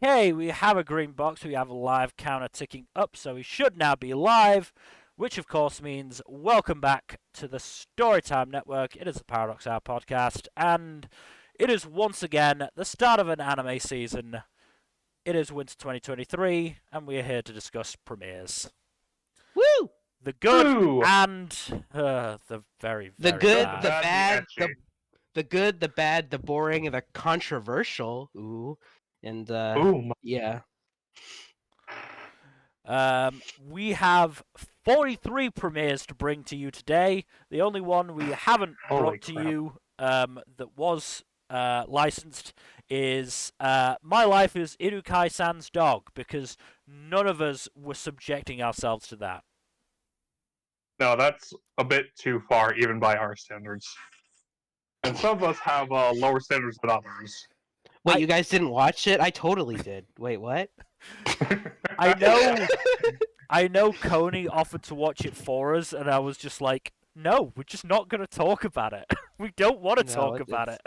Okay, we have a green box. We have a live counter ticking up, so we should now be live, which of course means welcome back to the Storytime Network. It is the Paradox Hour podcast, and it is once again the start of an anime season. It is winter 2023, and we are here to discuss premieres. Woo! The good Woo! and the very, The very good, bad. the bad, Edgy. the good, the bad, the boring, and the controversial. Ooh, and Boom. yeah. We have 43 premieres to bring to you today. The only one we haven't Holy brought to crap. you that was licensed is My Life is Irukai-san's Dog, because none of us were subjecting ourselves to that. No, that's a bit too far, even by our standards. And some of us have lower standards than others. Wait, you guys didn't watch it? I totally did. Wait, what? I know Coney offered to watch it for us, and I was just like, no, we're just not going to talk about it. We don't want to No, talk about it.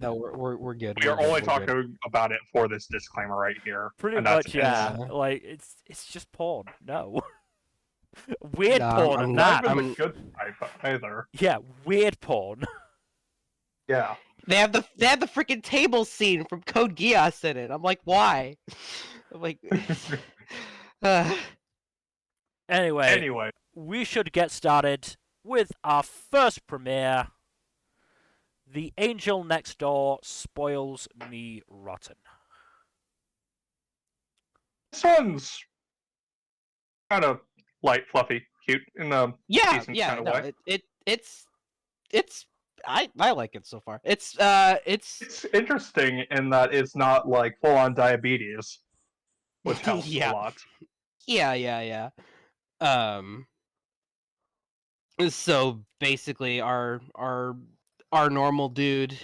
No, we're good. We we're are good, only we're talking good. about it for this disclaimer right here. Pretty and that's much, it. yeah. Yeah. Like, it's just porn. No. Weird No, porn I'm at Not that. even the good type either. Yeah, weird porn. Yeah. They have the freaking table scene from Code Geass in it. I'm like, why? I'm like, Anyway, we should get started with our first premiere. The Angel Next Door Spoils Me Rotten. This one's kind of light, fluffy, cute in a yeah, decent yeah. kind of No, way. it's. I like it so far. It's It's interesting in that it's not like full-on diabetes, which helps Yeah. a lot. Yeah. So basically, our normal dude,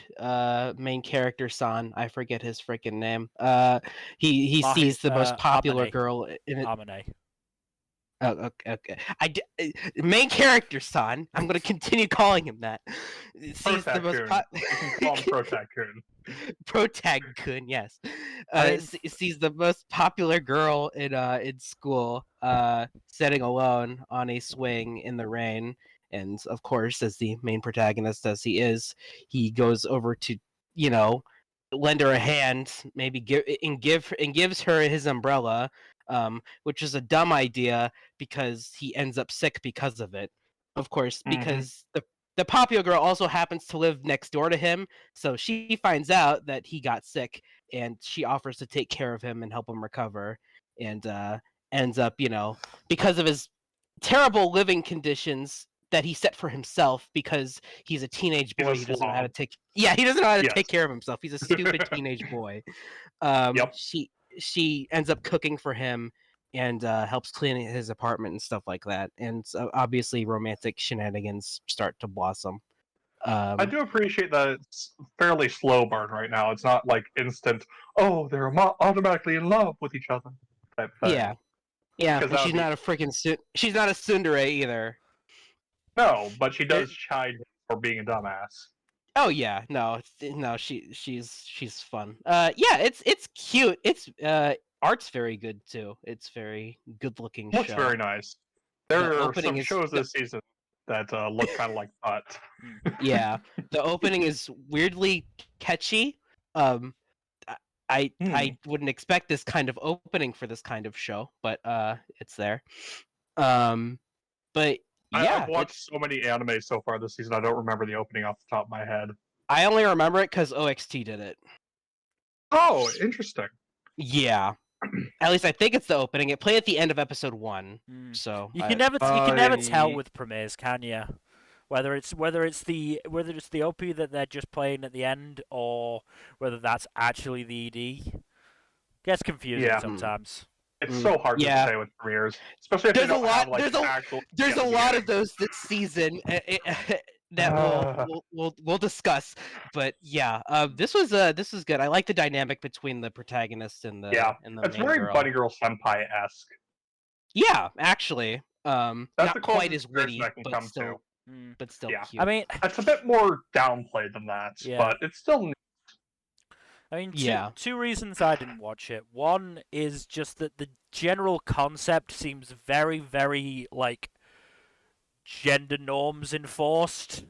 main character San, I forget his freaking name. He sees the most popular Amane. girl in it. Amane. Oh, okay. Main character San. I'm gonna continue calling him that. Sees the most Protag-kun. You can call him Protag-kun. Protag-kun, yes. I mean- Sees the most popular girl in school sitting alone on a swing in the rain, and of course, as the main protagonist as he is, he goes over to, lend her a hand, maybe gives her his umbrella, which is a dumb idea because he ends up sick because of it. Of course, because the popular girl also happens to live next door to him, so she finds out that he got sick, and she offers to take care of him and help him recover, and ends up, because of his terrible living conditions that he set for himself, because he's a teenage boy, he doesn't know how to take. Yeah, he doesn't know how to take care of himself. He's a stupid teenage boy. Yep. She ends up cooking for him and helps clean his apartment and stuff like that. And obviously, romantic shenanigans start to blossom. I do appreciate that it's fairly slow burn right now. It's not like instant, oh, they're automatically in love with each other type thing. Yeah. Because And that she's would be- not a freaking she's not a tsundere either. No, but she does chide for being a dumbass. Oh yeah, no, she's fun. Yeah, it's cute. It's art's very good too. It's very good looking show. Looks very nice. There are opening some is- shows this season that look kind of like butt. Yeah, the opening is weirdly catchy. I wouldn't expect this kind of opening for this kind of show, but it's there. But yeah, I've watched so many anime so far this season. I don't remember the opening off the top of my head. I only remember it because OXT did it. Oh, interesting. Yeah, at least I think it's the opening. It played at the end of episode 1, so You can never tell I- with premieres, can you? Whether it's the OP that they're just playing at the end, or whether that's actually the ED. Gets confusing Yeah. sometimes. It's so hard to say with premieres, especially if There's they don't a lot- have like there's a- actual. there's a lot of those this season that we'll discuss. But yeah, this was good. I like the dynamic between the protagonist and the It's main very girl. Bunny Girl Senpai-esque. Yeah, actually, That's not the quite closest as witty, I can but come still, to. but still Yeah. cute. I mean, It's a bit more downplayed than that, Yeah. but it's still. I mean, Yeah. two reasons I didn't watch it. One is just that the general concept seems very, very, like, gender norms enforced.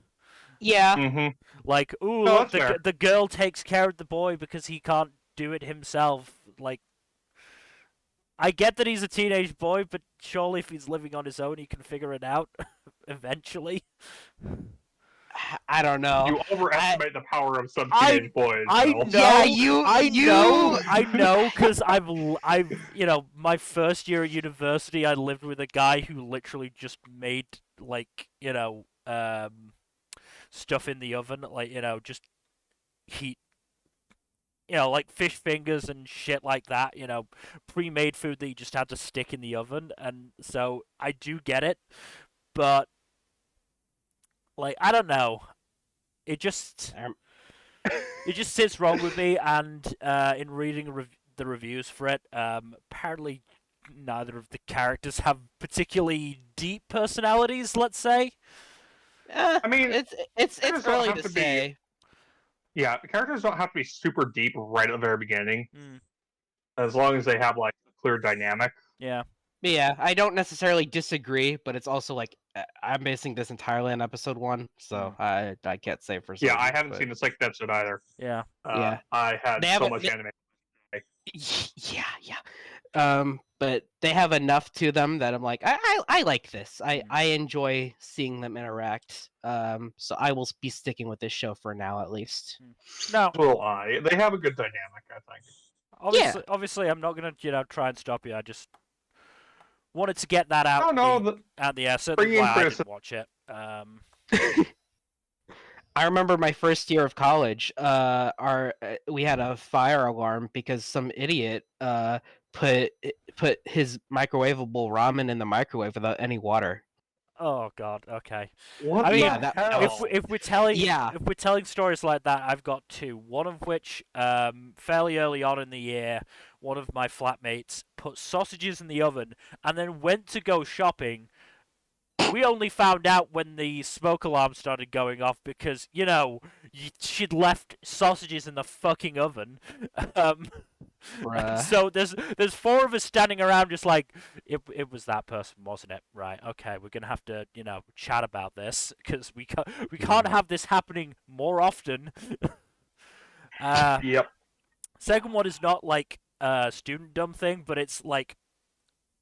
Yeah. Mm-hmm. Like, ooh, No, look, that's fair. the girl takes care of the boy because he can't do it himself. Like, I get that he's a teenage boy, but surely if he's living on his own, he can figure it out eventually. I don't know. You overestimate the power of some I- teenage boys. I Bill. know, Yeah, you. I know, because I've, my first year at university, I lived with a guy who literally just made, like, stuff in the oven, like, just heat, like fish fingers and shit like that, pre-made food that you just had to stick in the oven, and so I do get it, but, like, I don't know, it just sits wrong with me, and in reading the reviews for it, apparently neither of the characters have particularly deep personalities, let's say. I mean, it's characters don't early have to to be- say. Yeah, the characters don't have to be super deep right at the very beginning, Mm, as long as they have like a clear dynamic. yeah. But yeah, I don't necessarily disagree, but it's also like I'm basing this entirely on episode 1, so I can't say for certain. Yeah, I haven't but... seen the second episode either. Yeah. Yeah. I had They have so a- much they- anime. Yeah. But they have enough to them that I'm like, I like this. I enjoy seeing them interact. So I will be sticking with this show for now, at least. No, Will I? They have a good dynamic, I think. obviously, I'm not gonna, try and stop you. I just wanted to get that out. Oh no, out the air. Certainly bringing why I criticism- didn't watch it. I remember my first year of college. We had a fire alarm because some idiot put his microwavable ramen in the microwave without any water. Oh God. Okay. what I mean, the hell? If we're telling Yeah. if we're telling stories like that, I've got two. One of which, fairly early on in the year, one of my flatmates put sausages in the oven and then went to go shopping. We only found out when the smoke alarm started going off because she'd left sausages in the fucking oven. Bruh. So there's four of us standing around just like it was that person, wasn't it? Right. Okay, we're gonna have to chat about this because we can't have this happening more often. Yep. Second one is not like a student dumb thing, but it's like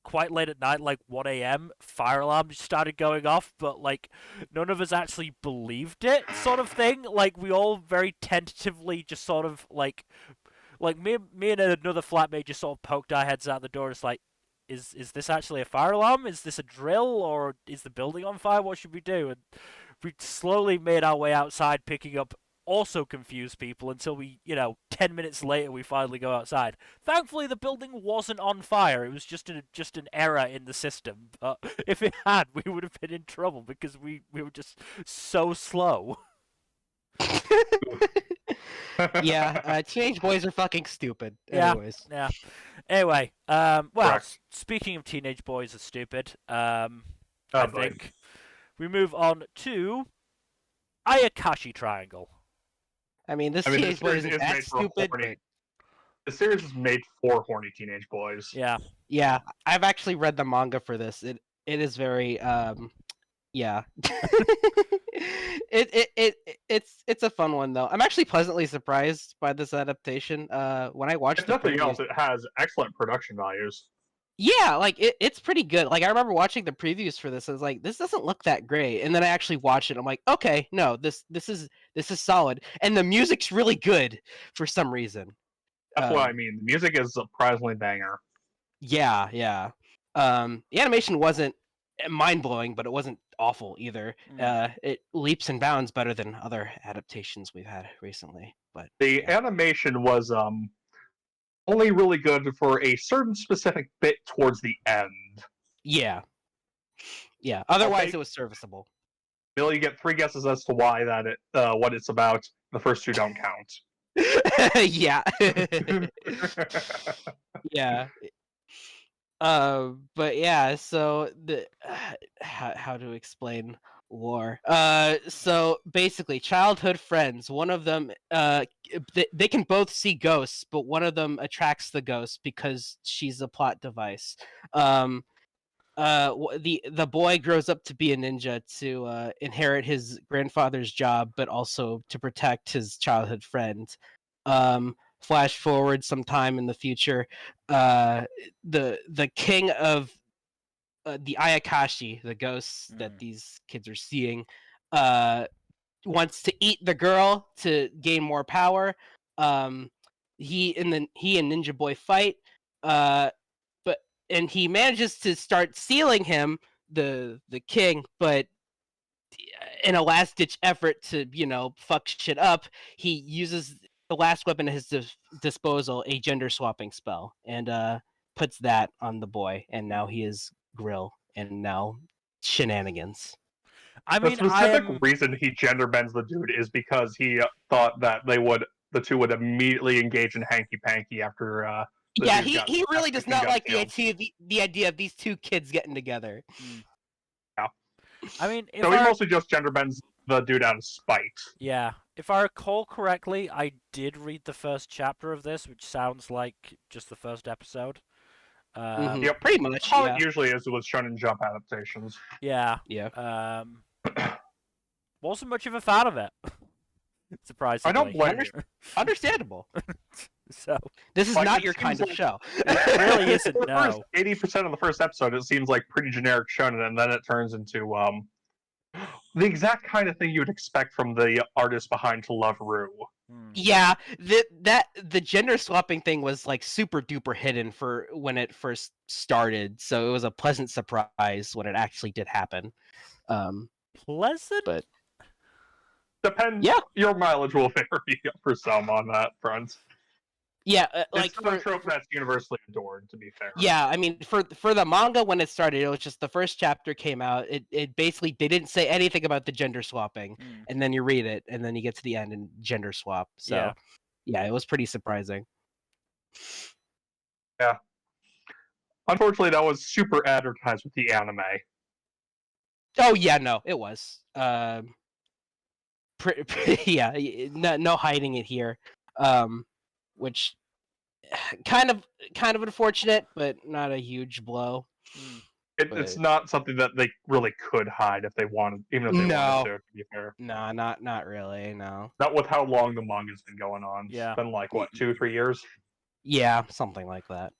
quite late at night, like 1 a.m. Fire alarm just started going off, but like none of us actually believed it, sort of thing. Like we all very tentatively just sort of like me and another flatmate just sort of poked our heads out the door. It's like, is this actually a fire alarm? Is this a drill, or is the building on fire? What should we do? And we slowly made our way outside, picking up also confused people until we, 10 minutes later, we finally go outside. Thankfully, the building wasn't on fire. It was just an error in the system. But if it had, we would have been in trouble because we were just so slow. Yeah, teenage boys are fucking stupid. Yeah. Anyways. Yeah. Anyway, well, Correct. speaking of teenage boys are stupid, I Oh, boy. think we move on to Ayakashi Triangle. I mean, this I mean, teenage boy series isn't is that made for stupid. horny. But The series is made for horny teenage boys. Yeah. yeah, I've actually read the manga for this. It is very yeah. It's a fun one though. I'm actually pleasantly surprised by this adaptation. When I watched If the nothing previews, else, it has excellent production values. yeah, like it's pretty good. Like I remember watching the previews for this. I was like, this doesn't look that great. And then I actually watched it. I'm like, okay, no, this is solid. And the music's really good for some reason. That's what I mean. The music is surprisingly banger. Yeah. The animation wasn't mind blowing, but it wasn't awful either. It leaps and bounds better than other adaptations we've had recently. But The animation was only really good for a certain specific bit towards the end. yeah. Otherwise, take- it was serviceable. Bill, you get 3 guesses as to why what it's about. The first 2 don't count. Yeah. Yeah. But yeah, so the how to explain War. So basically, childhood friends. One of them, they can both see ghosts, but one of them attracts the ghost because she's a plot device. The boy grows up to be a ninja to inherit his grandfather's job, but also to protect his childhood friend. Flash forward some time in the future, the king of the Ayakashi, the ghosts that these kids are seeing, wants to eat the girl to gain more power. He and Ninja Boy fight, but and he manages to start sealing him, the king, but in a last ditch effort to fuck shit up, he uses the last weapon at his disposal, a gender swapping spell, and puts that on the boy, and now he is Grill, and now shenanigans. I The mean, specific reason he gender bends the dude is because he thought that the two would immediately engage in hanky panky after. He really does not like the idea of these two kids getting together. Yeah. I mean, so he mostly just gender bends the dude out of spite. Yeah. If I recall correctly, I did read the first chapter of this, which sounds like just the first episode. Yep, pretty much. How it usually is with Shonen Jump adaptations. Yeah. Yeah. Wasn't much of a fan of it. Surprisingly. I don't blame you. Understandable. So this is not your kind of show. It really isn't. For the No. 80% of the first episode, it seems like pretty generic shonen, and then it turns into the exact kind of thing you would expect from the artist behind To Love Ru. Yeah, the gender swapping thing was like super duper hidden for when it first started, so it was a pleasant surprise when it actually did happen. Pleasant, but depends. Yeah, your mileage will vary for some on that front. Yeah, it's not a trope that's universally adored, to be fair. Yeah, I mean, for the manga when it started, it was just the first chapter came out. It basically, they didn't say anything about the gender swapping, and then you read it, and then you get to the end and gender swap. So, yeah, it was pretty surprising. Yeah. Unfortunately, that was super advertised with the anime. Oh yeah, no, it was. Yeah, no hiding it here. Which kind of unfortunate, but not a huge blow. It's not something that they really could hide if they wanted, even if they wanted to be fair. No, not really, no. Not with how long the manga's been going on. Yeah. It's been like, what, 2-3 years? Yeah, something like that.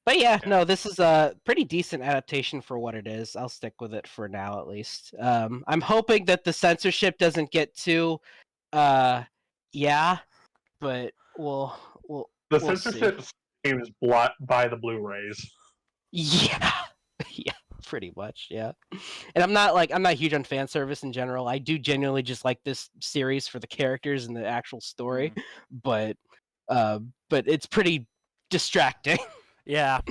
But yeah, no, this is a pretty decent adaptation for what it is. I'll stick with it for now, at least. I'm hoping that the censorship doesn't get too, but we'll censorship seems by the Blu-rays. Yeah, yeah, pretty much, yeah. And I'm not huge on fan service in general. I do genuinely just like this series for the characters and the actual story, but it's pretty distracting. Yeah.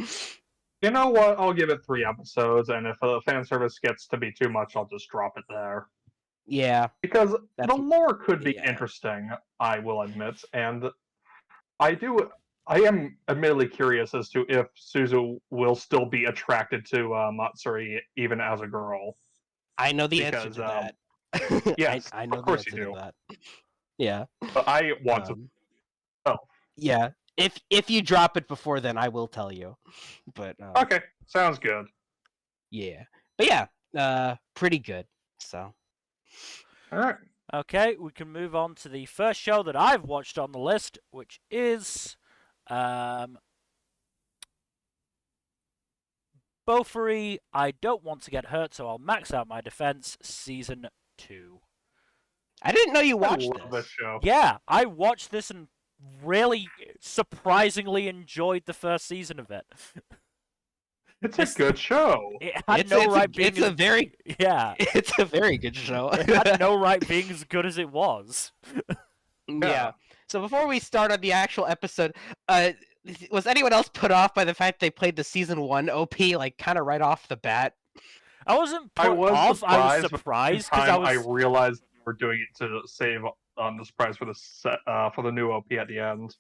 You know what? I'll give it 3 episodes, and if the fan service gets to be too much, I'll just drop it there. Yeah. Because the lore could be interesting, I will admit, and I am admittedly curious as to if Suzu will still be attracted to Matsuri even as a girl. I know the answer to that. Yes, I know of course the answer you do. to that. Yeah. But I want to. Oh. Yeah. If you drop it before then, I will tell you. But okay, sounds good. Yeah, but yeah, pretty good. So, all right. Okay, we can move on to the first show that I've watched on the list, which is BOFURI, I Don't Want to Get Hurt, so I'll max out my defense, season 2. I didn't know you watched this show. Yeah, I watched this and really surprisingly enjoyed the first season of it. It's a good show. It had no right being. It's a very It's a very good show. It had no right being as good as it was. Yeah. So before we start on the actual episode, was anyone else put off by the fact they played the season 1 OP like kind of right off the bat? I wasn't put off. I was surprised because I realized we're doing it to save on the surprise for the new OP at the end.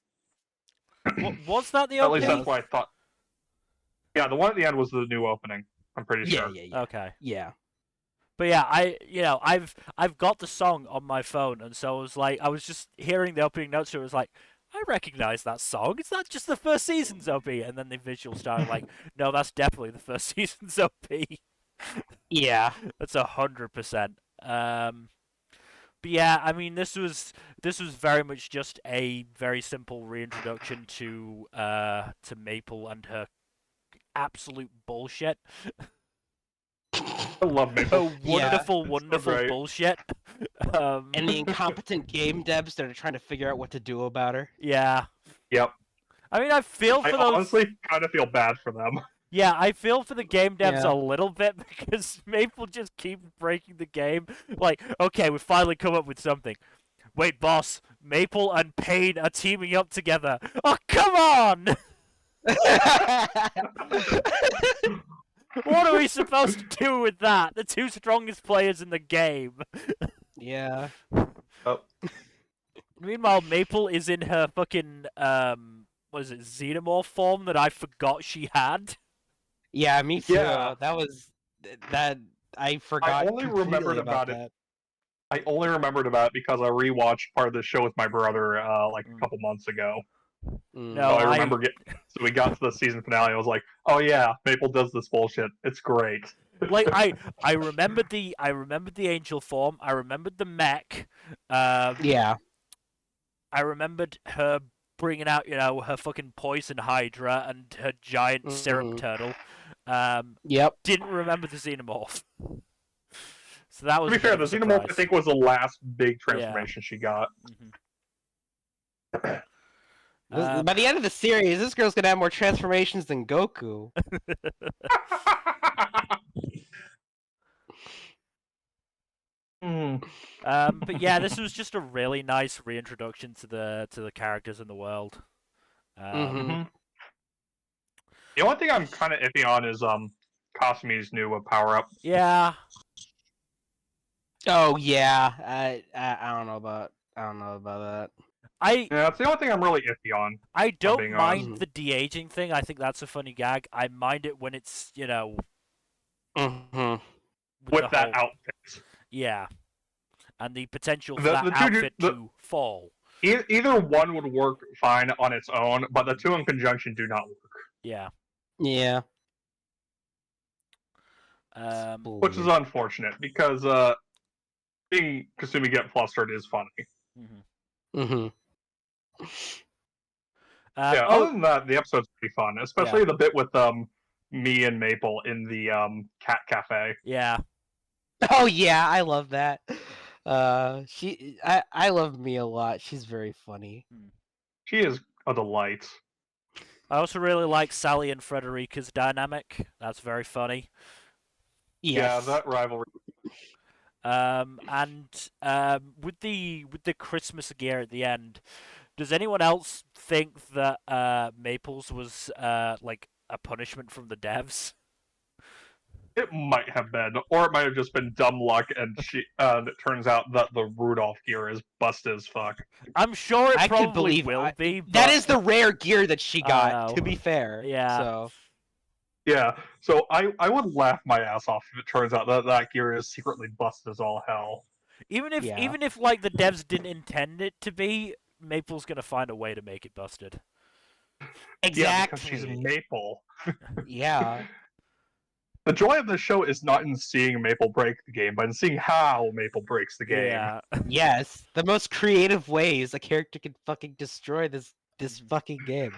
Was that the OP? At least that's what I thought. Yeah, the one at the end was the new opening. I'm pretty sure. Yeah. Okay. Yeah. But yeah, I've got the song on my phone, and so I was just hearing the opening notes, so it was like, I recognize that song. Is that just the first season's OP? And then the visual started like, no, that's definitely the first season's OP. Yeah. That's 100%. But yeah, I mean, this was very much just a very simple reintroduction to Maple and her absolute bullshit. I love Her Maple. wonderful, so wonderful great. bullshit. And the incompetent game devs that are trying to figure out what to do about her. Yeah. Yep. I mean, I feel I for those. honestly kind of feel bad for them. Yeah, I feel for the game devs Yeah. a little bit because Maple just keeps breaking the game. Like, okay, we finally come up with something. Wait, boss, Maple and Pain are teaming up together. Oh, come on! What are we supposed to do with that? The two strongest players in the game. Yeah. Oh, Meanwhile, Maple is in her fucking what is it, xenomorph form that I forgot she had. Yeah, me too. Yeah. That was that I forgot only completely remembered about about it. that. I only remembered about it because I rewatched part of the show with my brother like a couple months ago. Mm. No, So I remember so we got to the season finale. I was like, "Oh yeah, Maple does this bullshit. It's great." like I remembered the angel form. I remembered the mech. Yeah. I remembered her bringing out, her fucking poison hydra and her giant syrup turtle. Yep. Didn't remember the xenomorph. So that was To be a bit fair, of the a Xenomorph I surprise. think was the last big transformation she got. By the end of the series, this girl's gonna have more transformations than Goku. But yeah, this was just a really nice reintroduction to the characters in the world. The only thing I'm kind of iffy on is Kasumi's new power up. Yeah. Oh yeah. I don't know about that. Yeah, that's the only thing I'm really iffy on. I don't being mind honest. the de-aging thing. I think that's a funny gag. I mind it when it's, with With that whole... outfit. Yeah. And the potential for The that two outfit to fall. Either one would work fine on its own, but the two in conjunction do not work. Yeah. Yeah. Which is unfortunate, because seeing Kasumi get flustered is funny. Yeah, other than that, the episode's pretty fun, especially the bit with me and Maple in the cat cafe. Yeah. Oh yeah, I love that. I love me a lot. She's very funny. She is a delight. I also really like Sally and Frederica's dynamic. That's very funny. Yes. Yeah, that rivalry. And with the Christmas gear at the end, does anyone else think that Maples was like a punishment from the devs? It might have been, or it might have just been dumb luck, and it turns out that the Rudolph gear is busted as fuck. I'm sure it probably will be. But... That is the rare gear that she got, to be fair. Yeah. Yeah, so I would laugh my ass off if it turns out that that gear is secretly busted as all hell. Even if like the devs didn't intend it to be, Maple's gonna find a way to make it busted. Exactly. Yeah, because she's Maple. Yeah. The joy of the show is not in seeing Maple break the game, but in seeing how Maple breaks the game. Yeah. Yes, the most creative ways a character can fucking destroy this fucking game.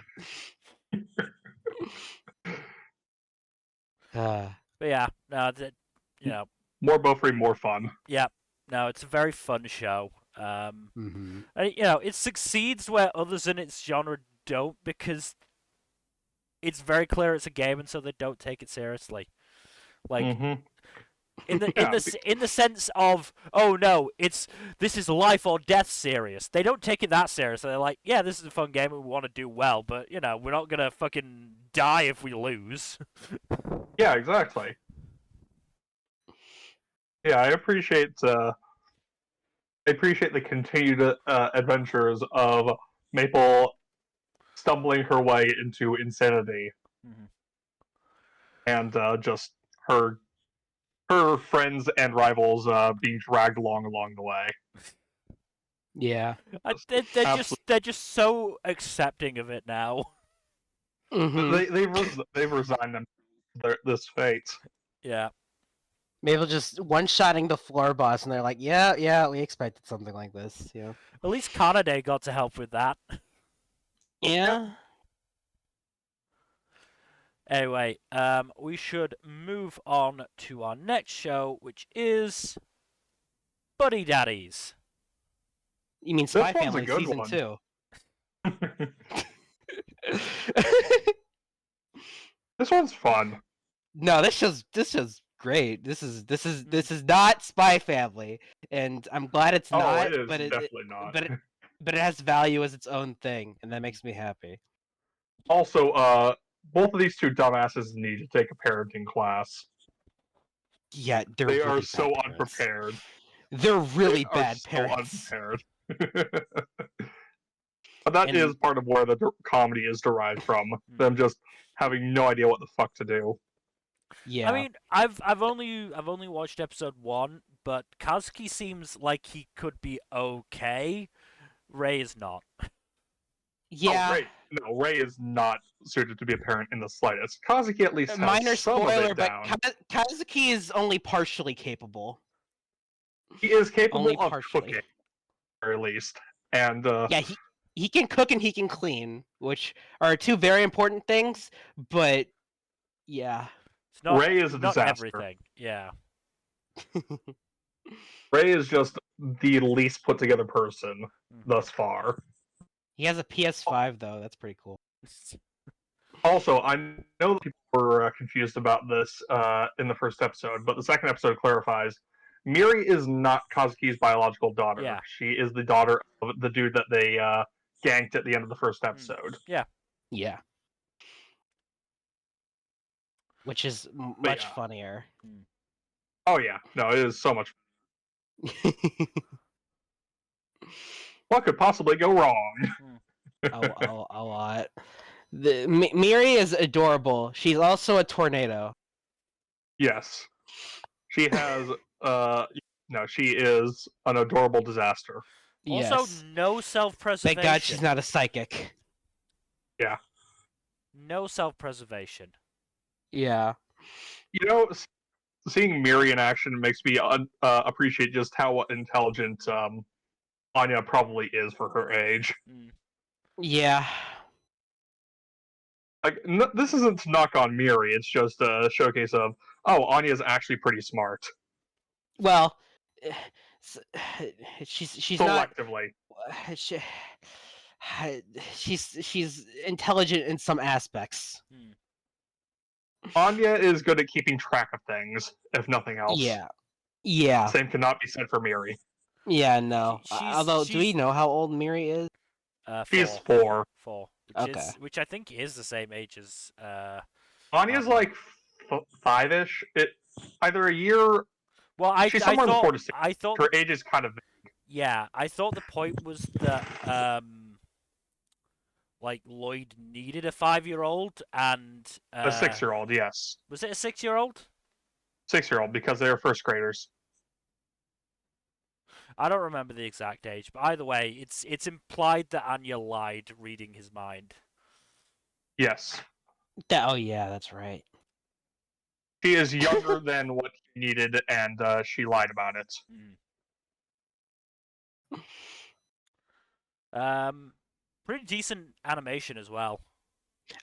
But yeah, no, more BOFURI, more fun. Yeah, no, it's a very fun show. And, it succeeds where others in its genre don't, because it's very clear it's a game, and so they don't take it seriously. Like, in the sense of, oh no, this is life or death serious. They don't take it that seriously. They're like, yeah, this is a fun game and we want to do well, but we're not gonna fucking die if we lose. Yeah, exactly. Yeah, I appreciate the continued adventures of Maple stumbling her way into insanity, and just her her friends and rivals being dragged along the way. Yeah. They're just so accepting of it now. Mm-hmm. They've resigned them to this fate. Yeah. Maybe just one-shotting the floor boss, and they're like, yeah, we expected something like this. Yeah. At least Kanade got to help with that. Yeah. Anyway, we should move on to our next show, which is Buddy Daddies. You mean This Spy one's a Family good season one. 2? This one's fun. No, this show's great. This is not Spy Family, and I'm glad it's not. It is but definitely not. But it has value as its own thing, and that makes me happy. Also, both of these two dumbasses need to take a parenting class. Yeah, They really are bad so parents. unprepared. They're really They bad are parents. So unprepared. But that is part of where the comedy is derived from. Them just having no idea what the fuck to do. Yeah. I mean, I've only watched episode 1, but Kazuki seems like he could be okay. Ray is not. Yeah. Ray is not suited to be a parent in the slightest. Kazuki at least has Minor some spoiler, of it down. but Kazuki is only partially capable. He is capable Only of partially. cooking, at the very least. And yeah, he can cook and he can clean, which are two very important things. But yeah, It's not, Ray is a not disaster. everything. Yeah. Ray is just the least put together person thus far. He has a PS5 though. That's pretty cool. Also, I know that people were confused about this in the first episode, but the second episode clarifies. Miri is not Kazuki's biological daughter. Yeah. She is the daughter of the dude that they ganked at the end of the first episode. Yeah. Yeah. Which is much funnier. Oh yeah, no, it is so much. What could possibly go wrong? a lot. Miri is adorable. She's also a tornado. Yes, she has. No, she is an adorable disaster. Also, Yes. no self-preservation. Thank God she's not a psychic. Yeah. No self-preservation. Yeah. You know, seeing Miri in action makes me appreciate just how intelligent Anya probably is for her age. Yeah. Like, this isn't to knock on Miri, it's just a showcase of, Anya's actually pretty smart. Well, she's selectively. She's intelligent in some aspects. Anya is good at keeping track of things, if nothing else. Yeah. Same cannot be said for Miri. Yeah, no. Although, do we know how old Miri is? She's 4. 4. Okay. Which I think is the same age as Anya's like 5-ish. Either a year. Well, she's somewhere in the 4 to 6. I thought her age is kind of vague. Yeah, I thought the point was that like Lloyd needed a 5-year-old and A 6-year-old, yes. Was it a 6-year-old? 6-year-old because they're first graders. I don't remember the exact age, but either way, it's implied that Anya lied reading his mind. Yes. Oh yeah, that's right. She is younger than what he needed, and she lied about it. Pretty decent animation as well.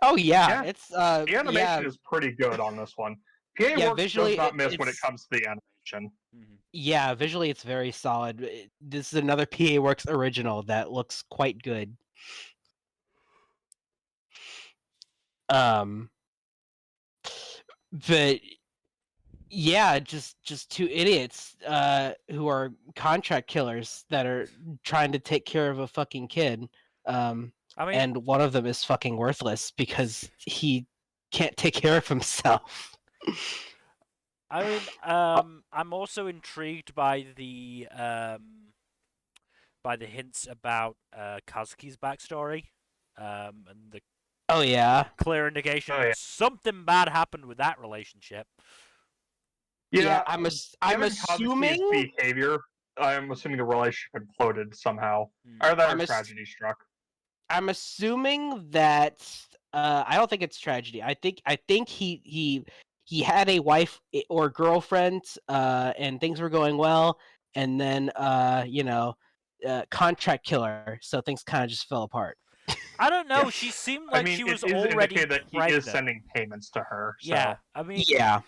Oh yeah. It's the animation is pretty good on this one. PA Works visually, does not miss when it comes to the animation. Yeah, visually it's very solid. This is another PA Works original that looks quite good. But yeah, just two idiots who are contract killers that are trying to take care of a fucking kid. And one of them is fucking worthless because he can't take care of himself. I mean, I'm also intrigued by the hints about Kazuki's backstory, and the clear indication that something bad happened with that relationship. Yeah, I'm given Kazuki's assuming. behavior, I'm assuming the relationship imploded somehow, Hmm. or that I'm a ass- tragedy struck. I'm assuming that I don't think it's tragedy. I think he had a wife or girlfriend, and things were going well, and then contract killer, so things kind of just fell apart. I don't know. Yeah. She seemed I like mean, she it was is already indicated that he is pregnant. sending payments to her. Yeah, So I mean, Yeah,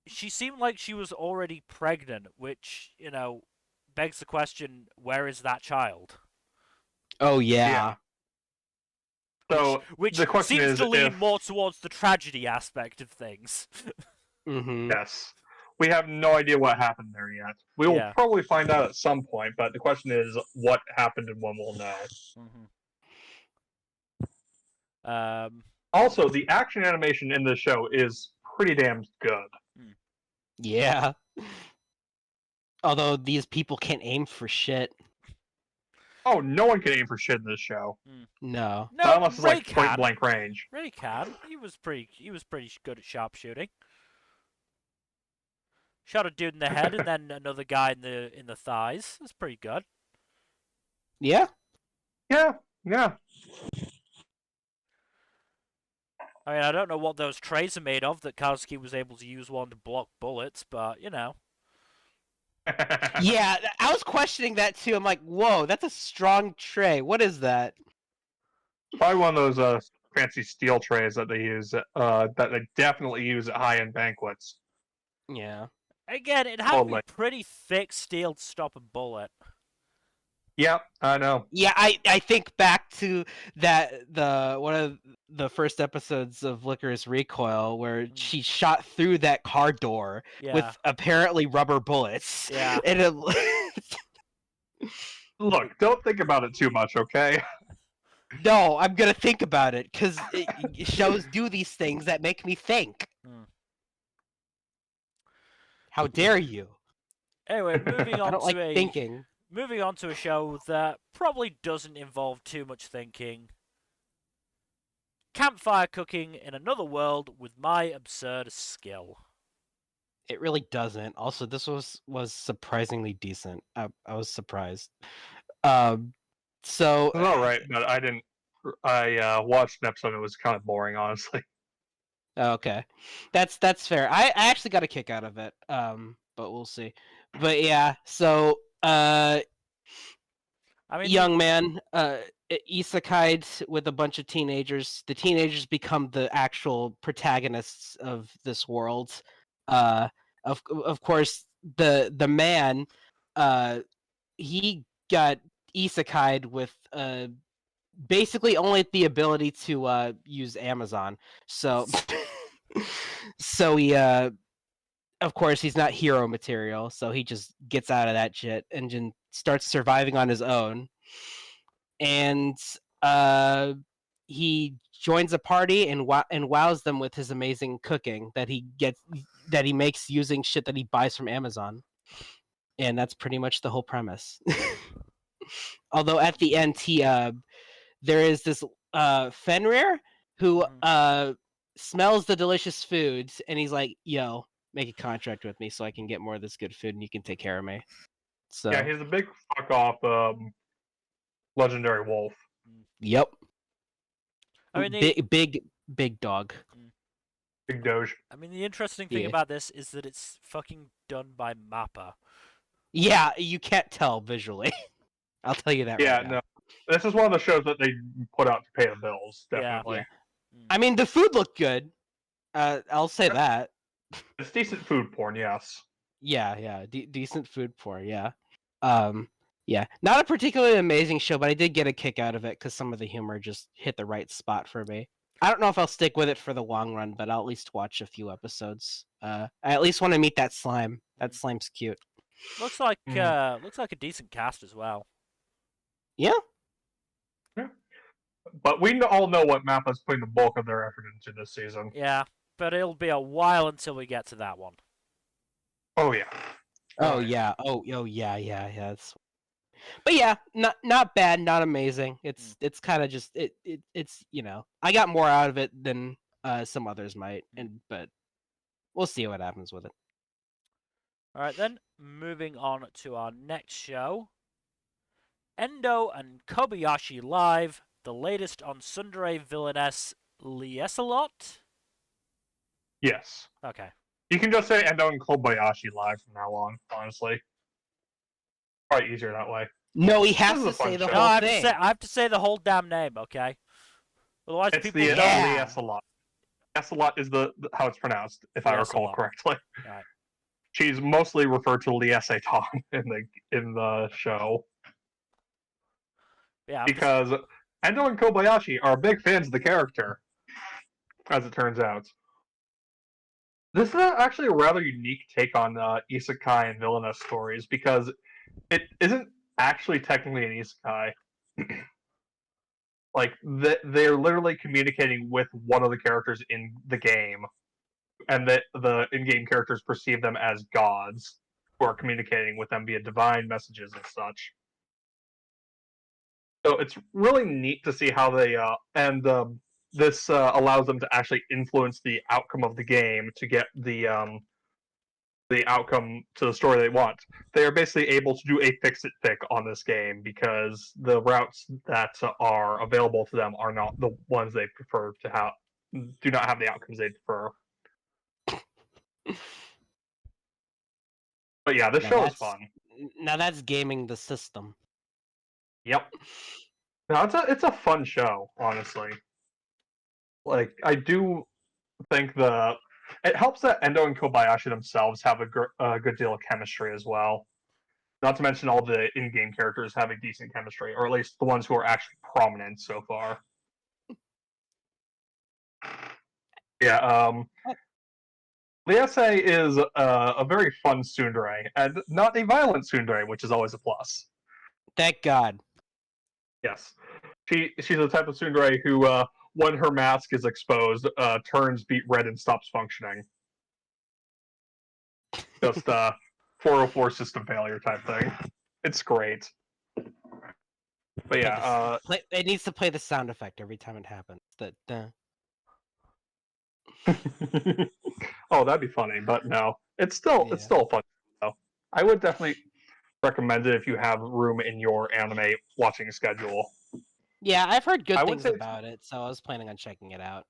she seemed like she was already pregnant, which begs the question: where is that child? oh yeah. yeah. So Which the question seems is to lean if more towards the tragedy aspect of things. Mm-hmm. yes, we have no idea what happened there yet. We will Yeah. probably find out at some point, but the question is what happened and when we'll know. Also, the action animation in this show is pretty damn good. Yeah. Although these people can't aim for shit. Oh, no one can aim for shit in this show. No. No, Not unless it's Ray like point can. blank range. Ray can. He was pretty good at sharpshooting. Shot a dude in the head and then another guy in the thighs. That's pretty good. Yeah. Yeah, yeah. I mean, I don't know what those trays are made of that Kazuki was able to use one to block bullets, but Yeah, I was questioning that too. I'm like, whoa, that's a strong tray. What is that? Probably one of those fancy steel trays that they use, that they definitely use at high-end banquets. Yeah. Again, it had to be pretty thick steel to stop a bullet. Yep, I know. Yeah, I think back to one of the first episodes of Licorice Recoil where she shot through that car door with apparently rubber bullets. Yeah. And Look, don't think about it too much, okay? No, I'm gonna think about it because shows do these things that make me think. How dare you? Anyway, moving on I don't like to thinking. Moving on to a show that probably doesn't involve too much thinking. Campfire cooking in another world with my absurd skill. It really doesn't. Also, this was surprisingly decent. I was surprised. So It's all right, but I didn't. I watched an episode. And it was kind of boring, honestly. okay, that's fair. I actually got a kick out of it. But we'll see. But yeah, so I mean, young man, isekai'd with a bunch of teenagers. The teenagers become the actual protagonists of this world. Of course, the man, he got isekai'd with basically only the ability to use Amazon. So so he of course he's not hero material, so he just gets out of that shit and then starts surviving on his own. And he joins a party and wows them with his amazing cooking that he makes using shit that he buys from Amazon. And that's pretty much the whole premise. Although at the end there is this Fenrir who smells the delicious foods and he's like, yo, make a contract with me so I can get more of this good food and you can take care of me. So yeah, he's a big fuck off legendary wolf. Yep. I mean, Big dog. Big doge. I mean, the interesting thing about this is that it's fucking done by Mappa. Yeah, you can't tell visually. I'll tell you that right now. No. This is one of the shows that they put out to pay the bills, definitely. Yeah. I mean, the food looked good. I'll say that. It's decent food porn, yes. Yeah. Decent food porn, yeah. Yeah. Not a particularly amazing show, but I did get a kick out of it because some of the humor just hit the right spot for me. I don't know if I'll stick with it for the long run, but I'll at least watch a few episodes. I at least want to meet that slime. That slime's cute. Looks like a decent cast as well. Yeah. But we all know what Mappa's putting the bulk of their effort into this season. Yeah, but it'll be a while until we get to that one. Oh yeah. Oh yeah. But yeah, not bad, not amazing. It's kind of just it's I got more out of it than some others might, but we'll see what happens with it. All right, then. Moving on to our next show. Endo and Kobayashi Live, the latest on Tsundere Villainess Lieselotte? Yes. Okay. You can just say Endo and Kobayashi live from now on, honestly. Probably easier that way. No, he This has is to a fun say the show. No, whole I thing. have to say the whole damn name, okay? Otherwise, It's people the don't. Yeah. Lieselotte. Lieselotte is the how it's pronounced, if I recall Lieselotte. correctly. Right. She's mostly referred to Lieselotte in the show. Yeah. Because Endo and Kobayashi are big fans of the character, as it turns out. This is actually a rather unique take on isekai and villainous stories because it isn't actually technically an isekai. Like they're literally communicating with one of the characters in the game, and that the in-game characters perceive them as gods who are communicating with them via divine messages and such. So it's really neat to see how they this allows them to actually influence the outcome of the game to get the outcome to the story they want. They are basically able to do a fix-it-fic on this game because the routes that are available to them are not the ones they prefer to have. Do not have the outcomes they prefer. But yeah, this show is fun. Now that's gaming the system. Yep. No, it's a fun show, honestly. Like I do think it helps that Endo and Kobayashi themselves have a good deal of chemistry as well. Not to mention all the in-game characters have a decent chemistry, or at least the ones who are actually prominent so far. Yeah, Liese is a very fun tsundere, and not a violent tsundere, which is always a plus. Thank God. Yes. She's the type of tsundere who, when her mask is exposed, turns beet red and stops functioning. Just 404 system failure type thing. It's great. But yeah, It needs to play the sound effect every time it happens. oh, that'd be funny, but no, it's still a fun show. I would definitely recommend it if you have room in your anime watching schedule. Yeah, I've heard good I wouldn't things say about it, so I was planning on checking it out.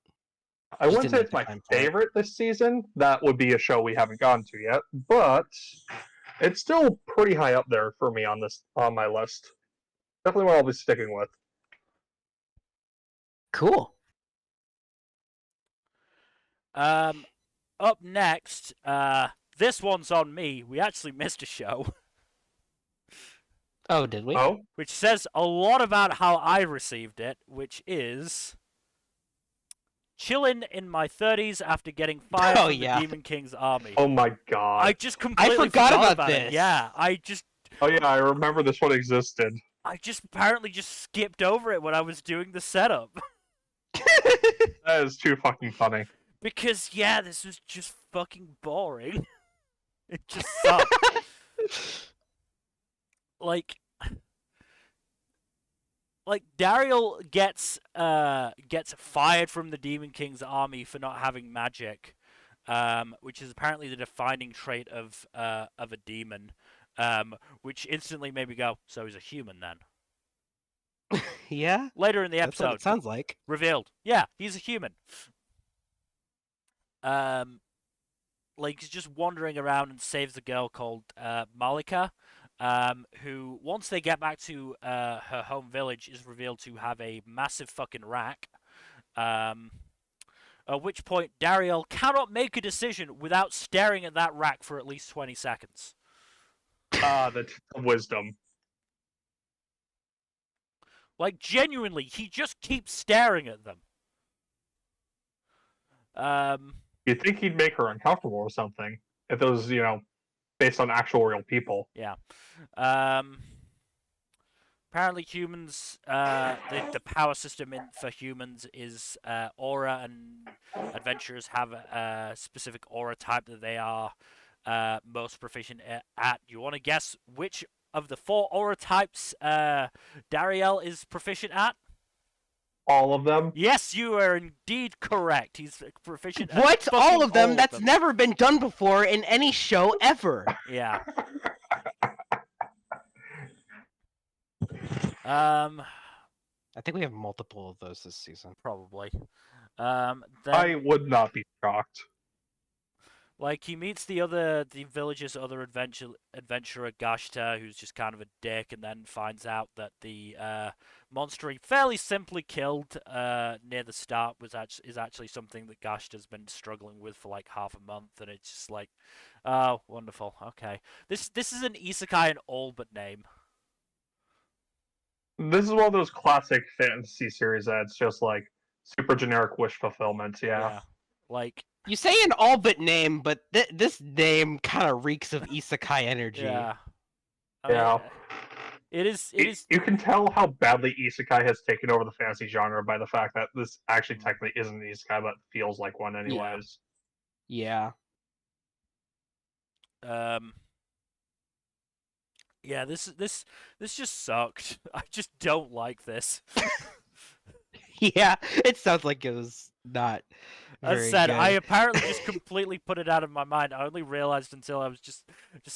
I Just wouldn't didn't say make it's the my time for it. favorite this season. That would be a show we haven't gotten to yet, but it's still pretty high up there for me on my list. Definitely one I'll be sticking with. Cool. Up next, this one's on me. We actually missed a show. Oh, did we? Oh, Which says a lot about how I received it, which is Chillin in my 30s after getting fired from the Demon King's army. oh my god! I just completely forgot about it. this. Yeah, Oh yeah, I remember this one existed. I just apparently just skipped over it when I was doing the setup. That is too fucking funny. Because yeah, this was just fucking boring. It just sucked. like Dariel gets fired from the Demon King's army for not having magic, which is apparently the defining trait of a demon, which instantly made me go, so he's a human then. Yeah. Later in the That's what episode, it sounds like. revealed, yeah, he's a human. He's just wandering around and saves a girl called Malika, who, once they get back to her home village, is revealed to have a massive fucking rack. At which point, Dariel cannot make a decision without staring at that rack for at least 20 seconds. The wisdom. Like, genuinely, he just keeps staring at them. You'd think he'd make her uncomfortable or something if it was, based on actual real people. Yeah. Apparently humans, the power system for humans is aura, and adventurers have a specific aura type that they are most proficient at. You want to guess which of the 4 aura types Dariel is proficient at? all of them. Yes, you are indeed correct. He's proficient at What? fucking All of them? That's them. never been done before in any show ever. Yeah. I think we have multiple of those this season. Probably. I Then would not be shocked. like he meets the village's other adventurer Gashta, who's just kind of a dick, and then finds out that the monster he fairly simply killed near the start is actually something that Gashta's been struggling with for like half a month, and it's just like, oh, wonderful. Okay, this is an isekai in all but name. This is one of those classic fantasy series that's just like super generic wish fulfillment. Yeah. Like You say in all but name, but this name kind of reeks of isekai energy. yeah. Yeah. It is. It is. You can tell how badly isekai has taken over the fantasy genre by the fact that this actually technically isn't an isekai, but feels like one anyways. Yeah. Yeah, this just sucked. I just don't like this. Yeah, it sounds like it was not As very said, good. I apparently just completely put it out of my mind. I only realized until I was just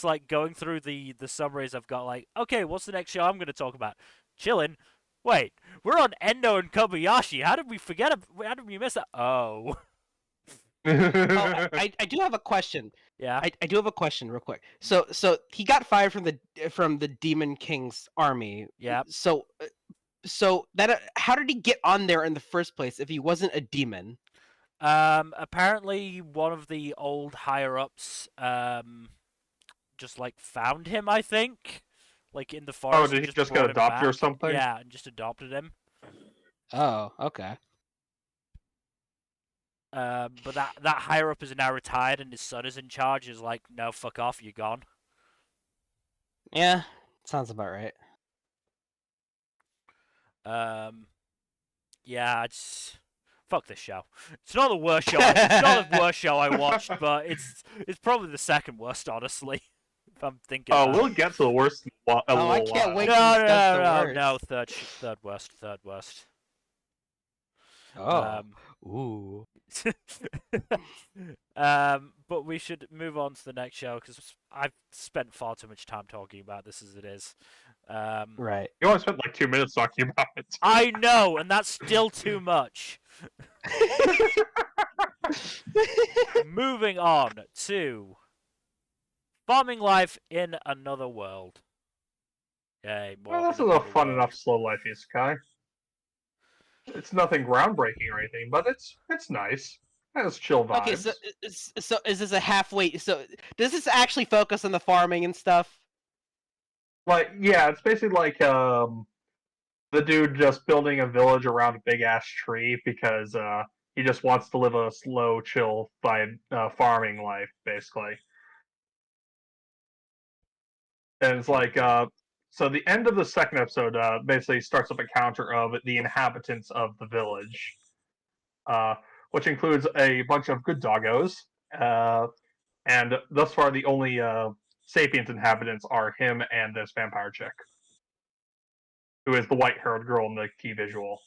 like going through the summaries I've got, like, okay, what's the next show I'm going to talk about? Chillin. Wait, we're on Endo and Kobayashi. How did we forget? How did we miss that? Oh. I do have a question. Yeah. I do have a question real quick. So he got fired from the Demon King's army. Yeah. So that how did he get on there in the first place if he wasn't a demon? Apparently one of the old higher ups just like found him, I think. Like in the forest. Oh, did he just get adopted or something? Yeah, and just adopted him. Oh, okay. But that higher up is now retired, and his son is in charge. Is like, no, fuck off, you're gone. Yeah, sounds about right. Yeah, it's fuck this show. It's not the worst show. It's not the worst show I watched, but it's probably the second worst, honestly. If I'm thinking. Oh, we'll get to the worst. I can't wait. No, third worst. Oh. Ooh. But we should move on to the next show because I've spent far too much time talking about this as it is. Right. You only spent like 2 minutes talking about it. I know, and that's still too much. Moving on to Farming Life in Another World. Yay, Well, this is a fun enough slow life isekai. It's nothing groundbreaking or anything, but it's nice. It has chill vibes. Okay, so is this a halfway? So does this actually focus on the farming and stuff? Like, yeah, it's basically like the dude just building a village around a big ass tree because he just wants to live a slow, chill farming life, basically. And it's like so the end of the second episode basically starts up a counter of the inhabitants of the village, which includes a bunch of good doggos, and thus far the only sapiens inhabitants are him and this vampire chick, who is the white-haired girl in the key visual.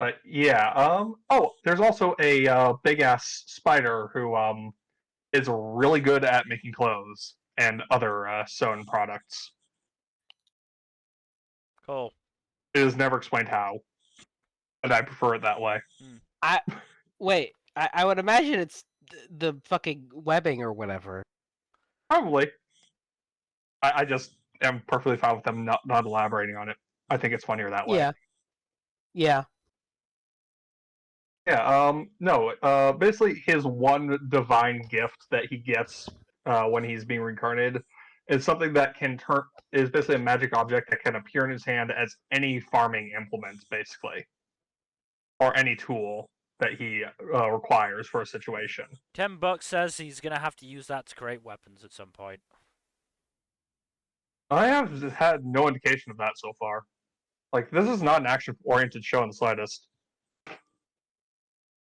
But yeah, oh, there's also a big-ass spider who is really good at making clothes and other sewn products. Cool. It is never explained how, but I prefer it that way. I would imagine it's the fucking webbing or whatever. Probably. I just am perfectly fine with them not elaborating on it. I think it's funnier that way. Yeah. Yeah. Yeah, no, basically his one divine gift that he gets when he's being reincarnated is something that is basically a magic object that can appear in his hand as any farming implement, basically. Or any tool that he requires for a situation. $10 says he's gonna have to use that to create weapons at some point. I have had no indication of that so far. Like, this is not an action-oriented show in the slightest.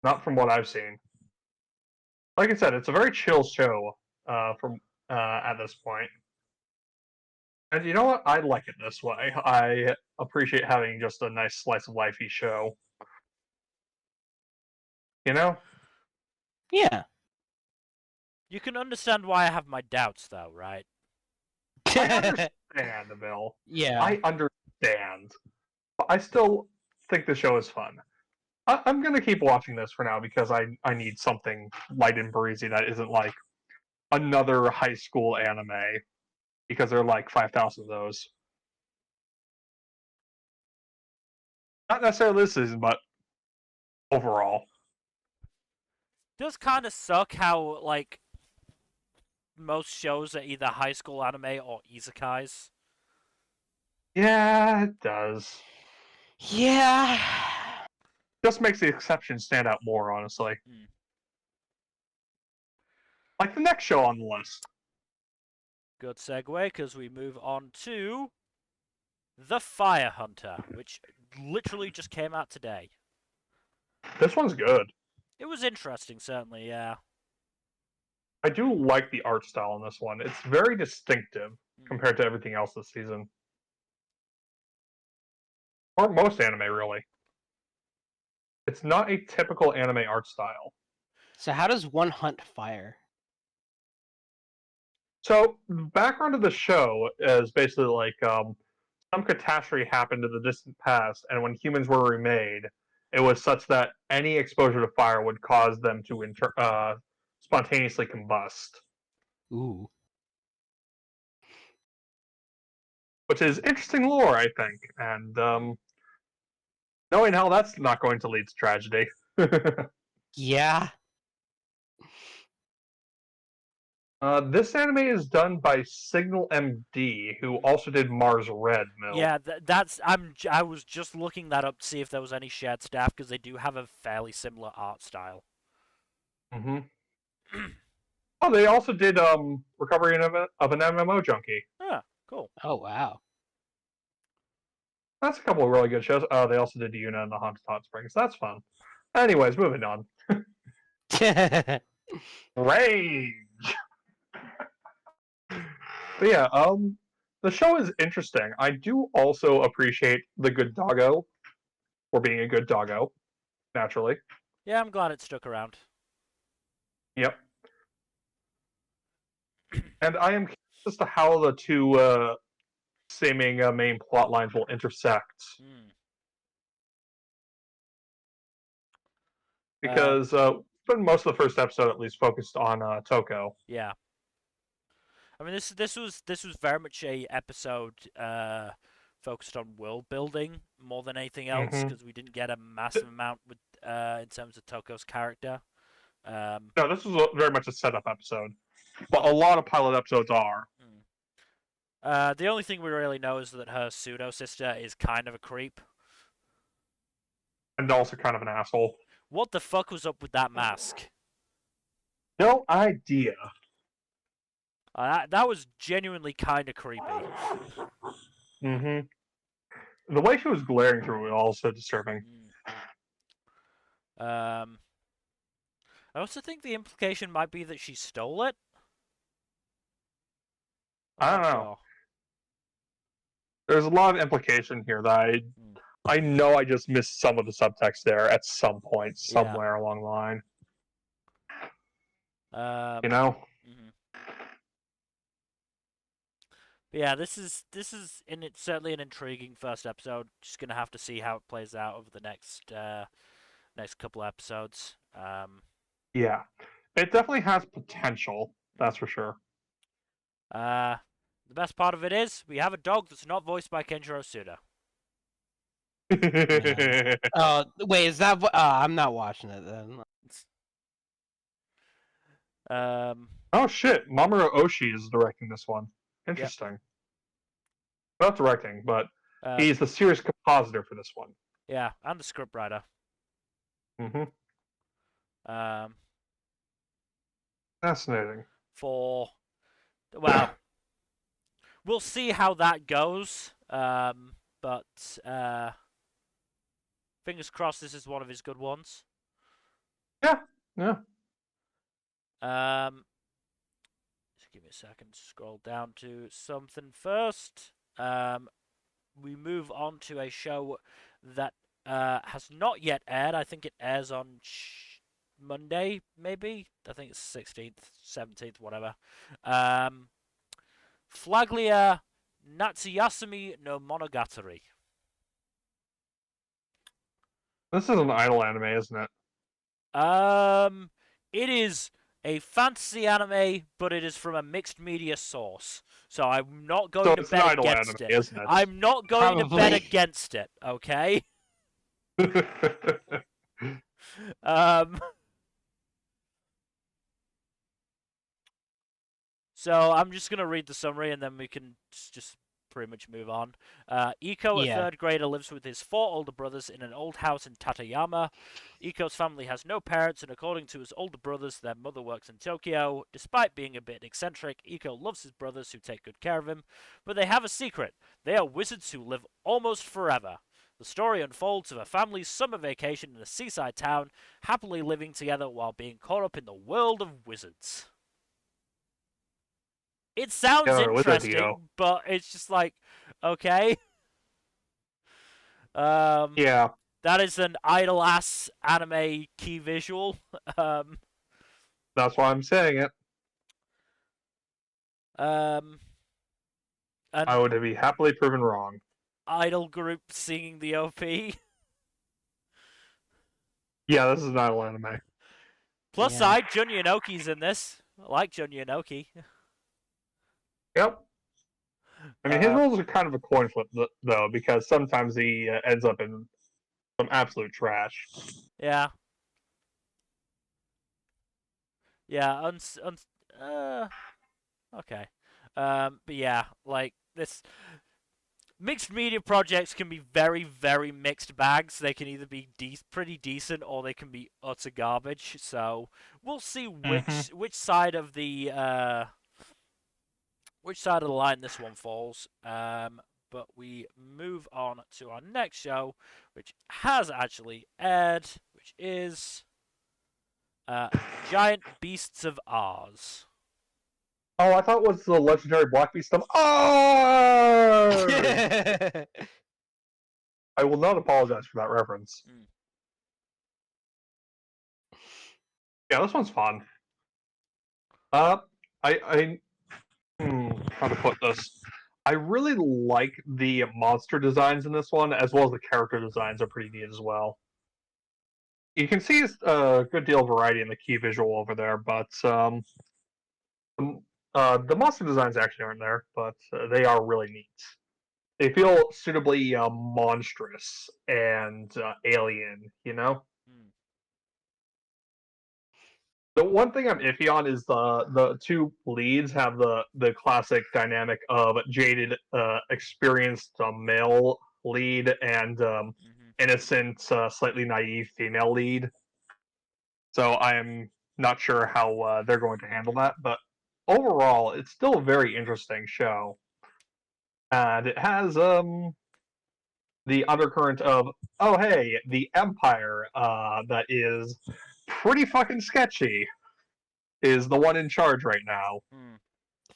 Not from what I've seen. Like I said, it's a very chill show from at this point. And you know what? I like it this way. I appreciate having just a nice slice of lifey show. You know? Yeah. You can understand why I have my doubts, though, right? I understand, Bill. Yeah. I understand. But I still think the show is fun. I'm gonna keep watching this for now because I need something light and breezy that isn't like another high school anime because there are like 5,000 of those. Not necessarily this season, but overall. Does kind of suck how, like, most shows are either high school anime or isekais. Yeah, it does. Yeah. Just makes the exception stand out more, honestly. Hmm. Like the next show on the list. Good segue, because we move on to The Fire Hunter, which literally just came out today. This one's good. It was interesting, certainly, yeah. I do like the art style in this one. It's very distinctive compared to everything else this season. Or most anime, really. It's not a typical anime art style. So how does one hunt fire? So, background of the show is basically like some catastrophe happened in the distant past, and when humans were remade, it was such that any exposure to fire would cause them to spontaneously combust, Ooh. which is interesting lore, I think. And knowing how that's not going to lead to tragedy. Yeah. This anime is done by Signal MD, who also did Mars Red. Mill. Yeah, I was just looking that up to see if there was any shared staff, because they do have a fairly similar art style. Mm-hmm. Oh, they also did Recovery of an MMO Junkie. Ah, cool. Oh wow. That's a couple of really good shows. They also did Yuna and the Haunted Hot Springs. That's fun. Anyways, moving on. Rage. But yeah, the show is interesting. I do also appreciate the good doggo for being a good doggo, naturally. Yeah, I'm glad it stuck around. Yep. And I am curious as to how the two seeming main plot lines will intersect. Because spent most of the first episode at least focused on Toko. Yeah. I mean, this was very much a episode focused on world building more than anything else, because we didn't get a massive amount with in terms of Toko's character. No, this was very much a setup episode, but a lot of pilot episodes are. The only thing we really know is that her pseudo sister is kind of a creep. And also kind of an asshole. What the fuck was up with that mask? No idea. That was genuinely kind of creepy. Mm-hmm. The way she was glaring through it was also disturbing. I also think the implication might be that she stole it. I don't know. Sure. There's a lot of implication here that I know I just missed some of the subtext there at some point, somewhere along the line. You know? But yeah, this is it's certainly an intriguing first episode. Just gonna have to see how it plays out over the next couple episodes. Yeah, it definitely has potential. That's for sure. The best part of it is we have a dog that's not voiced by Kenjiro Tsuda. Oh wait, is that? I'm not watching it then. Oh shit, Mamoru Oshii is directing this one. Interesting. Yep. Not directing, but he's the serious compositor for this one. Yeah, and the scriptwriter. Fascinating. Well, we'll see how that goes. But fingers crossed this is one of his good ones. Yeah. give me a second. Scroll down to something first. We move on to a show that has not yet aired. I think it airs on Monday, maybe. I think it's 16th, 17th, whatever. Flaglia Natsuyasumi no Monogatari. This is an idol anime, isn't it? It is a fantasy anime, but it is from a mixed media source. So I'm not going to it's an bet idol against anime, it. isn't it? I'm not going to bet Probably. against it, okay? Um, so I'm just going to read the summary and then we can just pretty much move on. Iko, a Yeah. third grader, lives with his 4 older brothers in an old house in Tateyama. Iko's family has no parents, and according to his older brothers, their mother works in Tokyo. Despite being a bit eccentric, Iko loves his brothers who take good care of him, but they have a secret. They are wizards who live almost forever. The story unfolds of a family's summer vacation in a seaside town, happily living together while being caught up in the world of wizards. It sounds Yeah, with it, interesting, but it's just like, okay. Yeah, That is an idle ass anime key visual. that's why I'm saying it. An I would be happily proven wrong. idol group singing the OP. Yeah, this is an idol anime. Plus Yeah. side, Jun Yanoki's in this. I like Jun Yanoki. Yep. I mean, his roles are kind of a coin flip, though, because sometimes he ends up in some absolute trash. Yeah. Yeah, okay. But yeah, like, this... Mixed media projects can be very, very mixed bags. They can either be pretty decent or they can be utter garbage. So we'll see which side of the line this one falls. But we move on to our next show, which has actually aired, which is Giant Beasts of Ars. Oh, I thought it was the legendary Black Beast of Ars! I will not apologize for that reference. Yeah, this one's fun. How to put this? I really like the monster designs in this one, as well as the character designs are pretty neat as well. You can see a good deal of variety in the key visual over there, but the monster designs actually aren't there, but they are really neat. They feel suitably monstrous and alien, you know? The one thing I'm iffy on is the two leads have the classic dynamic of jaded, experienced male lead and innocent, slightly naive female lead. So I am not sure how they're going to handle that, but overall, it's still a very interesting show, and it has the undercurrent of, oh hey, the Empire that is pretty fucking sketchy is the one in charge right now.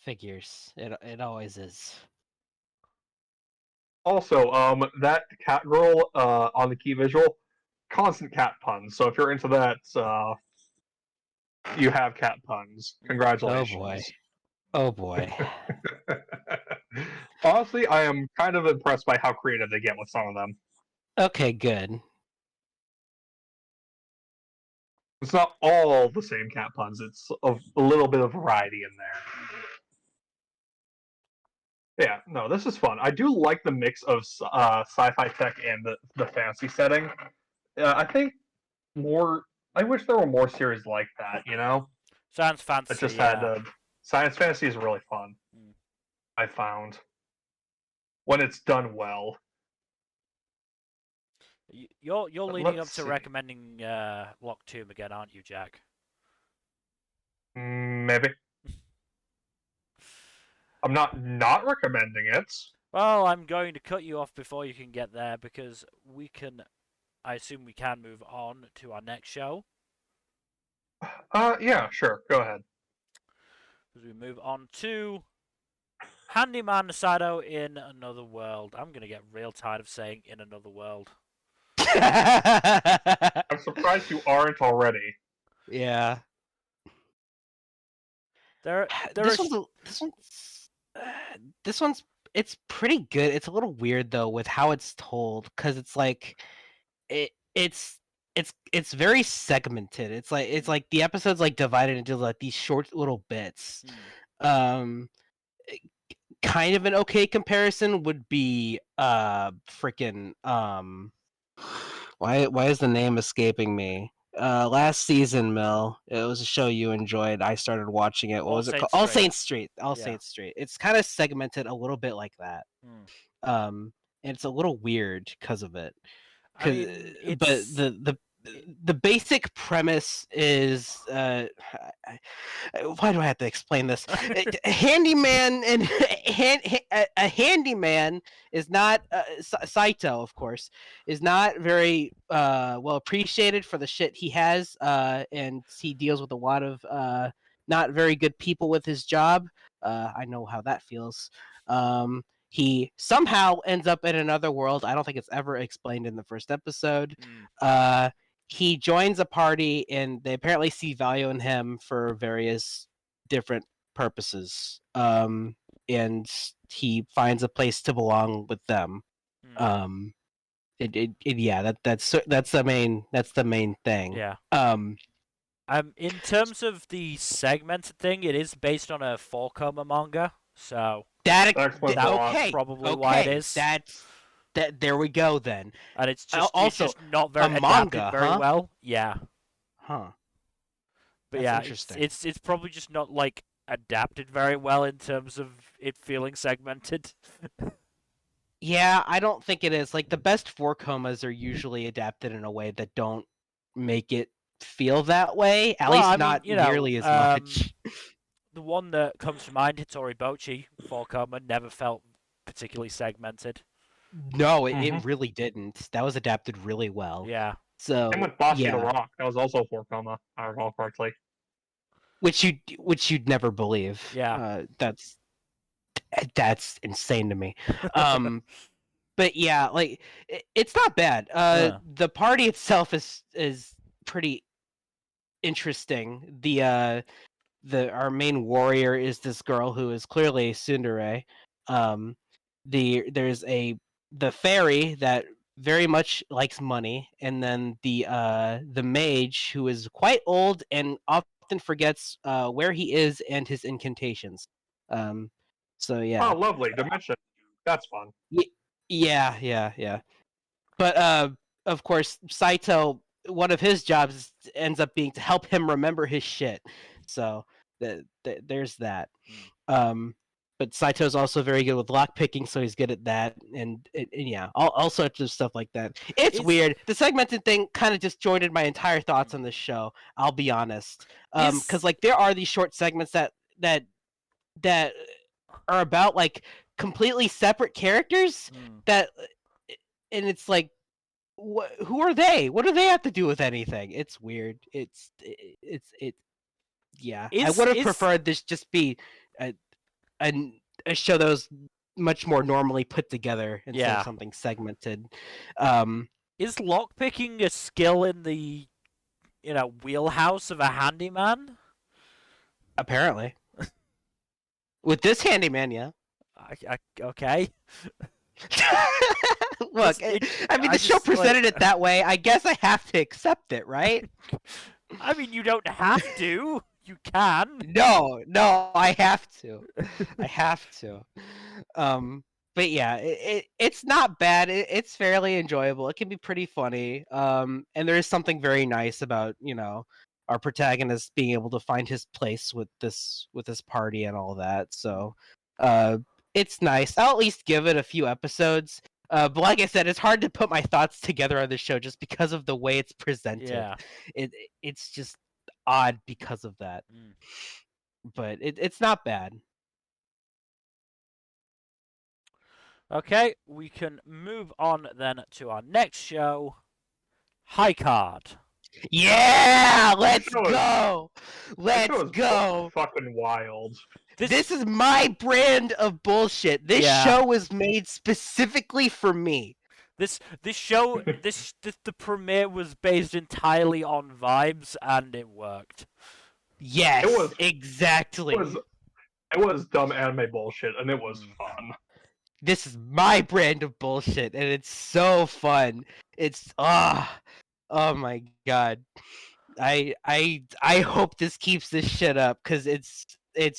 Figures. It always is. Also, that cat girl on the key visual, constant cat puns. So if you're into that, you have cat puns. Congratulations. Oh boy. Honestly, I am kind of impressed by how creative they get with some of them. Okay, good. It's not all the same cat puns. It's a little bit of variety in there. Yeah, no, this is fun. I do like the mix of sci-fi tech and the fantasy setting. I think more. I wish there were more series like that. You know, Sounds fancy. that just had science fantasy is really fun. I found when it's done well. You're leading up to recommending Lock Tomb again, aren't you, Jack? Maybe. I'm not recommending it. Well, I'm going to cut you off before you can get there because I assume we can move on to our next show. Yeah, sure. Go ahead. as we move on to Handyman Saitou in Another World. I'm gonna get real tired of saying "in another world." I'm surprised you aren't already. Yeah. There This are one's this one's it's pretty good. It's a little weird though with how it's told because it's like it's it's very segmented. It's like the episode's like divided into like these short little bits. Um, kind of an okay comparison would be freaking why is the name escaping me? Last season, Mill. It was a show you enjoyed. I started watching it. What All was it called? Saints All Street. Saints Street. All Yeah. Saints Street. It's kind of segmented a little bit like that. And it's a little weird because of it. I mean, But it's the basic premise is why do I have to explain this? A handyman and a handyman is not Saitou, of course, is not very well appreciated for the shit he has, and he deals with a lot of not very good people with his job. I know how that feels. He somehow ends up in another world. I don't think it's ever explained in the first episode. He joins a party, and they apparently see value in him for various different purposes. And he finds a place to belong with them. Yeah, that's the main thing. Yeah. In terms of the segmented thing, it is based on a 4-coma manga, so That explains a lot. okay, probably why it is. That. There we go then. And it's just also it's just not very a adapted manga, very huh? well. Yeah. Huh. But That's yeah, interesting. it's probably just not like adapted very well in terms of it feeling segmented. Yeah, I don't think it is. Like the best 4 comas are usually adapted in a way that don't make it feel that way. At Well, least I mean, not nearly as much. The one that comes to mind, Hitori Bochi, 4-coma, never felt particularly segmented. No, it really didn't. That was adapted really well. Yeah. So And with Boshi yeah, the Rock, that was also 4-coma, I recall correctly. which you'd never believe. Yeah. That's insane to me. But yeah, like it's not bad. The party itself is pretty interesting. Our main warrior is this girl who is clearly Tsundere. There's the fairy that very much likes money, and then the mage who is quite old and often forgets where he is and his incantations. So yeah. Oh, lovely. Dimension. That's fun. Yeah. But of course, Saitou, one of his jobs ends up being to help him remember his shit. So there's that. But Saito's also very good with lockpicking, so he's good at that, and yeah, all sorts of stuff like that. It's weird. The segmented thing kind of disjointed my entire thoughts on this show. I'll be honest, because like there are these short segments that are about like completely separate characters that, and it's like, who are they? What do they have to do with anything? It's weird. Yeah. I would have preferred this just be a show that was much more normally put together instead of something segmented. Is lockpicking a skill in the wheelhouse of a handyman? Apparently. With this handyman, yeah. Okay. Look, I mean, the show presented it that way. I guess I have to accept it, right? I mean, you don't have to. You can. No, I have to. I have to. But yeah, it's not bad. It's fairly enjoyable. It can be pretty funny. And there is something very nice about our protagonist being able to find his place with this party and all that. So, it's nice. I'll at least give it a few episodes. But like I said, it's hard to put my thoughts together on the show just because of the way it's presented. Yeah. It's just odd because of that. But it's not bad. Okay, we can move on then to our next show, High Card. Yeah, let's show is- go. That Let's show is go. fucking wild. This is my brand of bullshit. This Yeah. show was made specifically for me. This show the premiere was based entirely on vibes, and it worked. Yes, It was- exactly. It was dumb anime bullshit, and it was fun. This is my brand of bullshit, and it's so fun. It's oh my god. I hope this keeps this shit up because it's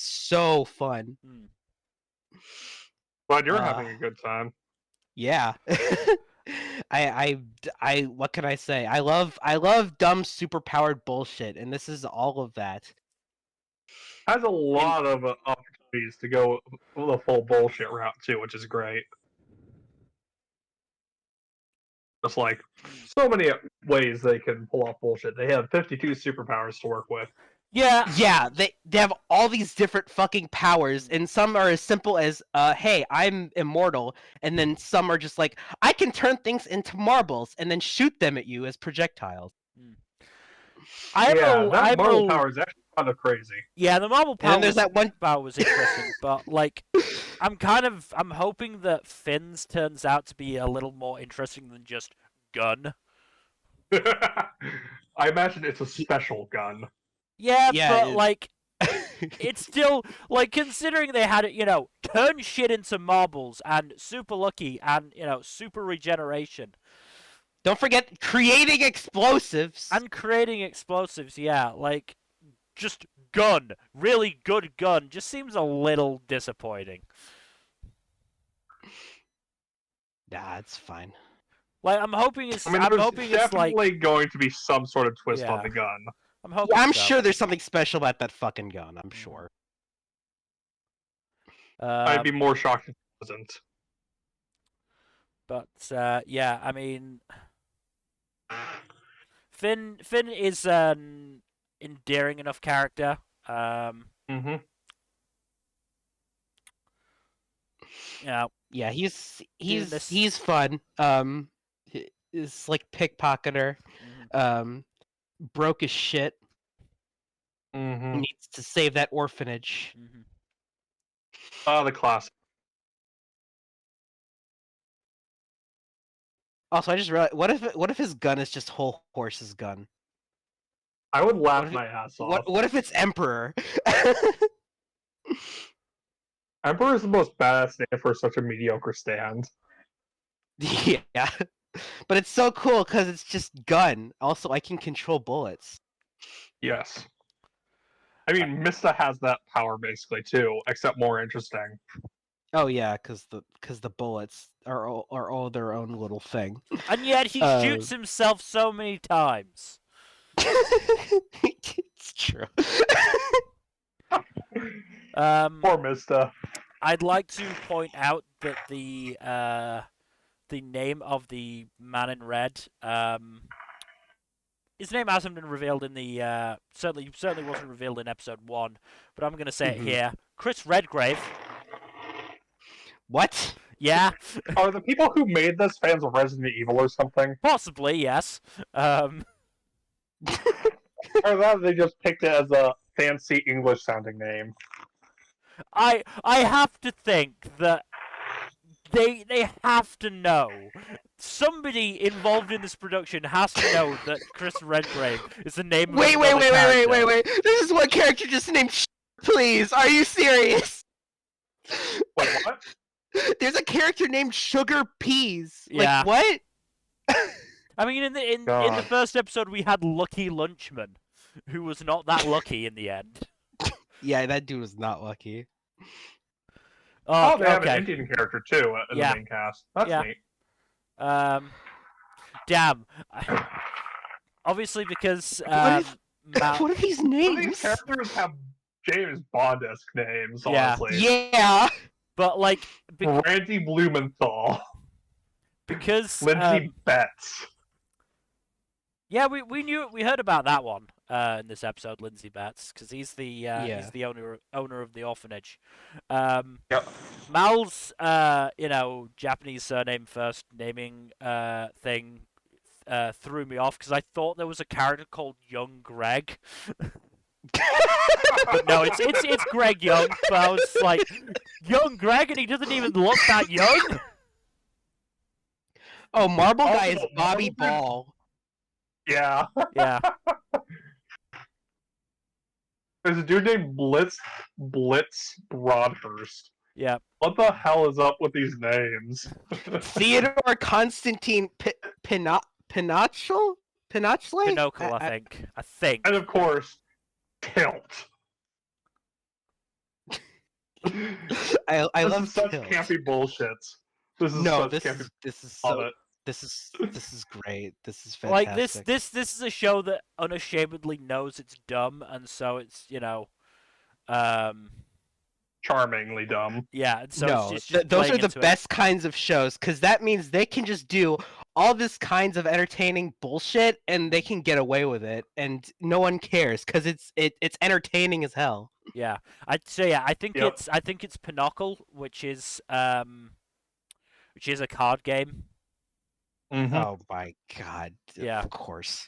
so fun. But you're having a good time. Yeah. I what can I say? I love dumb superpowered bullshit, and this is all of that. Has a lot of opportunities to go the full bullshit route too, which is great. Just like so many ways they can pull off bullshit. They have 52 superpowers to work with. Yeah. Yeah, they have all these different fucking powers, and some are as simple as hey, I'm immortal, and then some are just like I can turn things into marbles and then shoot them at you as projectiles. That marble power is actually kind of crazy. Yeah, the marble power. And there's that one power was interesting, but like, I'm hoping that Finn's turns out to be a little more interesting than just gun. I imagine it's a special gun. Yeah, but it- like, it's still like considering they had it, turn shit into marbles and super lucky and super regeneration. Don't forget creating explosives. And creating explosives, yeah, like just gun, really good gun, just seems a little disappointing. Nah, it's fine. Like I'm hoping it's. I mean, I'm there's hoping it's definitely like. going to be some sort of twist Yeah. on the gun. I'm hoping. I'm so. sure there's something special about that fucking gun. I'm sure. I'd be more shocked if it wasn't. But yeah, I mean, Finn is an endearing enough character. Mm-hmm. Yeah, this- he's fun. Is like pickpocketer. Broke as shit. Mm-hmm. Needs to save that orphanage. The classic. Also, I just realized, what if his gun is just whole horse's gun? I would laugh What if my ass off. What if it's Emperor? Emperor is the most badass name for such a mediocre stand. Yeah, but it's so cool because it's just gun. Also, I can control bullets. Yes. I mean, Mista has that power basically too, except more interesting. Oh yeah, because the bullets are all their own little thing. And yet he shoots himself so many times. It's true. Poor Mista. I'd like to point out that the name of the man in red, his name hasn't been revealed in the certainly wasn't revealed in episode 1, but I'm gonna say it here. Chris Redgrave. What? Yeah. Are the people who made this fans of Resident Evil or something? Possibly, yes. Or that they just picked it as a fancy English sounding name. I have to think that they have to know. Somebody involved in this production has to know that Chris Redgrave is the name of Wait! another character. This is one character just named please. Are you serious? Wait, what? There's a character named Sugar Peas. Yeah. Like what? I mean, in the first episode, we had Lucky Lunchman, who was not that lucky in the end. Yeah, that dude was not lucky. Oh, they have okay. an Indian character too in the main cast. That's neat. Damn. Obviously, because What are these names? These characters have James Bond-esque names, Yeah. honestly. Yeah. but like Randy Blumenthal. because Lindsay Betts. yeah, we heard about that one in this episode, Lindsay Betts, because he's the owner of the orphanage. Yep. Mal's Japanese surname first naming thing threw me off because I thought there was a character called Young Greg. But no, it's Greg Young. But I was like, Young Greg, and he doesn't even look that young. Oh, Marble Guy is Also, Bobby Marble Dude- Ball. Yeah. Yeah, There's a dude named Blitz Broadhurst. yeah. What the hell is up with these names? Theodore Constantine Pinochle? Pinochle, I think. I think. And of course, Tilt. I This love is such Tilt. campy bullshit. This is No, such this campy. is this is Love so it. this is great. This is Like fantastic. this is a show that unashamedly knows it's dumb, and so it's Charmingly dumb. yeah. And so No, it's just those are playing the into it. best kinds of shows because that means they can just do all this kinds of entertaining bullshit and they can get away with it and no one cares because it's entertaining as hell. Yeah, I'd say yeah. I think Yep. it's Pinochle, which is a card game. Mm-hmm. Oh my god! Yeah. Of course.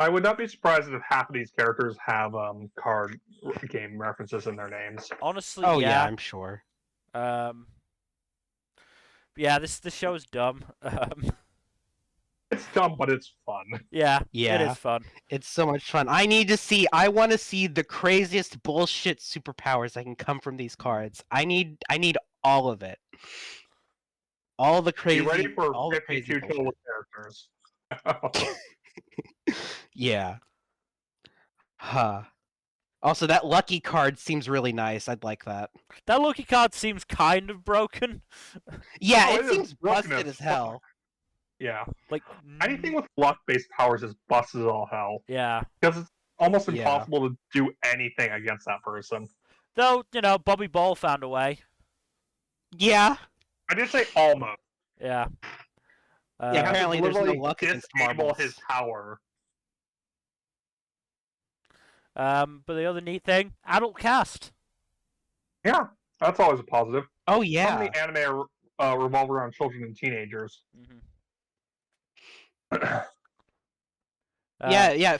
I would not be surprised if half of these characters have card game references in their names. Honestly, Oh yeah, yeah. I'm sure. Yeah. This show is dumb. It's dumb, but it's fun. Yeah. It Yeah. is fun. It's so much fun. I want to see the craziest bullshit superpowers that can come from these cards. I need all of it. All the crazy. Be ready for all the 52 crazy total bullshit. characters. Yeah. Huh. Also, that lucky card seems really nice. I'd like that. That Loki card seems kind of broken. Yeah, Oh, it it is seems broken busted as as hell. Yeah. Like Anything with luck-based powers is busted as all hell. Yeah. Because it's almost Yeah. impossible to do anything against that person. Though Bobby Ball found a way. Yeah. I did say almost. Yeah. Yeah, You have to apparently there's no literally luck against disable marbles. his power. But the other neat thing, adult cast. Yeah, that's always a positive. Oh How yeah. many anime revolve around children and teenagers? Yeah.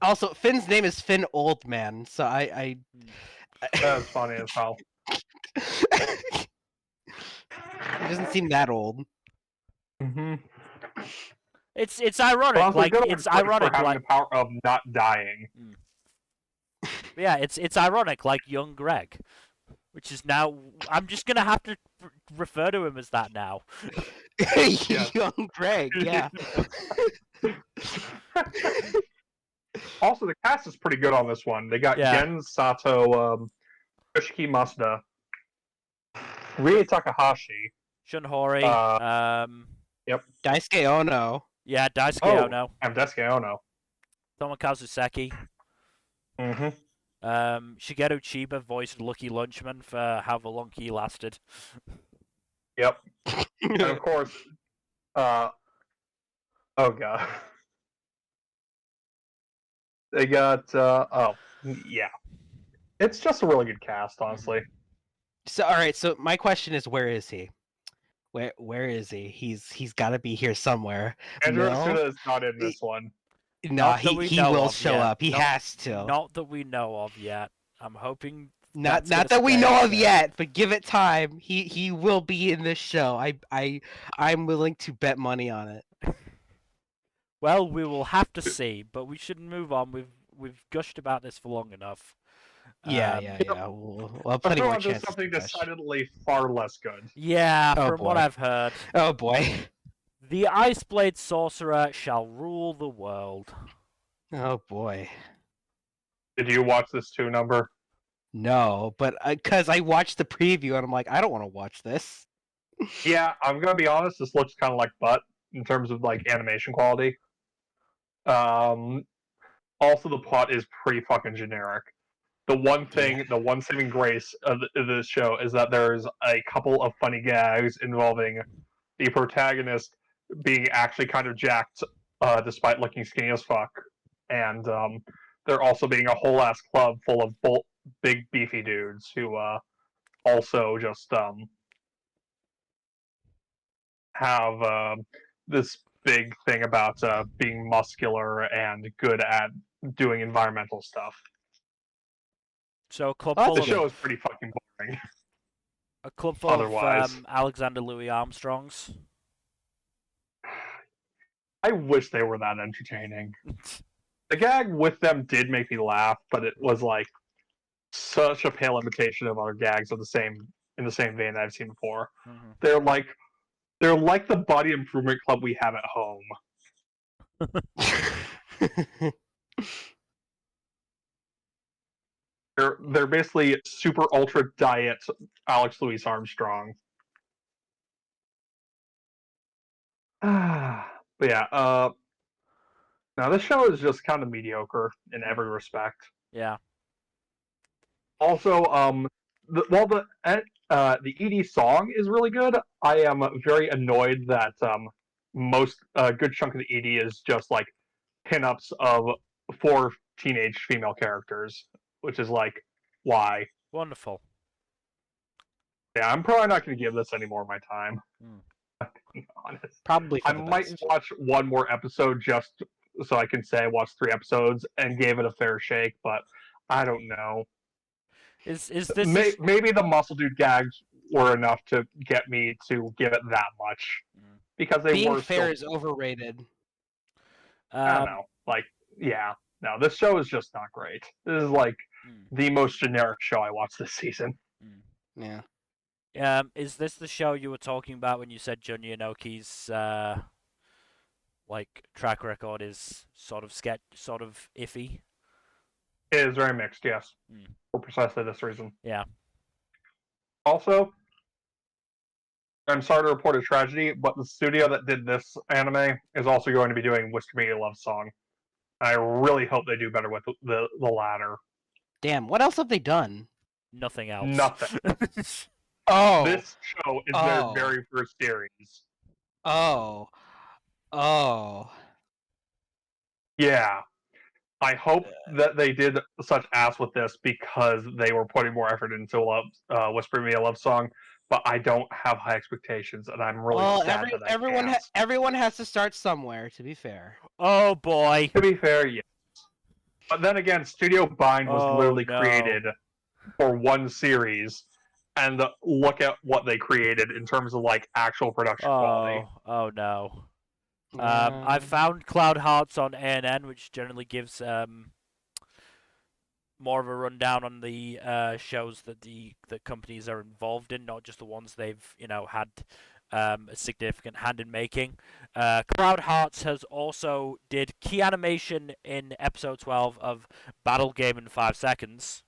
Also, Finn's name is Finn Oldman, so I That's funny as hell. He doesn't seem that old. Mm-hmm. It's ironic, Well, like it's ironic, for having like the power of not dying. yeah, it's ironic, like young Greg, which is now I'm just gonna have to refer to him as that now. Young Greg, yeah. Also, the cast is pretty good on this one. They got Yeah. Gen Sato, Yoshiki Masuda, Rie Takahashi. Shunhori, Daisuke Ono. yeah, Daisuke Oh. Ono, And Daisuke Ono. Tomokazu Seki, Mm-hmm. Shigeru Chiba voiced Lucky Lunchman for however long he lasted. Yep. And of course, oh god. They got, yeah. It's just a really good cast, honestly. So all right, so my question is, where is he? Where is he? He's got to be here somewhere. Andrew Mel? Asuna is not in this one. No, Not that we he know will of show yet. up. He Not- has to. Not that we know of yet. I'm hoping. Not that's gonna that we stay know of there. yet, but give it time. He will be in this show. I'm willing to bet money on it. Well, we will have to see, but we should move on. We've gushed about this for long enough. Yeah. We'll have plenty Let's move more on to chances. something to gush. decidedly far less good. Yeah, Oh, from what boy. I've heard, Oh boy. the Iceblade Sorcerer shall rule the world. Oh boy. Did you watch this too, Number? No, but because I watched the preview and I'm like, I don't want to watch this. Yeah, I'm gonna be honest. This looks kind of like butt in terms of like animation quality. Also, the plot is pretty fucking generic. The one thing, the one saving grace of this show is that there's a couple of funny gags involving the protagonist being actually kind of jacked, despite looking skinny as fuck, and there also being a whole ass club full of big beefy dudes who also just have this big thing about being muscular and good at doing environmental stuff. So a club Oh, full The of show is pretty fucking boring. a club full Otherwise. of Alexander Louis Armstrongs. I wish they were that entertaining. The gag with them did make me laugh, but it was like such a pale imitation of other gags of the same in the same vein that I've seen before. Mm-hmm. They're like the body improvement club we have at home. They're basically super ultra diet Alex Louis Armstrong. But yeah, now this show is just kind of mediocre in every respect. Yeah. Also, while the ED song is really good, I am very annoyed that most good chunk of the ED is just like pinups of 4 teenage female characters, which is like, why? Wonderful. Yeah, I'm probably not going to give this any more of my time. Being honest, Probably for I the might best. watch one more episode just so I can say I watched 3 episodes and gave it a fair shake, but I don't know. Is this Maybe the muscle dude gags were enough to get me to give it that much because they Being were fair still, is overrated. I don't know. Like, yeah, no, this show is just not great. This is like the most generic show I watched this season. Yeah. Is this the show you were talking about when you said Jun Yanoki's like track record is sort of iffy? It is very mixed, yes, for precisely this reason. Yeah. Also, I'm sorry to report a tragedy, but the studio that did this anime is also going to be doing Whisper Me Your Love Song. I really hope they do better with the latter. Damn, what else have they done? Nothing else. Nothing. Oh. This show is their very first series. Oh. Yeah. I hope that they did such ass with this because they were putting more effort into Whisper Me a Love Song, but I don't have high expectations, and I'm really sad that I can't. Everyone has to start somewhere, to be fair. Oh boy. To be fair, yes. But then again, Studio Bind was literally created for one series, and look at what they created in terms of like actual production quality. Oh no. I found Cloud Hearts on ANN, which generally gives more of a rundown on the shows that the companies are involved in, not just the ones they've had a significant hand in making. Cloud Hearts has also did key animation in episode 12 of Battle Game in 5 Seconds.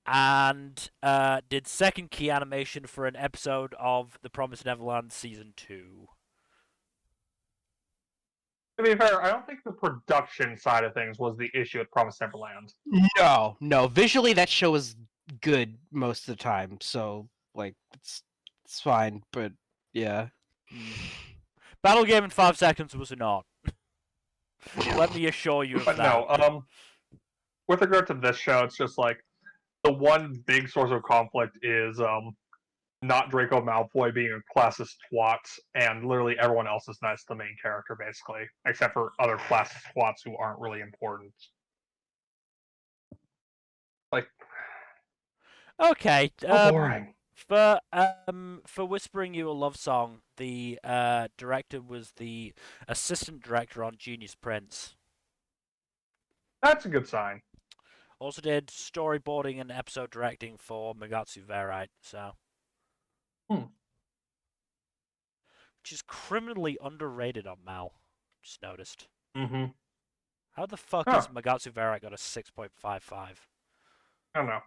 And did second key animation for an episode of The Promised Neverland Season 2. To be fair, I don't think the production side of things was the issue with Promised Neverland. No. Visually, that show is good most of the time, so like it's fine. But yeah, Battle Game in 5 Seconds was not. Let me assure you of but that. no, with regard to this show, it's just like the one big source of conflict is not Draco Malfoy being a classist twat, and literally everyone else is nice to the main character, basically, except for other classist twats who aren't really important. Like, Okay. boring. For Whispering You a Love Song, the director was the assistant director on Genius Prince. That's a good sign. Also did storyboarding and episode directing for Monogatari Verite, so. Which is criminally underrated on Mal. Just noticed. Mm-hmm. How the fuck has Monogatari Verite got a 6.55? I don't know.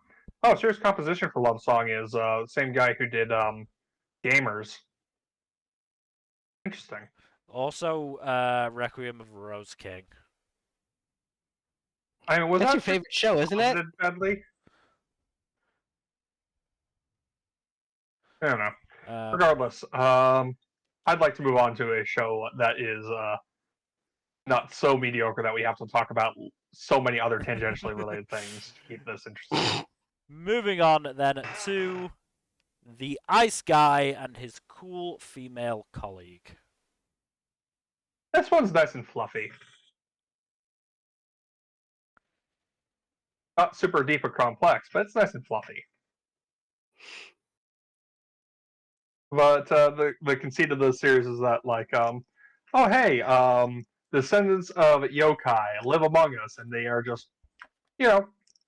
Oh, serious composition for Love Song is the same guy who did Gamers. Interesting. Also, Requiem of a Rose King. I mean, was that's that your favorite show, isn't it? Badly? I don't know. Regardless, I'd like to move on to a show that is not so mediocre that we have to talk about so many other tangentially related things to keep this interesting. Moving on then to the ice guy and his cool female colleague. This one's nice and fluffy. Not super deep or complex, but it's nice and fluffy. But the conceit of the series is that, like, oh hey, descendants of yokai live among us, and they are just,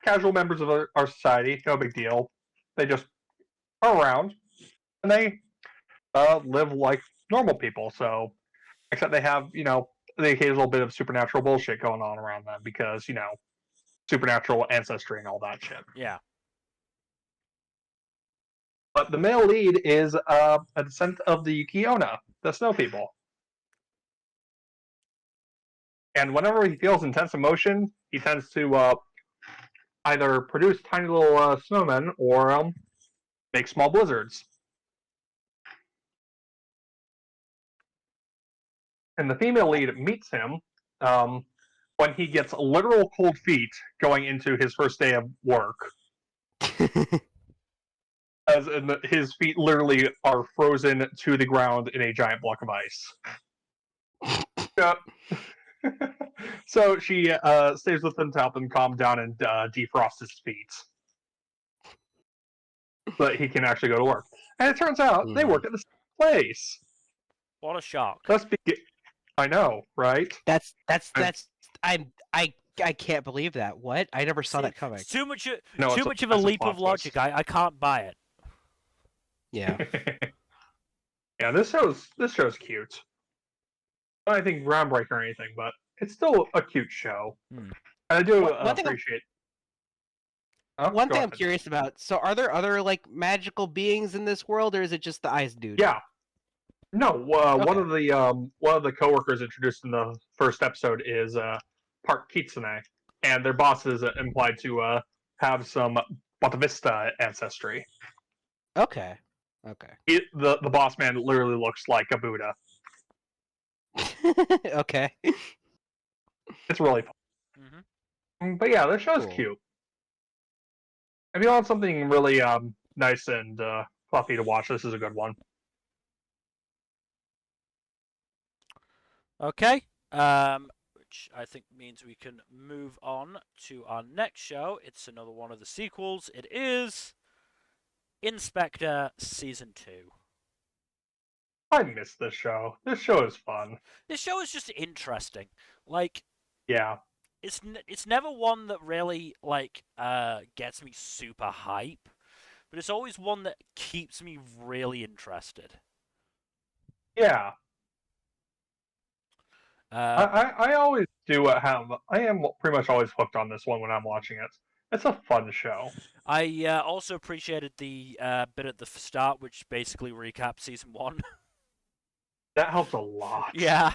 casual members of our society. No big deal. They just are around, and they live like normal people. So, except they have, the occasional bit of supernatural bullshit going on around them because, supernatural ancestry and all that shit. Yeah. But the male lead is a descendant of the Kiona, the snow people. And whenever he feels intense emotion, he tends to either produce tiny little snowmen or make small blizzards. And the female lead meets him when he gets literal cold feet going into his first day of work. As in his feet literally are frozen to the ground in a giant block of ice. So she stays with him to help him calm down and defrost his feet. So that he can actually go to work. And it turns out they work at the same place. What a shock. I know, right? I can't believe that. What? I never saw that coming. It's too much of a that's leap plot of logic. twist. I can't buy it. Yeah. Yeah, this show's cute. Not anything groundbreaking or anything, but it's still a cute show. Hmm. And I do One thing appreciate. One Go thing I'm ahead. curious about. So, are there other like magical beings in this world, or is it just the ice dude? Yeah. No, one Okay. of the coworkers introduced in the first episode is part Kitsune, and their boss is implied to have some Bontavista ancestry. Okay. Okay. The boss man literally looks like a Buddha. Okay. It's really fun. Mm-hmm. But yeah, this show's Cool. cute. If you want something really nice and fluffy to watch, this is a good one. Okay. Which I think means we can move on to our next show. It's another one of the sequels. It is Inspector Season 2. I miss this show. This show is fun. This show is just interesting. Like, Yeah. it's never one that really gets me super hype, but it's always one that keeps me really interested. Yeah. Uh, I always do have. I am pretty much always hooked on this one when I'm watching it. It's a fun show. I also appreciated the bit at the start, which basically recaps season 1. That helps a lot. Yeah,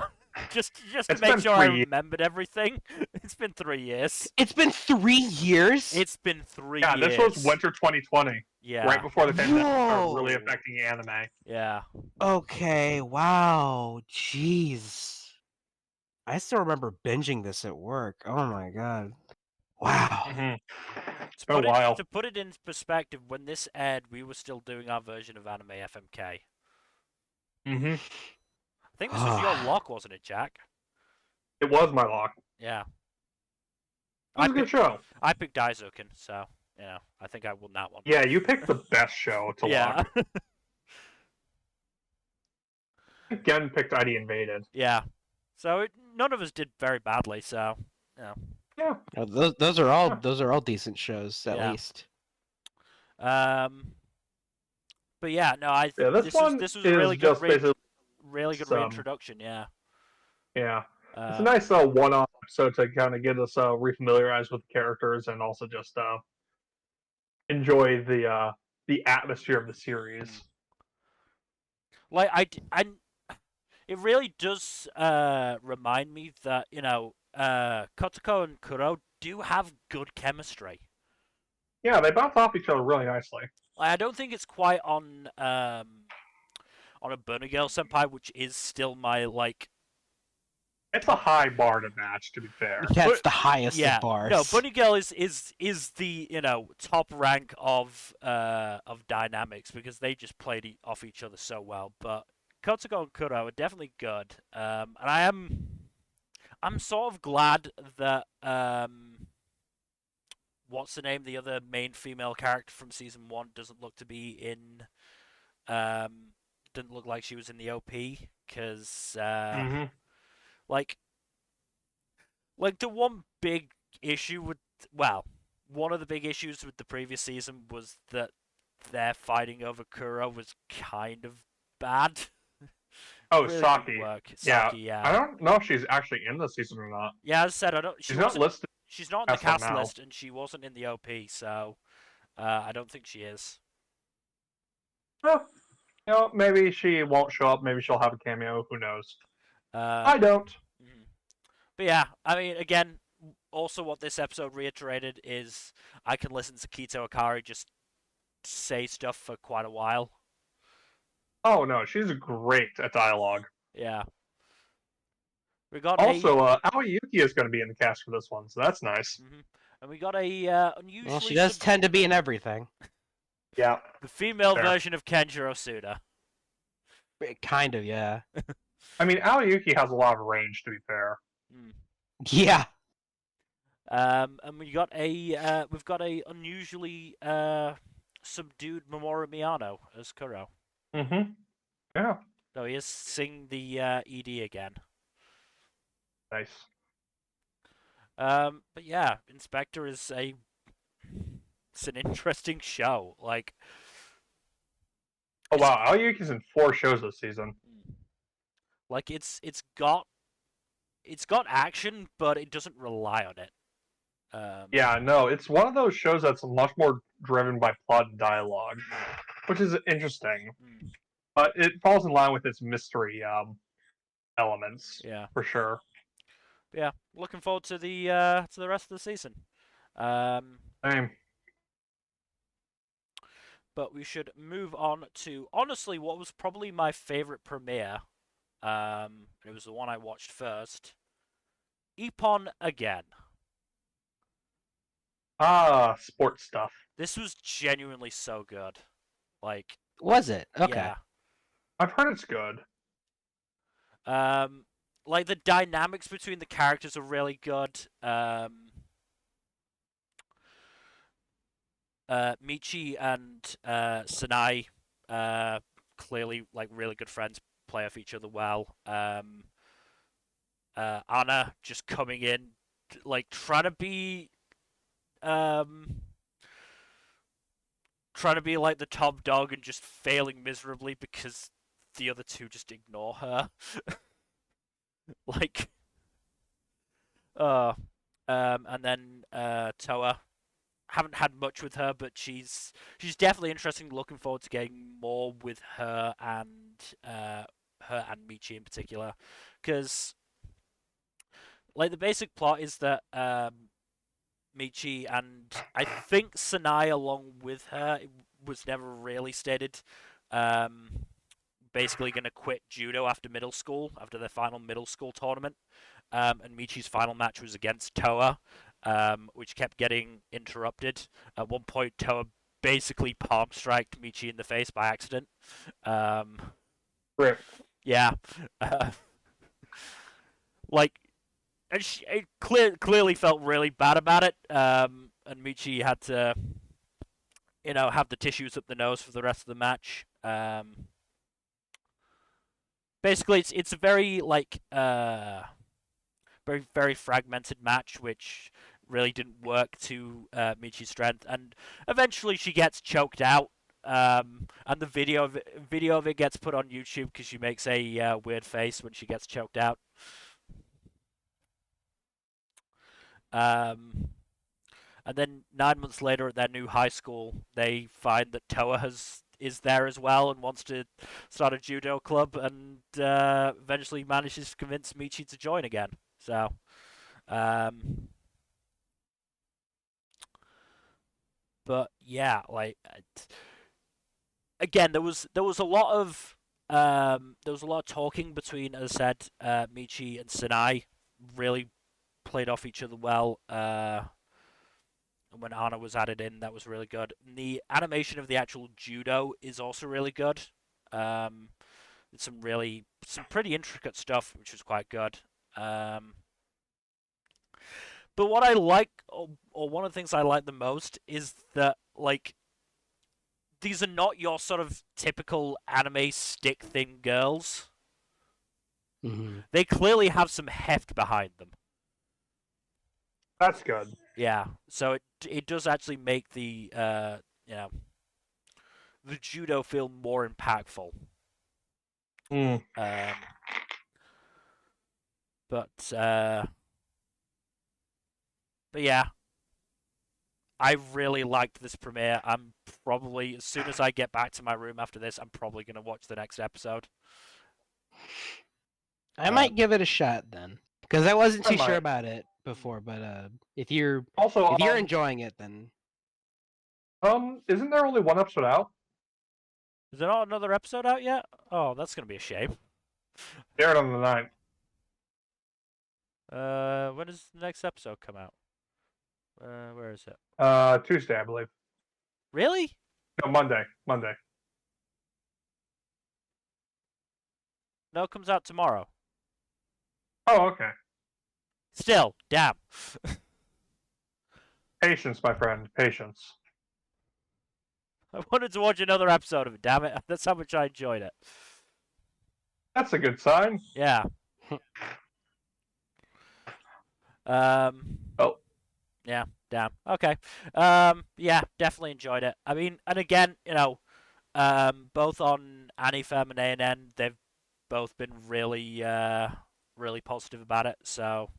just to It's make been sure I 3 years. remembered everything. It's been 3 years. It's been 3 years. It's been 3 Yeah, years. this was winter 2020. Yeah. Right before the pandemic started really Whoa. affecting anime. Yeah. Okay. Wow. Jeez. I still remember binging this at work. Oh my god. Wow. Mm-hmm. To been a while. put it in perspective, when this aired, we were still doing our version of Anime FMK. Mm-hmm. I think this was your lock, wasn't it, Jack? It was my lock. Yeah. It was a good show. I picked Daisuken, so I think I won that one. Yeah, you picked the best show to lock. Again, picked ID Invaded. Yeah. So none of us did very badly. So Yeah. Those are all decent shows at Yeah. least. But yeah, no, This one was a really is good just basically reintroduction. Yeah. Yeah. It's a nice one-off episode to kind of get us refamiliarized with the characters and also just enjoy the atmosphere of the series. Like it really does remind me that Kotoko and Kuro do have good chemistry. Yeah, they bounce off each other really nicely. Like, I don't think it's quite on a Burner Girl Senpai, which is still my It's a high bar to match, to be fair. That's the highest Yeah, of bars. no, Bunny Girl is the top rank of dynamics because they just played off each other so well. But Kotoko and Kuro are definitely good, and I'm sort of glad that what's the name, the other main female character from season 1 doesn't look to be in didn't look like she was in the OP because like the one big issue with one of the big issues with the previous season was that their fighting over Kuro was kind of bad. Oh, Really Saki. didn't work. Yeah. Saki, yeah. I don't know if she's actually in the season or not. Yeah, as I said, She's not listed. She's not on the as of cast now. list, and she wasn't in the OP, so I don't think she is. Well, maybe she won't show up. Maybe she'll have a cameo. Who knows? I Um, don't. But yeah, I mean, again, also what this episode reiterated is I can listen to Kito Akari just say stuff for quite a while. Oh no, she's great at dialogue. Yeah. We got Also, Aoyuki is going to be in the cast for this one, so that's nice. and we got a unusually. Well, she does tend to be in everything. Yeah. The female Fair. version of Kenjiro Suda. Kind of, yeah. I mean, Aoyuki has a lot of range, to be fair. Yeah. And we've got a unusually subdued Mamoru Miyano as Kuro. Yeah. No, he is sing the ED again. Nice. But yeah, Inspector is it's an interesting show. Like, oh wow, Aoyuki's in 4 shows this season. Like it's got action, but it doesn't rely on it. Yeah, no, it's one of those shows that's much more driven by plot and dialogue, which is interesting. But it falls in line with its mystery elements. Yeah, for sure. But yeah, looking forward to the rest of the season. Same. But we should move on to honestly what was probably my favorite premiere. It was the one I watched first. Ippon Again. Sports stuff. This was genuinely so good. Like, was it? Okay. Yeah. I've heard it's good. Like the dynamics between the characters are really good. Michi and Sanai, clearly like really good friends, play off each other well. Anna just coming in, like trying to be like the top dog and just failing miserably because the other two just ignore her. Like, and then Toa. Haven't had much with her, but she's definitely interesting. Looking forward to getting more with her and Michi in particular, because like the basic plot is that Michi and I think Sanai along with her, it was never really stated, basically going to quit judo after middle school, after their final middle school tournament, and Michi's final match was against Toa. Which kept getting interrupted. At one point, Toa basically palm striked Michi in the face by accident. Rip. Yeah. Like, and it clearly felt really bad about it. And Michi had to, have the tissues up the nose for the rest of the match. Basically, it's a very like very very fragmented match, which really didn't work to Michi's strength, and eventually she gets choked out. And the video of it gets put on YouTube because she makes a weird face when she gets choked out. And then 9 months later at their new high school, they find that Toa is there as well and wants to start a judo club, and eventually manages to convince Michi to join again. So, but yeah, like again, there was a lot of there was a lot of talking between, as I said, Michi and Sinai. Really played off each other well. And when Anna was added in, that was really good. And the animation of the actual judo is also really good. It's some pretty intricate stuff, which was quite good. But what I like, or one of the things I like the most, is that like these are not your sort of typical anime stick thin girls. Mm-hmm. They clearly have some heft behind them. That's good. Yeah, so it does actually make the the judo feel more impactful. Mm. But yeah, I really liked this premiere. I'm probably, as soon as I get back to my room after this, I'm probably going to watch the next episode. I might give it a shot then, because I wasn't too I sure might. about it before. But if you're Also, enjoying it, then isn't there only one episode out? Is there not another episode out yet? Oh, that's going to be a shame. Aired on the 9th. When does the next episode come out? Where is it? Tuesday, I believe. Really? No, Monday. Monday. No, it comes out tomorrow. Oh, okay. Still, damn. Patience, my friend. Patience. I wanted to watch another episode of it, damn it. That's how much I enjoyed it. That's a good sign. Yeah. Oh. Yeah, damn. Okay. Yeah, definitely enjoyed it. I mean, and again, both on Anifem and ANN, they've both been really, really positive about it, so...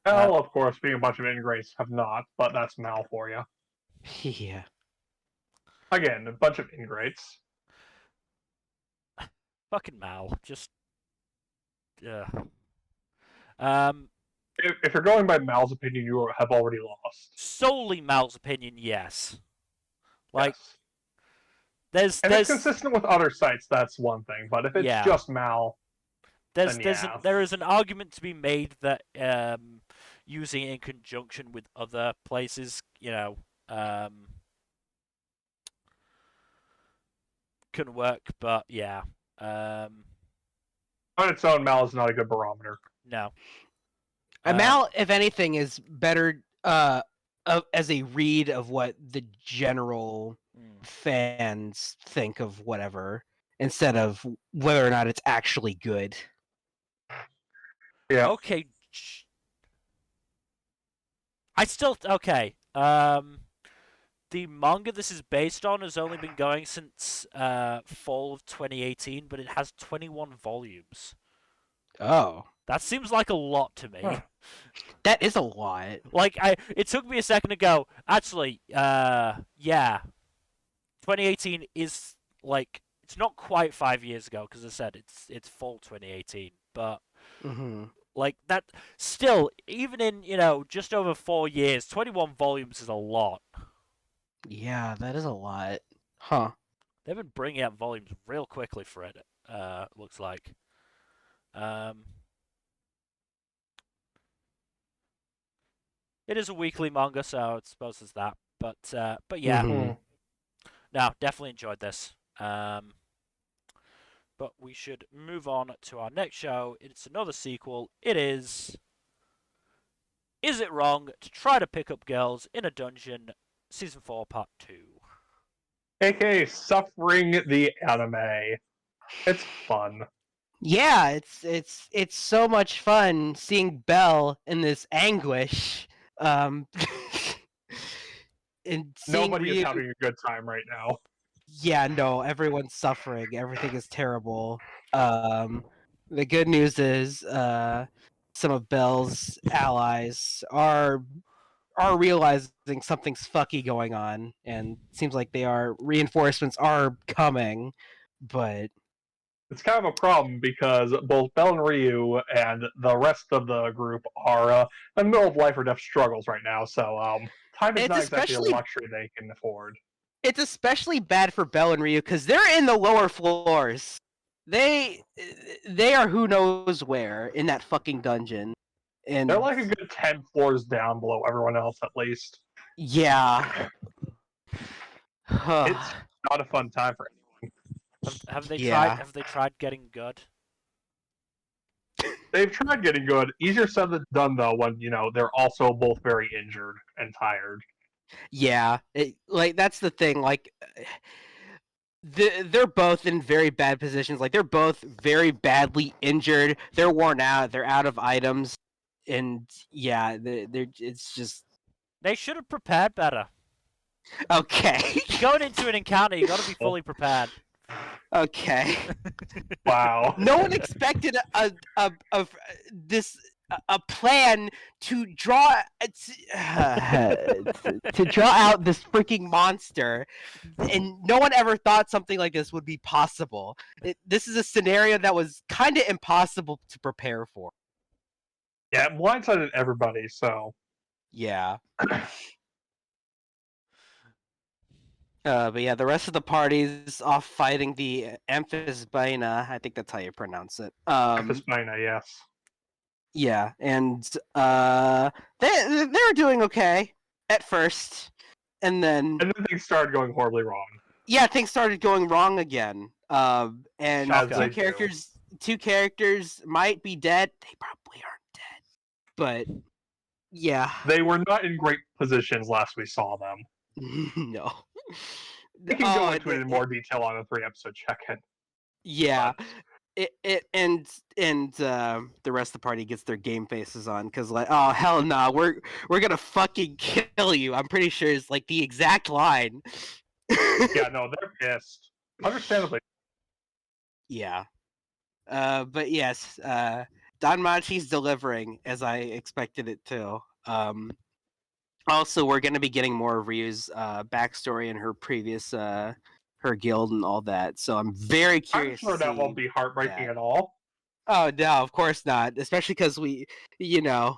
Well, of course, being a bunch of ingrates have not, but that's Mal for you. yeah. Again, a bunch of ingrates. Fucking Mal. Just... If you're going by Mal's opinion, you have already lost. Solely Mal's opinion, yes. Like, yes. There's it's consistent with other sites, that's one thing. But if it's just Mal, there is an argument to be made that using it in conjunction with other places, can work. But yeah, on its own, Mal is not a good barometer. No. Mal, if anything, is better as a read of what the general fans think of whatever, instead of whether or not it's actually good. Yeah. Okay. Okay. The manga this is based on has only been going since fall of 2018, but it has 21 volumes. Oh. That seems like a lot to me. Huh. That is a lot. Like, it took me a second to go, actually, yeah. 2018 is, like, it's not quite 5 years ago, because I said it's fall 2018, but, like, that, still, even in, just over 4 years, 21 volumes is a lot. Yeah, that is a lot. Huh. They've been bringing out volumes real quickly for it, looks like. It is a weekly manga, so I suppose there's that. But yeah. No, definitely enjoyed this. But we should move on to our next show. It's another sequel. It is It Wrong to Try to Pick Up Girls in a Dungeon, Season 4, Part 2. AKA Suffering the Anime. It's fun. Yeah, it's so much fun seeing Belle in this anguish. And Nobody is having a good time right now. Yeah, no, everyone's suffering. Everything is terrible. The good news is some of Belle's allies are realizing something's fucky going on, and it seems like reinforcements are coming, but it's kind of a problem because both Belle and Ryu and the rest of the group are in the middle of life or death struggles right now, so time is not exactly a luxury they can afford. it's especially bad for Belle and Ryu because they're in the lower floors. They are who knows where in that fucking dungeon, and They're like a good 10 floors down below everyone else, at least. yeah. It's not a fun time for Have they Yeah. tried? Have they tried getting good? They've tried getting good. Easier said than done, though, when, they're also both very injured and tired. Yeah, like that's the thing. Like, they're both in very bad positions. Like, they're both very badly injured. They're worn out. They're out of items, and yeah, they're it's just They should have prepared better. okay. Going into an encounter, you got to be fully prepared. Okay. Wow. No one expected a plan to draw to draw out this freaking monster, and no one ever thought something like this would be possible. This is a scenario that was kind of impossible to prepare for. Yeah, it blindsided everybody, so. Yeah. But yeah, the rest of the party's off fighting the Amphisbaena. I think that's how you pronounce it. Amphisbaena, yes. Yeah, and they were doing okay at first, and then And then things started going horribly wrong. yeah, things started going wrong again. And As they do. two characters might be dead. They probably aren't dead, but yeah, They were not in great positions last we saw them. no. We can go into it in more detail on a 3-episode check-in. Yeah. But And the rest of the party gets their game faces on because like, oh hell no, we're gonna fucking kill you. I'm pretty sure is like the exact line. yeah, no, they're pissed. Understandably. Yeah. But yes, Danmachi's delivering as I expected it to. Also, we're gonna be getting more of Ryu's backstory and her previous her guild and all that. So I'm very curious. I'm sure that won't be heartbreaking at all. Oh no, of course not. Especially because we, they're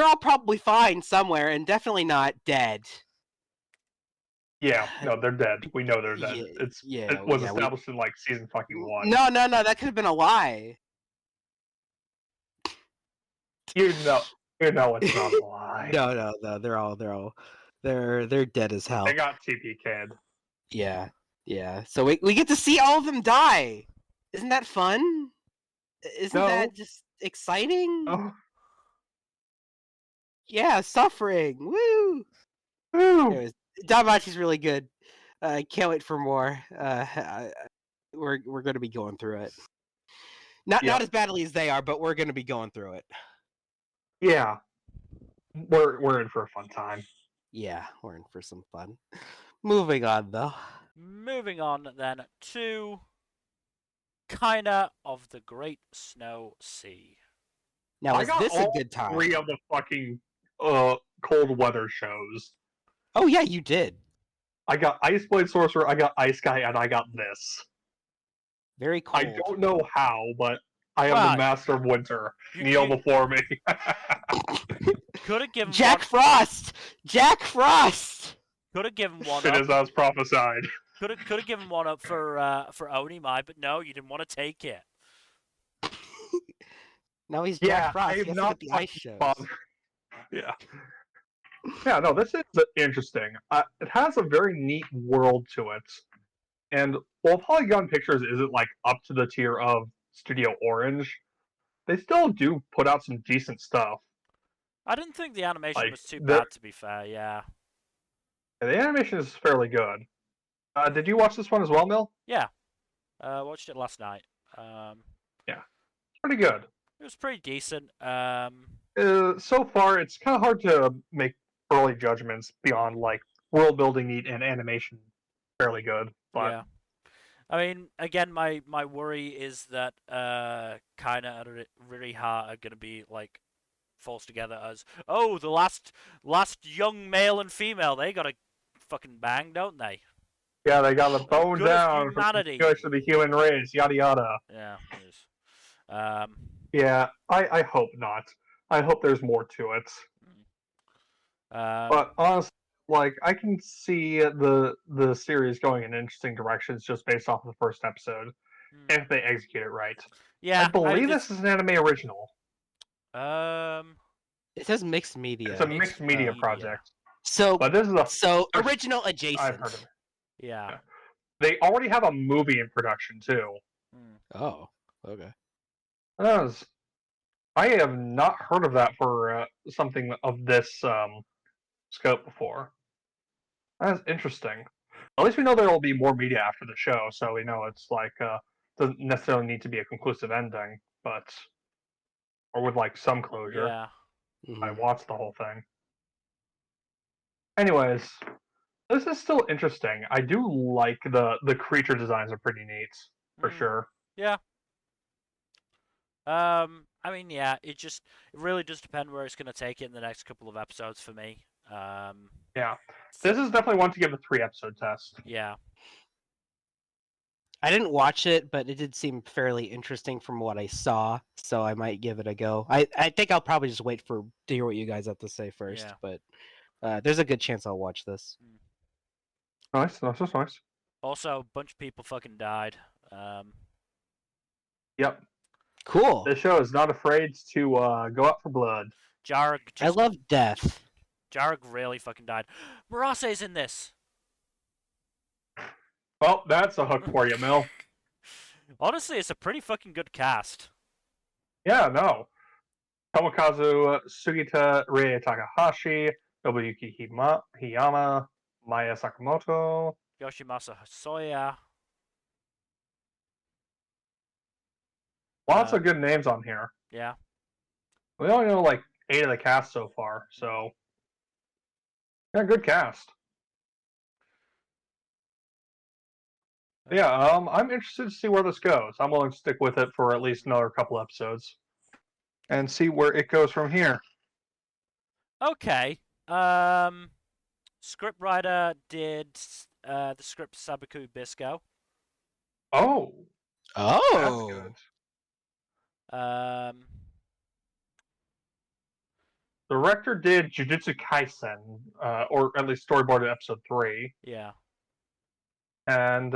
all probably fine somewhere and definitely not dead. Yeah, no, they're dead. We know they're dead. It was established in like season fucking 1. No, that could have been a lie. You know it's not a lie. No, they're dead as hell. They got TPK'd. Yeah. So we get to see all of them die. Isn't that fun? Isn't that just exciting? Oh. Yeah, suffering. Woo! Woo! Anyways, Danmachi's really good. Can't wait for more. We're going to be going through it. Not as badly as they are, but we're going to be going through it. Yeah, we're in for a fun time. Yeah, we're in for some fun. Moving on, though. Moving on then to Kaina of the Great Snow Sea. Now, is this a good time? 3 of the fucking cold weather shows. Oh yeah, you did. I got Iceblade Sorcerer, I got Ice Guy, and I got this. Very cold. I don't know how, but I am the master of winter. Kneel before me. Could have given Jack Frost. Jack Frost. Could have given one. It up. is as prophesied. Could have given one up for Onimai, but no, you didn't want to take it. Now he's Jack Frost. I have not the ice shows. Yeah. Yeah, no, this is interesting. It has a very neat world to it. And while Polygon Pictures isn't like up to the tier of Studio Orange, they still do put out some decent stuff. I didn't think the animation like, was too bad, to be fair, yeah. The animation is fairly good. Did you watch this one as well, Mill? Yeah. Watched it last night. Yeah. Pretty good. It was pretty decent. So far, it's kind of hard to make early judgments beyond like world building neat and animation fairly good. But yeah. I mean, again, my worry is that Kaina and Ririha are going to be like forced together as, oh, the last young male and female, they got to fucking bang, don't they? Yeah, they got the bone down for the human race, yada yada. Yeah, it is. Yeah, I hope not. I hope there's more to it. But honestly, like I can see the series going in interesting directions just based off of the first episode if they execute it right. Yeah, I believe this is an anime original. It says mixed media. It's a mixed media project. So But this is a so first original I've adjacent. heard of it. Yeah. They already have a movie in production too. Oh, okay. I have not heard of that for something of this scope before. That's interesting. At least we know there will be more media after the show, so we know it's like doesn't necessarily need to be a conclusive ending, but or with like some closure. Yeah. I watched the whole thing. Anyways, this is still interesting. I do like the creature designs are pretty neat for sure. Yeah. I mean, yeah, it really does depend where it's going to take it in the next couple of episodes for me. Yeah, this is definitely one to give a 3-episode test. Yeah. I didn't watch it, but it did seem fairly interesting from what I saw, so I might give it a go. I think I'll probably just wait to hear what you guys have to say first, Yeah. but there's a good chance I'll watch this. Nice, that's nice. Also, a bunch of people fucking died. Yep. Cool. This show is not afraid to go out for blood. Jarug I love death. Jarug really fucking died. Murase's in this. Well, that's a hook for you, Mil. Honestly, it's a pretty fucking good cast. Yeah, no. Tomokazu Sugita, Rie Takahashi, Nobuyuki Hiyama, Maya Sakamoto, Yoshimasa Hosoya. Lots of good names on here. Yeah. We only know like 8 of the cast so far, so yeah, good cast. Yeah, I'm interested to see where this goes. I'm willing to stick with it for at least another couple episodes and see where it goes from here. Okay. Scriptwriter did the script Sabaku Bisco. Oh, that's Oh. good. Director did Jujutsu Kaisen, or at least storyboarded episode 3. Yeah. And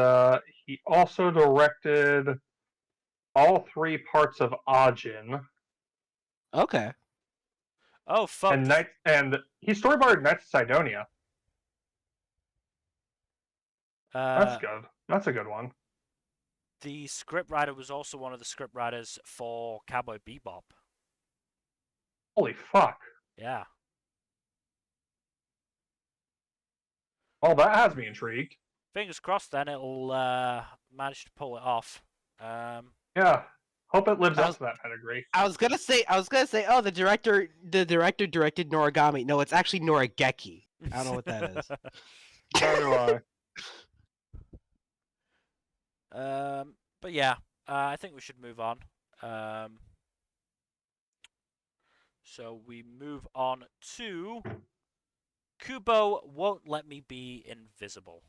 he also directed all 3 parts of Ajin. Okay. Oh fuck. And he storyboarded Knights of Sidonia. That's good. That's a good one. The scriptwriter was also one of the scriptwriters for Cowboy Bebop. Holy fuck. Yeah. Well, that has me intrigued. Fingers crossed then it'll manage to pull it off. Yeah. Hope it lives up to that pedigree. I was gonna say, oh, the director directed Noragami. No, it's actually Norageki. I don't know what that is. Neither do I. But yeah, I think we should move on. So we move on to Kubo Won't Let Me Be Invisible.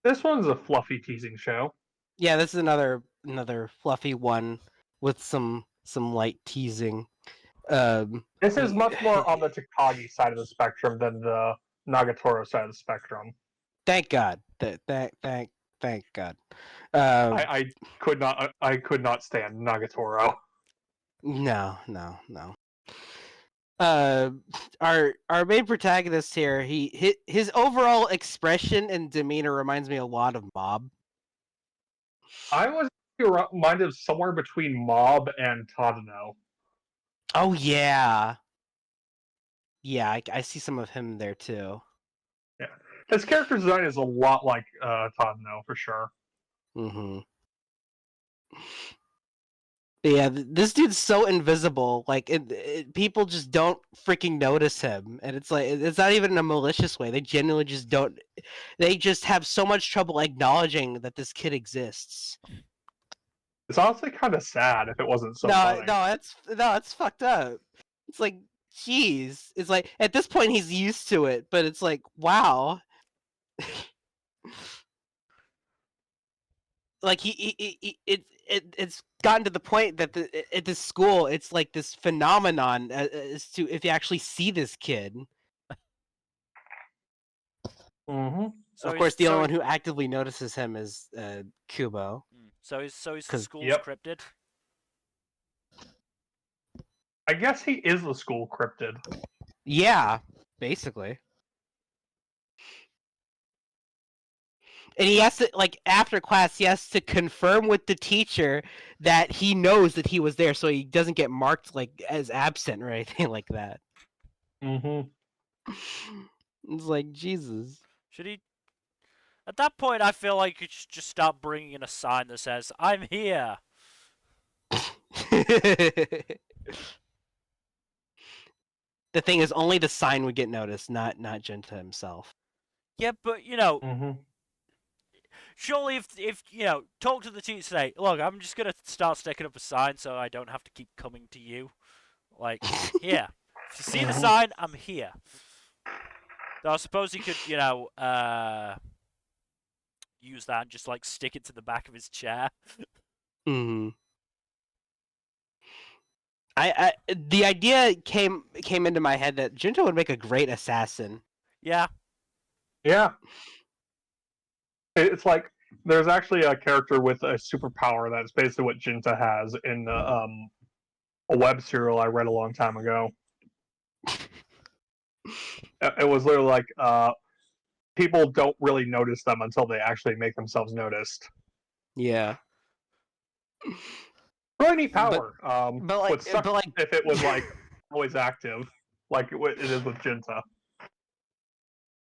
This one's a fluffy teasing show. Yeah, this is another fluffy one with some light teasing. This is much more on the Takagi side of the spectrum than the Nagatoro side of the spectrum. Thank God. Thank God. I could not stand Nagatoro. No. Our main protagonist here, his overall expression and demeanor reminds me a lot of Mob. I was reminded of somewhere between Mob and Tadano. Oh yeah. Yeah, I see some of him there too. Yeah, his character design is a lot like Tadano for sure. Mm-hmm. Yeah, this dude's so invisible. Like, people just don't freaking notice him, and it's like it's not even in a malicious way. They genuinely just don't. They just have so much trouble acknowledging that this kid exists. It's honestly kind of sad if it wasn't so funny. It's fucked up. It's like, jeez. It's like at this point he's used to it, but it's like, wow. Like it's gotten to the point that at this school it's like this phenomenon as to if you actually see this kid, Mm-hmm. Of course, the only one who actively notices him is Kubo. So he's the 'Cause- school's Yep. cryptid. I guess he is the school cryptid. Yeah, basically. And he has to, like, after class, he has to confirm with the teacher that he knows that he was there, so he doesn't get marked, like, as absent or anything like that. Mm-hmm. It's like, Jesus. Should he? At that point, I feel like you should just start bringing in a sign that says, "I'm here." The thing is, only the sign would get noticed, not Junta himself. Yeah, but Mm-hmm. surely if talk to the teacher, say, "Look, I'm just gonna start sticking up a sign so I don't have to keep coming to you." Like, here, if you see the sign, I'm here. So I suppose he could, use that and just like stick it to the back of his chair. Hmm. The idea came into my head that Junta would make a great assassin. Yeah. Yeah. It's like there's actually a character with a superpower that's basically what Jinta has in a web serial I read a long time ago. It was literally like people don't really notice them until they actually make themselves noticed. Yeah. Really neat power. But if it was like always active, like it is with Jinta.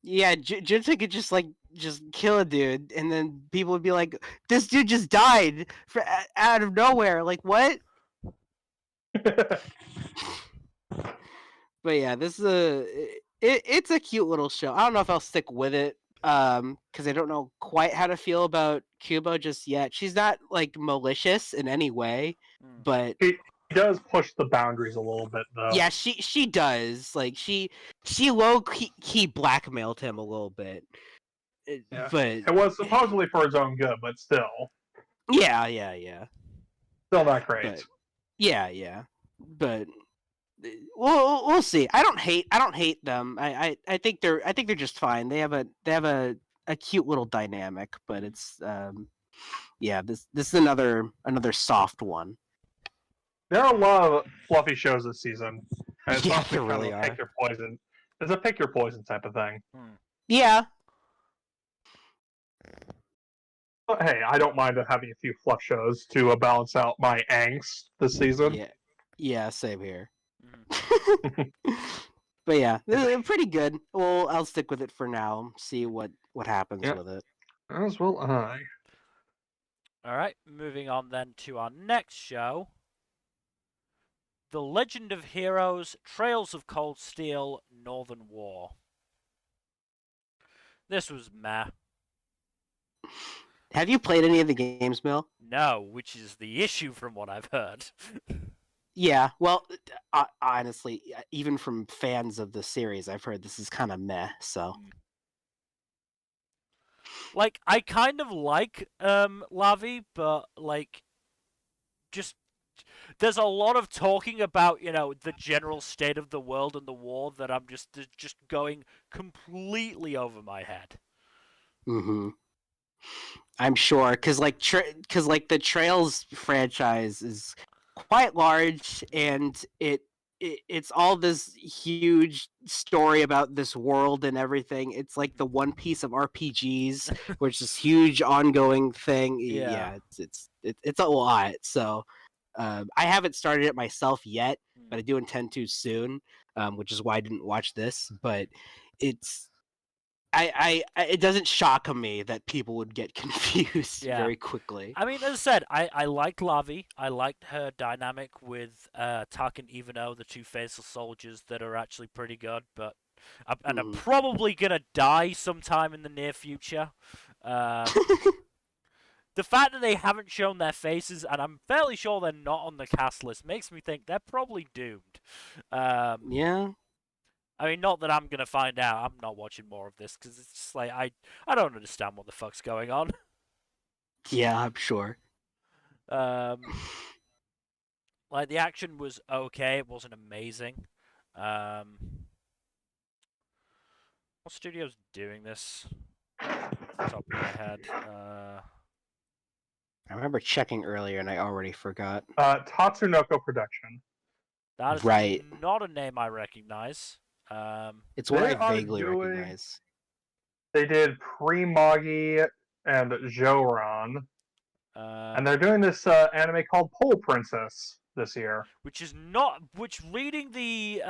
Yeah, Junta could just kill a dude, and then people would be like, "This dude just died out of nowhere." Like, what? But yeah, this is it's a cute little show. I don't know if I'll stick with it, because I don't know quite how to feel about Kubo just yet. She's not like malicious in any way, but He does push the boundaries a little bit, though. yeah, she does. Like she low key blackmailed him a little bit. Yeah. But It was supposedly for his own good, but still. Yeah. Still not great. But, yeah. But we'll see. I don't hate them. I think they're just fine. They have a cute little dynamic, but it's yeah, this is another soft one. There are a lot of fluffy shows this season. And it's Yeah, mostly there really kind of are. pick your poison. It's a pick your poison type of thing. Yeah. But hey, I don't mind having a few fluff shows to balance out my angst this season. Yeah, same here. But yeah, they're pretty good. Well, I'll stick with it for now. See what happens with it. As will I. Alright, moving on then to our next show. The Legend of Heroes, Trails of Cold Steel, Northern War. This was meh. Have you played any of the games, Mill? No, which is the issue from what I've heard. Yeah, well, honestly, even from fans of the series, I've heard this is kind of meh, so. Like, I kind of like Lavi, but, like, just there's a lot of talking about, the general state of the world and the war that I'm just going completely over my head. Mm-hmm. I'm sure, because the Trails franchise is quite large, and it's all this huge story about this world and everything. It's like the One Piece of RPGs, which is huge ongoing thing. Yeah. It's a lot. So I haven't started it myself yet, but I do intend to soon, which is why I didn't watch this. But it's it doesn't shock me that people would get confused very quickly. I mean, as I said, I liked Lavi. I liked her dynamic with Tak and Ivano, the two faceless soldiers that are actually pretty good, but I'm probably gonna die sometime in the near future. The fact that they haven't shown their faces, and I'm fairly sure they're not on the cast list, makes me think they're probably doomed. Yeah. I mean, not that I'm going to find out. I'm not watching more of this, because it's just like, I don't understand what the fuck's going on. Yeah, I'm sure. Like, the action was okay. It wasn't amazing. What What studio's doing this? Off the top of my head. I remember checking earlier and I already forgot. Tatsunoko Production. That is Right. not a name I recognize. It's one They I are vaguely doing- recognize. They did Pre-Magi and Joran, and they're doing this anime called Pole Princess this year. which is not. Which reading the.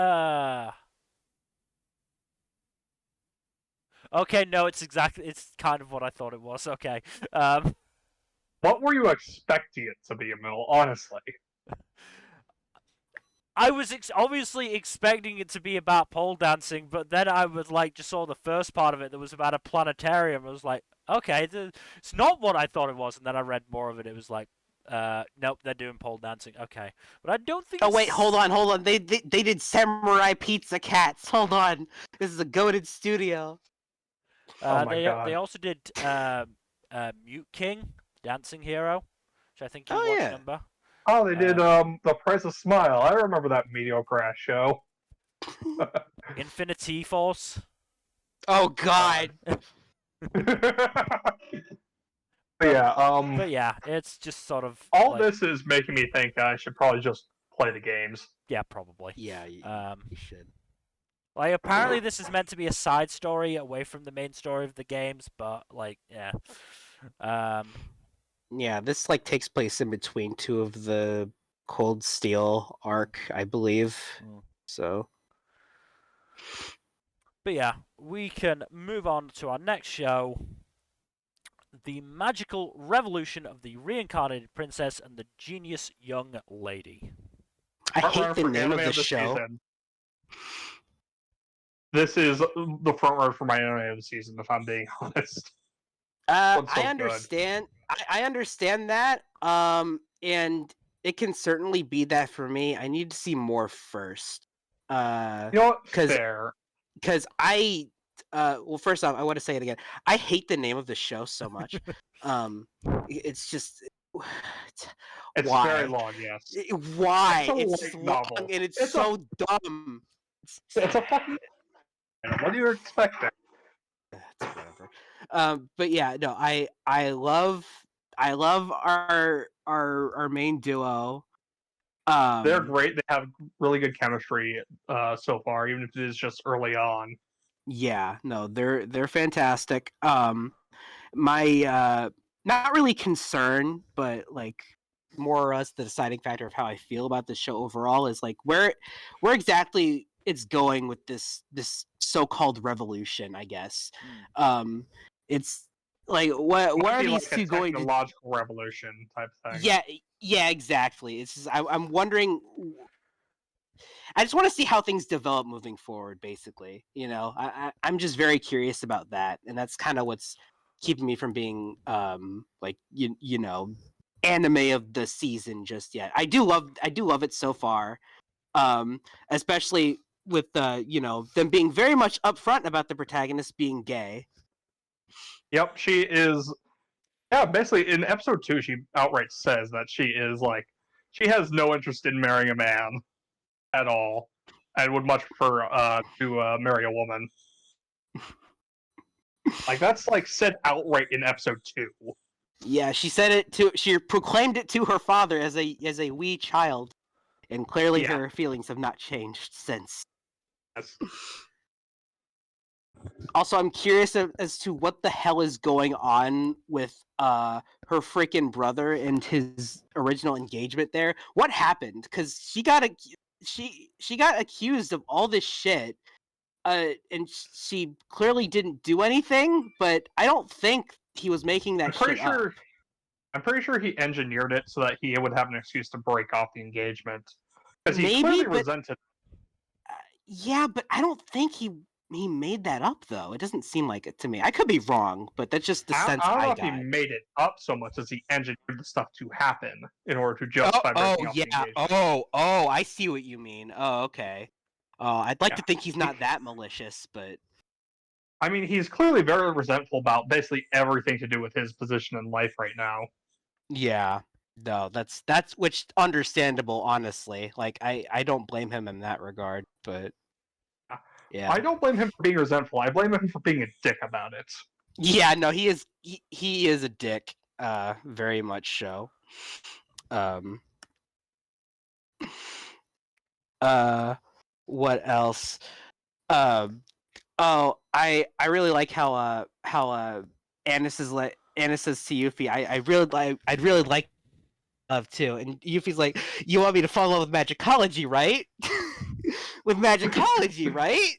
Okay, no, it's exactly. It's kind of what I thought it was. Okay. What were you expecting it to be, Emil? Honestly. I was obviously expecting it to be about pole dancing, but then I was like, just saw the first part of it that was about a planetarium. I was like, okay, it's not what I thought it was. And then I read more of it. It was like, nope, they're doing pole dancing. Okay, but I don't think. Oh wait, hold on. They did Samurai Pizza Cats. Hold on, this is a goated studio. Oh my God. They also did Mute King, Dancing Hero, which I think you Oh, watched, yeah. Nmbr. Oh, they did The Price of Smile. I remember that mediocre ass show. Infinity Force. Oh God. But yeah, it's just sort of all like, this is making me think I should probably just play the games. yeah, probably. Yeah, you should. Like, apparently this is meant to be a side story away from the main story of the games, but like, yeah. Yeah, this like takes place in between two of the Cold Steel arc, I believe. So. But yeah, we can move on to our next show. The Magical Revolution of the Reincarnated Princess and the Genius Young Lady. I Front hate runner the for name of anime the show. season. This is the front runner for my anime of the season, if I'm being honest. One's so I understand. I understand that. And it can certainly be that for me. I need to see more first. You know what? Fair. Because well, first off, I want to say it again. I hate the name of the show so much. It's just It's why? very long, yes. Why? It's a It's light just novel. long and it's It's so dumb. It's a fucking. What do you expect? It's whatever. But yeah, no, I love our main duo. They're great. They have really good chemistry so far, even if it is just early on. Yeah, no, they're fantastic. My not really concern, but like more or less the deciding factor of how I feel about the show overall is like where exactly it's going with this so-called revolution, I guess. It's like what are these like two a going to? technological revolution type thing. Yeah, exactly. It's just, I'm wondering. I just want to see how things develop moving forward. Basically, you know, I'm just very curious about that, and that's kind of what's keeping me from being like you know anime of the season just yet. I do love it so far, especially with you know them being very much upfront about the protagonist being gay. Yep, she is. Yeah, basically in episode 2, she outright says that she is like she has no interest in marrying a man at all, and would much prefer to marry a woman. Like that's like said outright in episode 2. Yeah, she said it to. She proclaimed it to her father as a wee child, and clearly Yeah. her feelings have not changed since. Yes. Also, I'm curious as to what the hell is going on with her freaking brother and his original engagement there. What happened? Because she got accused of all this shit, and she clearly didn't do anything. But I don't think he was making that shit up. I'm pretty sure he engineered it so that he would have an excuse to break off the engagement because he Maybe, clearly but resented. Yeah, but I don't think he made that up though. It doesn't seem like it to me. I could be wrong, but that's just the sense I don't know I if he got. made it up so much as he engineered the stuff to happen in order to justify breaking off the engagement. Oh, I see what you mean. Oh, okay. Oh, I'd like to Yeah. think he's not that malicious, but I mean, he's clearly very resentful about basically everything to do with his position in life right now. yeah. No, that's which understandable, honestly. Like I don't blame him in that regard, but Yeah. I don't blame him for being resentful. I blame him for being a dick about it. Yeah, no, he is a dick. Very much so. What else? Oh, I really like how Anna says to Yuffie, I'd really like love too. And Yuffie's like, you want me to fall in love with magicology, right? With magicology, right?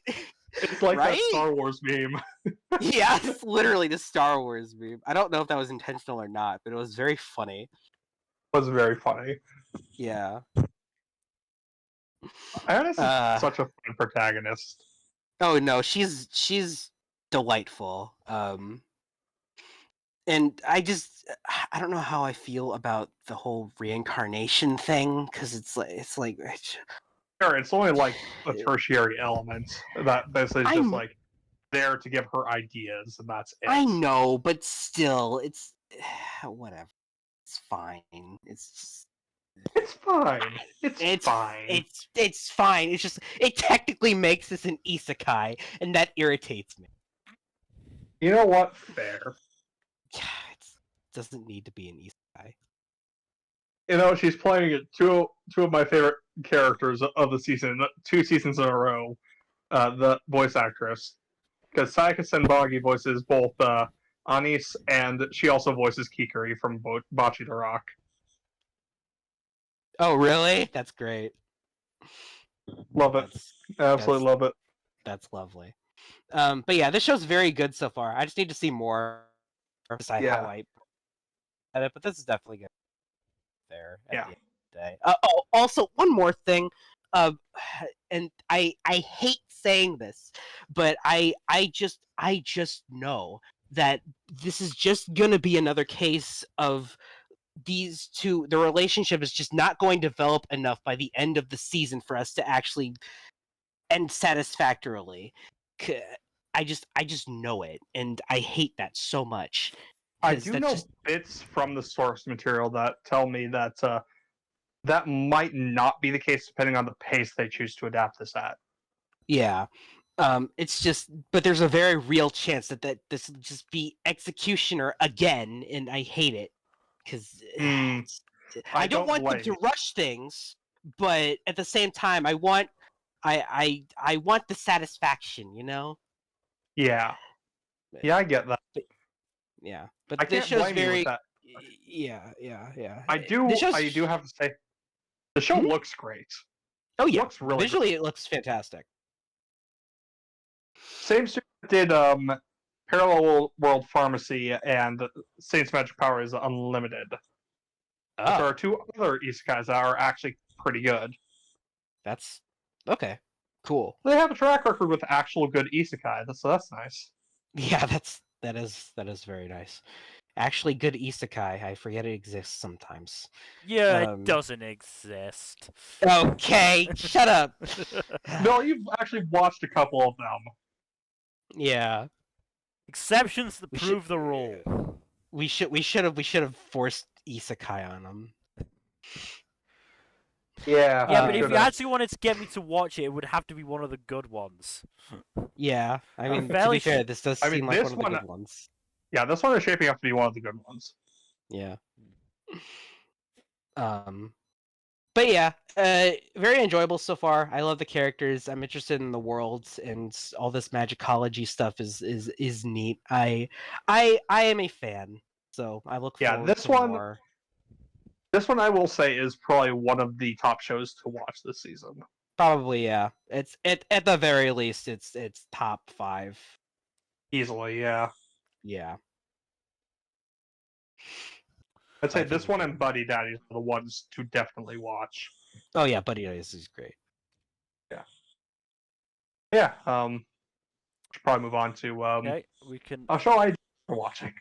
It's like Right? that Star Wars meme. Yeah, it's literally the Star Wars meme. I don't know if that was intentional or not, but it was very funny. It was very funny. Yeah. Ernest is such a fun protagonist. Oh no, she's delightful. And I don't know how I feel about the whole reincarnation thing, because it's like Sure, it's only like a tertiary element that basically is just like there to give her ideas, and that's it. I know, but still, it's whatever. It's fine. It's fine. It's fine. It's fine. It's just it technically makes this an isekai, and that irritates me. You know what? Fair. Yeah, it doesn't need to be an isekai. You know, she's playing two of my favorite characters of the season, 2 seasons in a row. The voice actress, because Sayaka Senbagi voices both Anis, and she also voices Kikuri from Bocce the Rock. Oh, really? That's great. Love it. Absolutely love it. That's lovely. But yeah, this show's very good so far. I just need to see more. Decide how I at it, but this is definitely good. There at the end of the day. Also, one more thing. And I hate saying this, but I just know that this is just gonna be another case of these two. The relationship is just not going to develop enough by the end of the season for us to actually end satisfactorily. I just know it, and I hate that so much. I do know bits from the source material that tell me that that might not be the case depending on the pace they choose to adapt this at. Yeah. It's just, but there's a very real chance that this will just be Executioner again, and I hate it because I don't want them to rush things, but at the same time, I want the satisfaction, you know? Yeah. Yeah, I get that. But this show's very. That. Yeah. I do have to say, the show looks great. Oh yeah, looks really visually great. It looks fantastic. Same studio that did Parallel World Pharmacy and Saints Magic Powers Unlimited. Oh. There are 2 other isekais that are actually pretty good. That's okay. Cool. They have a track record with actual good isekai, so that's nice. Yeah, that is very nice. Actually, good isekai. I forget it exists sometimes. Yeah, it doesn't exist. Okay, shut up. No, you've actually watched a couple of them. Yeah. Exceptions that prove the rule. We should have forced isekai on them. Yeah. Yeah, but if you actually wanted to get me to watch it, it would have to be one of the good ones. Yeah, I mean, to be fair, this does seem like one of the good ones. Yeah, this one is shaping up to be one of the good ones. Yeah. But yeah, very enjoyable so far. I love the characters. I'm interested in the worlds, and all this magicology stuff is neat. I am a fan, so I look forward to more. This one, I will say, is probably one of the top shows to watch this season. Probably, yeah. It's at the very least, it's top 5. Easily, yeah. Yeah. I'd say this one and Buddy Daddies are the ones to definitely watch. Oh yeah, Buddy Daddies is great. Yeah. Yeah. Should probably move on to okay, we can. A show I for watching.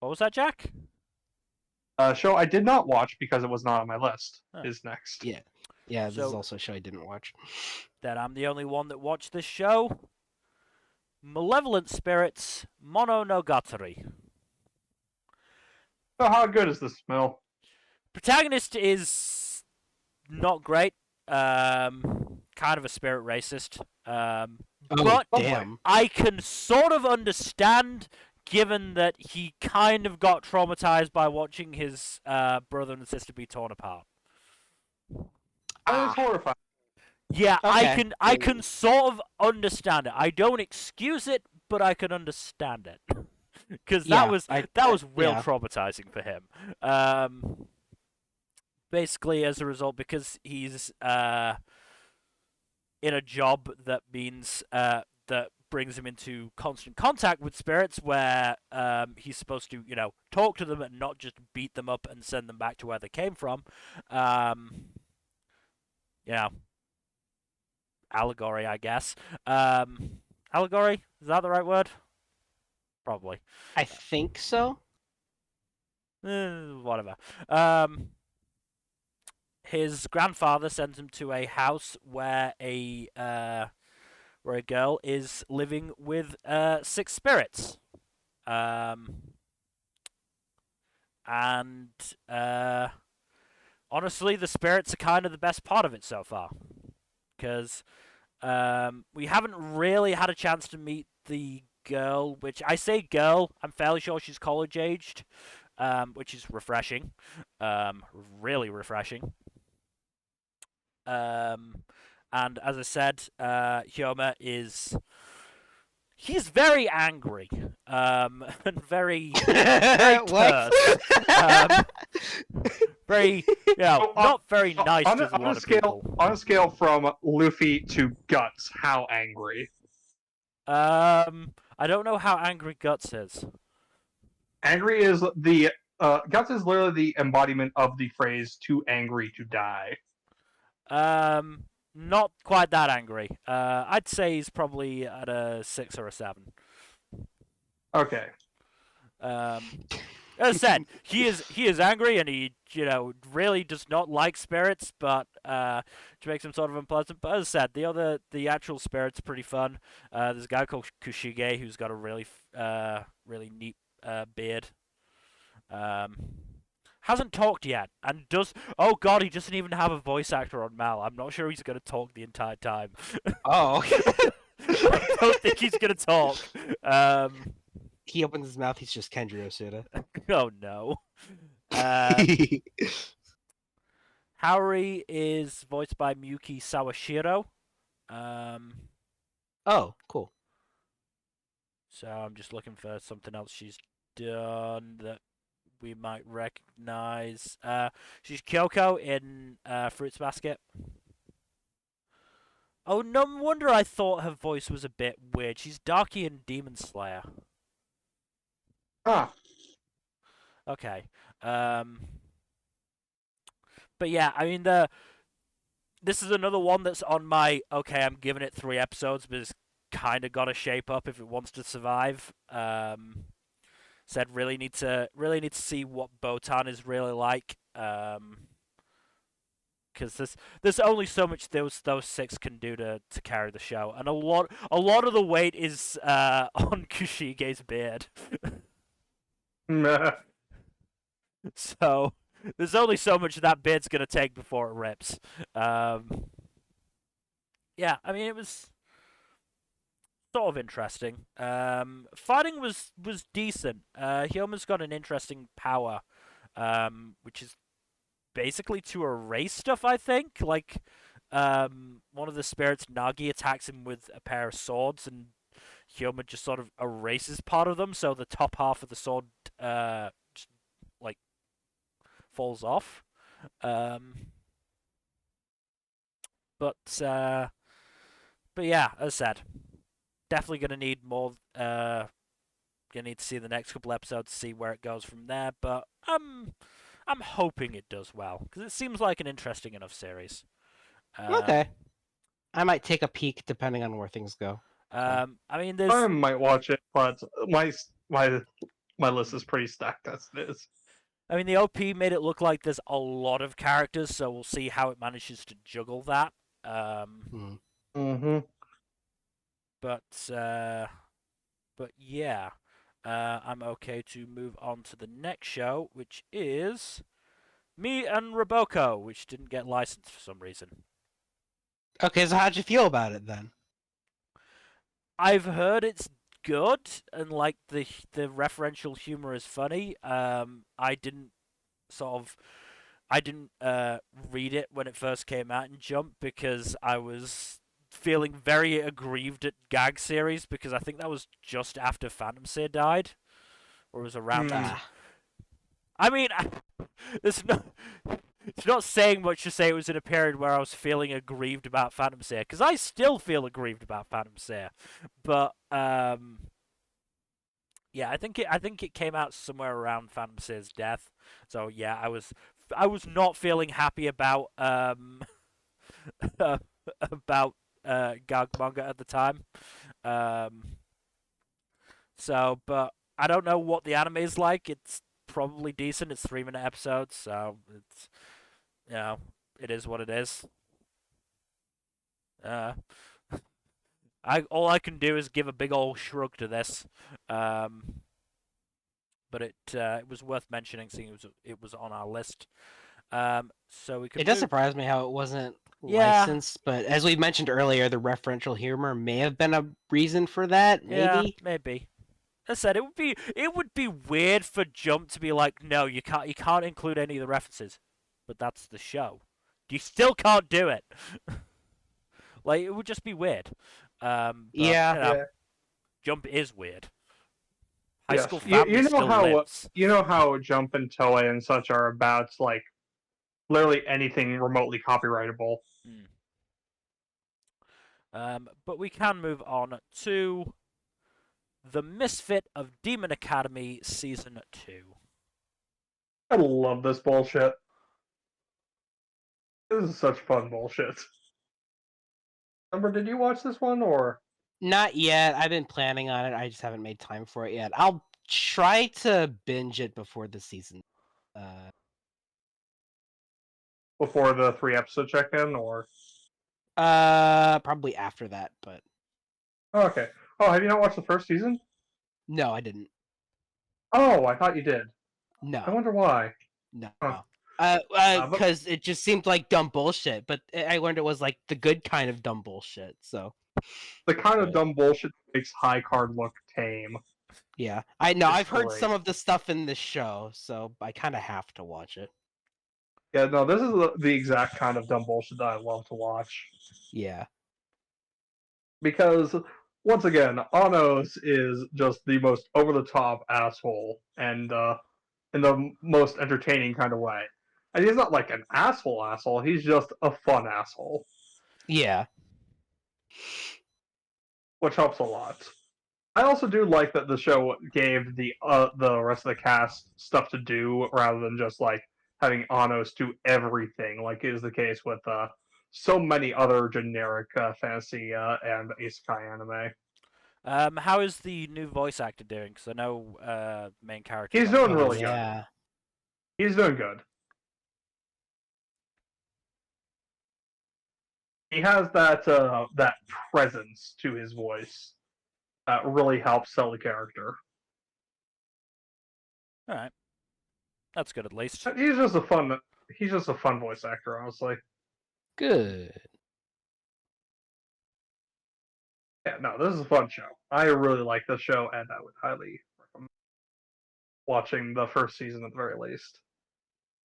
What was that, Jack? A show I did not watch because it was not on my list is next. Yeah. Yeah, this is also a show I didn't watch. Then I'm the only one that watched this show. Malevolent Spirits Mononogatari. So how good is this, Mel? Protagonist is not great. Kind of a spirit racist. Oh, But damn. I can sort of understand, given that he kind of got traumatized by watching his brother and sister be torn apart. That is horrifying. Yeah, Okay. I can sort of understand it. I don't excuse it, but I can understand it. Because that was real traumatizing for him. Basically, as a result, because he's in a job that means that brings him into constant contact with spirits, where he's supposed to, talk to them and not just beat them up and send them back to where they came from. Allegory, I guess. Allegory? Is that the right word? Probably. I think so. Whatever. His grandfather sends him to a house where a girl is living with 6 spirits. And honestly, the spirits are kind of the best part of it so far, because we haven't really had a chance to meet the girl, which I say girl, I'm fairly sure she's college aged, which is refreshing, really refreshing. And as I said, Hyoma he's very angry, and very What? terse. Very, not very nice to a lot of people. On a scale from Luffy to Guts, how angry? I don't know how angry Guts is. Angry is Guts is literally the embodiment of the phrase "too angry to die." Not quite that angry. I'd say he's probably at a 6 or a 7. Okay. As I said, he is angry, and he really does not like spirits, but which makes him sort of unpleasant. But as I said, the actual spirits are pretty fun. There's a guy called Kushige who's got a really neat beard. Hasn't talked yet, and does. Oh God, he doesn't even have a voice actor on Mal. I'm not sure he's gonna talk the entire time. Oh. I don't think he's gonna talk. He opens his mouth, he's just Kenji Osuda. Oh no. Haori is voiced by Miyuki Sawashiro. Oh, cool. So I'm just looking for something else she's done that we might recognize. She's Kyoko in Fruits Basket. Oh, no wonder I thought her voice was a bit weird. She's Darky in Demon Slayer. Ah. Okay. But yeah, I mean, this is another one that's on my, okay, I'm giving it 3 episodes, but it's kind of got to shape up if it wants to survive. Said really need to see what Botan is really like, because there's only so much those 6 can do to carry the show, and a lot of the weight is on Kushige's beard. So there's only so much that beard's gonna take before it rips. Yeah, I mean, it was sort of interesting. Fighting was decent. Hyoma's got an interesting power, which is basically to erase stuff, I think. Like, one of the spirits, Nagi, attacks him with a pair of swords, and Hyoma just sort of erases part of them, so the top half of the sword just, like, falls off. But yeah, as I said, definitely gonna need more. Gonna need to see the next couple episodes to see where it goes from there. But I'm hoping it does well, because it seems like an interesting enough series. Okay. I might take a peek depending on where things go. I mean, I might watch it, but my list is pretty stacked as it is. I mean, the OP made it look like there's a lot of characters, so we'll see how it manages to juggle that. But yeah, I'm okay to move on to the next show, which is Me and Roboco, which didn't get licensed for some reason. Okay, so how'd you feel about it then? I've heard it's good and like the referential humor is funny. I didn't sort of I didn't read it when it first came out in Jump because I was feeling very aggrieved at Gag Series because I think that was just after Phantom Seer died, or it was around that. Ah, I mean, it's not. It's not saying much to say it was in a period where I was feeling aggrieved about Phantom Seer, because I still feel aggrieved about Phantom Seer, but yeah, I think it came out somewhere around Phantom Seer's death. So yeah, I was not feeling happy about about Gag manga at the time. Um, but I don't know what the anime is like. It's probably decent. It's 3-minute episodes, so it's you know it is what it is. Uh, I all I can do is give a big old shrug to this. Um, but it was worth mentioning, seeing it was on our list. So we could it does move. surprise me how it wasn't Yeah, licensed, but as we mentioned earlier, the referential humor may have been a reason for that. yeah, Maybe. maybe. As I said, it would be weird for Jump to be like, no, you can't include any of the references, but that's the show. You still can't do it. Like it would just be weird. But Yeah. you know, Yeah. Jump is weird. High Yes. School Family You know still how lives. you know how Jump and Toei and such are about like literally anything remotely copyrightable. Hmm. But we can move on to the Misfit of Demon Academy Season 2. I love this bullshit. This is such fun bullshit. Remember, did you watch this one or Not yet. I've been planning on it. I just haven't made time for it yet. I'll try to binge it before the season. before the 3 episode check-in or? Probably after that, but Oh, okay. Oh, have you not watched the first season? no, I didn't. Oh, I thought you did. I No, wonder why. no. Huh. But Because it just seemed like dumb bullshit. But I learned it was like the good kind of dumb bullshit. So the kind of but, dumb bullshit that makes High Card look tame. yeah, I know. It's I've heard great. some of the stuff in this show, so I kind of have to watch it. Yeah, no, this is the exact kind of dumb bullshit that I love to watch. Yeah. Because, once again, Anos is just the most over the top asshole, and in the most entertaining kind of way. And he's not like an asshole, he's just a fun asshole, Yeah. which helps a lot. I also do like that the show gave the rest of the cast stuff to do rather than just like having Anos do everything, like is the case with so many other generic fantasy and isekai anime. How is the new voice actor doing? Because I know main character He's got doing Oh really voiced. good. yeah. He's doing good. He has that presence to his voice that really helps sell the character. All right, that's good at least. He's just a fun voice actor, honestly. Good. Yeah, no, this is a fun show. I really like this show, and I would highly recommend watching the first season at the very least.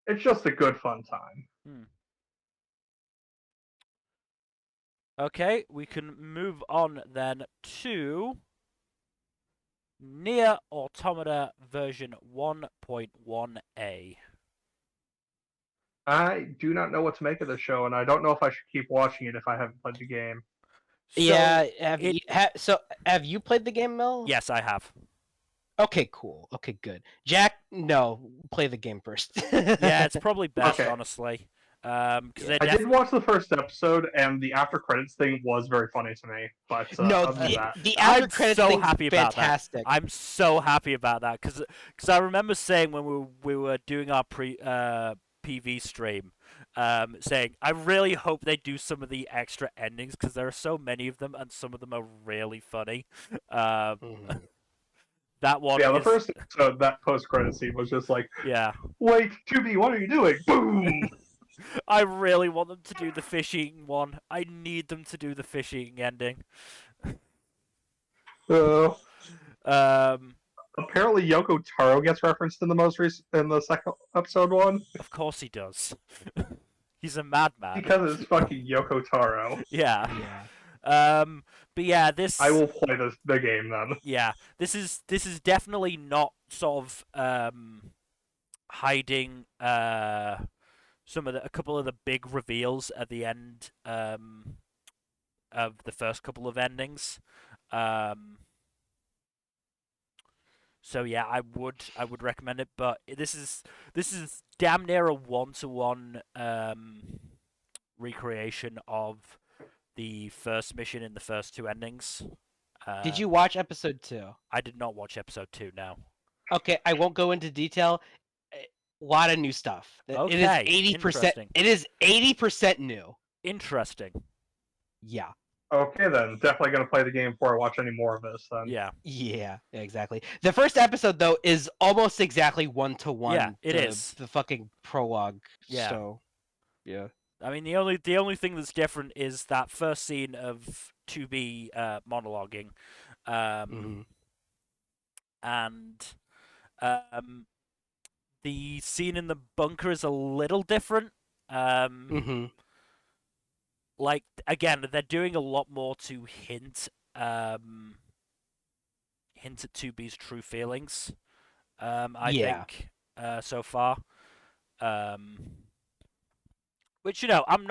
It's just a good fun time. Hmm. Okay, we can move on then to NieR Automata version 1.1a. I do not know what to make of this show, and I don't know if I should keep watching it if I haven't played the game. So Yeah. Have it, you so have you played the game, Mel? yes, I have. Okay, cool. Okay, good. Jack, no, play the game first. Yeah, it's probably best, Okay. honestly. Because Yeah. I did watch the first episode, and the after credits thing was very funny to me. But No, other than the that, the after I'm credits so thing's happy about that. fantastic. I'm so happy about that because I remember saying when we were doing our PV stream, saying I really hope they do some of the extra endings because there are so many of them and some of them are really funny. Mhm. That one yeah, the is first episode, that post credit scene was just like, yeah. "Wait, 2B, what are you doing?" Boom. I really want them to do the fish eating one. I need them to do the fish eating ending. Uh, Um, apparently, Yoko Taro gets referenced in the most recent in the second episode one of course he does. He's a madman. because it's fucking Yoko Taro. Yeah. Yeah. But yeah, I will play the game then. yeah, this is definitely not sort of hiding a couple of the big reveals at the end of the first couple of endings. So yeah, I would recommend it, but this is damn near a 1-to-1 recreation of the first mission in the first two endings. Did you watch episode 2? I did not watch episode 2 now. Okay, I won't go into detail. A lot of new stuff. It is Okay, 80%. interesting. It is 80% new. Interesting. Yeah. Okay, then definitely gonna play the game before I watch any more of this. Then Yeah. Yeah, exactly. The first episode though is almost exactly 1-to-1. Yeah, it is. The fucking prologue. Yeah. So, yeah. I mean, the only thing that's different is that first scene of 2B monologuing, and the scene in the bunker is a little different. Like again, they're doing a lot more to hint at 2B's true feelings. I think so far. Which I'm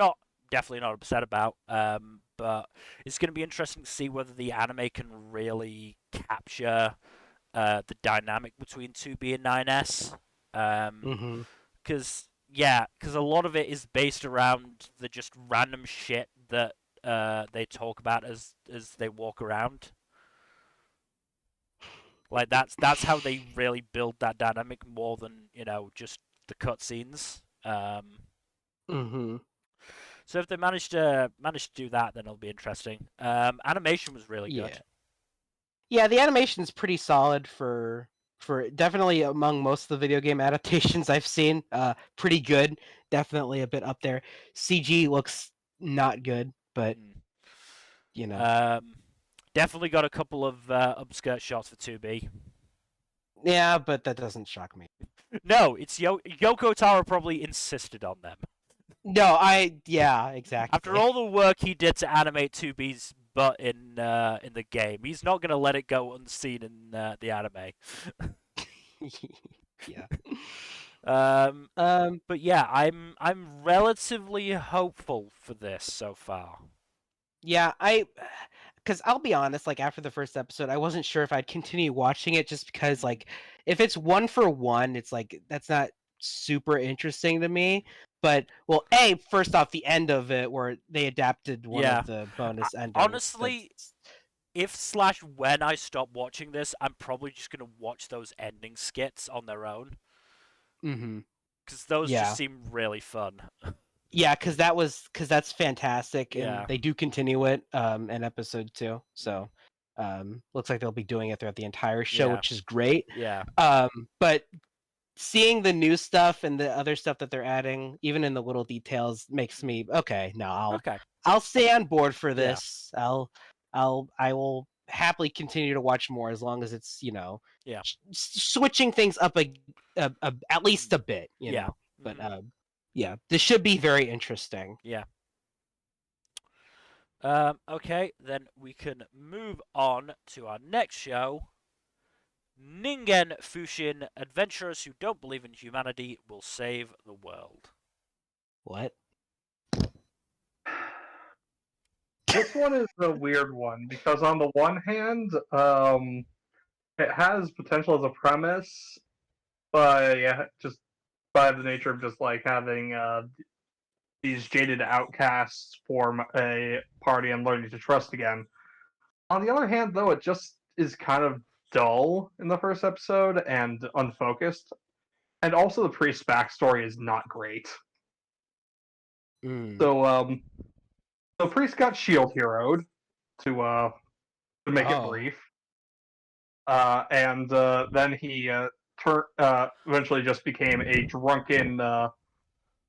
definitely not upset about. But it's going to be interesting to see whether the anime can really capture the dynamic between 2B and 9S. Because a lot of it is based around the just random shit that they talk about as they walk around. Like that's how they really build that dynamic more than just the cutscenes. So if they manage to do that, then it'll be interesting. Animation was really good. Yeah, the animation's pretty solid for definitely among most of the video game adaptations I've seen. Pretty good. Definitely a bit up there. CG looks not good, but definitely got a couple of upskirt shots for 2B. Yeah, but that doesn't shock me. No, it's Yoko Taro probably insisted on them. No, yeah, exactly. After all the work he did to animate 2B's butt in the game, he's not gonna let it go unseen in the anime. Yeah. But yeah, I'm relatively hopeful for this so far. Yeah, because I'll be honest, like after the first episode, I wasn't sure if I'd continue watching it just because like if it's 1-for-1, it's like that's not super interesting to me. But well, first off, the end of it where they adapted one of the bonus endings. Honestly, if/when I stop watching this, I'm probably just gonna watch those ending skits on their own. Because those just seem really fun. Yeah, because that's fantastic, and they do continue it in episode 2. So looks like they'll be doing it throughout the entire show, which is great. Yeah. But seeing the new stuff and the other stuff that they're adding, even in the little details, makes me I'll stay on board for this. I will happily continue to watch more as long as it's switching things up at least a bit, you know. But yeah, this should be very interesting. Yeah. Okay, then we can move on to our next show. Ningen Fushin, adventurers who don't believe in humanity will save the world. What? This one is a weird one because on the one hand, it has potential as a premise, but yeah, just by the nature of just like having these jaded outcasts form a party and learning to trust again. On the other hand, though, it just is kind of dull in the first episode and unfocused, and also the priest's backstory is not great. So, the priest got shield heroed to make it brief, and then he eventually just became a drunken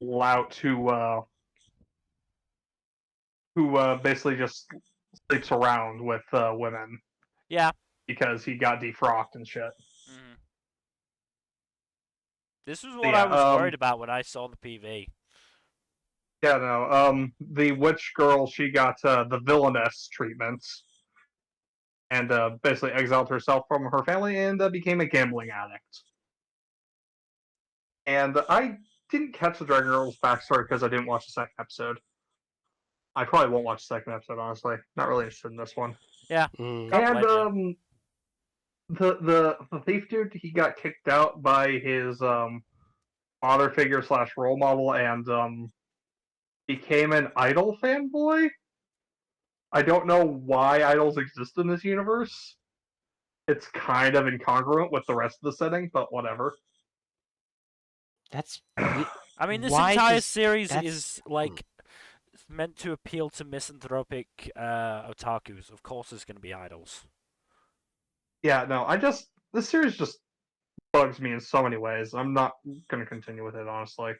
lout who basically just sleeps around with women. Yeah. because he got defrocked and shit. Mm-hmm. This was So what I was worried about when I saw the PV. Yeah, no. The witch girl, she got the Villainess treatment, and basically exiled herself from her family and became a gambling addict. And I didn't catch the Dragon Girl's backstory because I didn't watch the second episode. I probably won't watch the second episode, honestly. Not really interested in this one. Yeah. Mm. Can't And blame you. the thief dude, he got kicked out by his father figure slash role model and became an idol fanboy. I don't know why idols exist in this universe. It's kind of incongruent with the rest of the setting, but whatever. That's I mean, this why entire does- series that's- is like meant to appeal to misanthropic otakus. Of course, there's going to be idols. Yeah, no, this series just bugs me in so many ways. I'm not going to continue with it, honestly.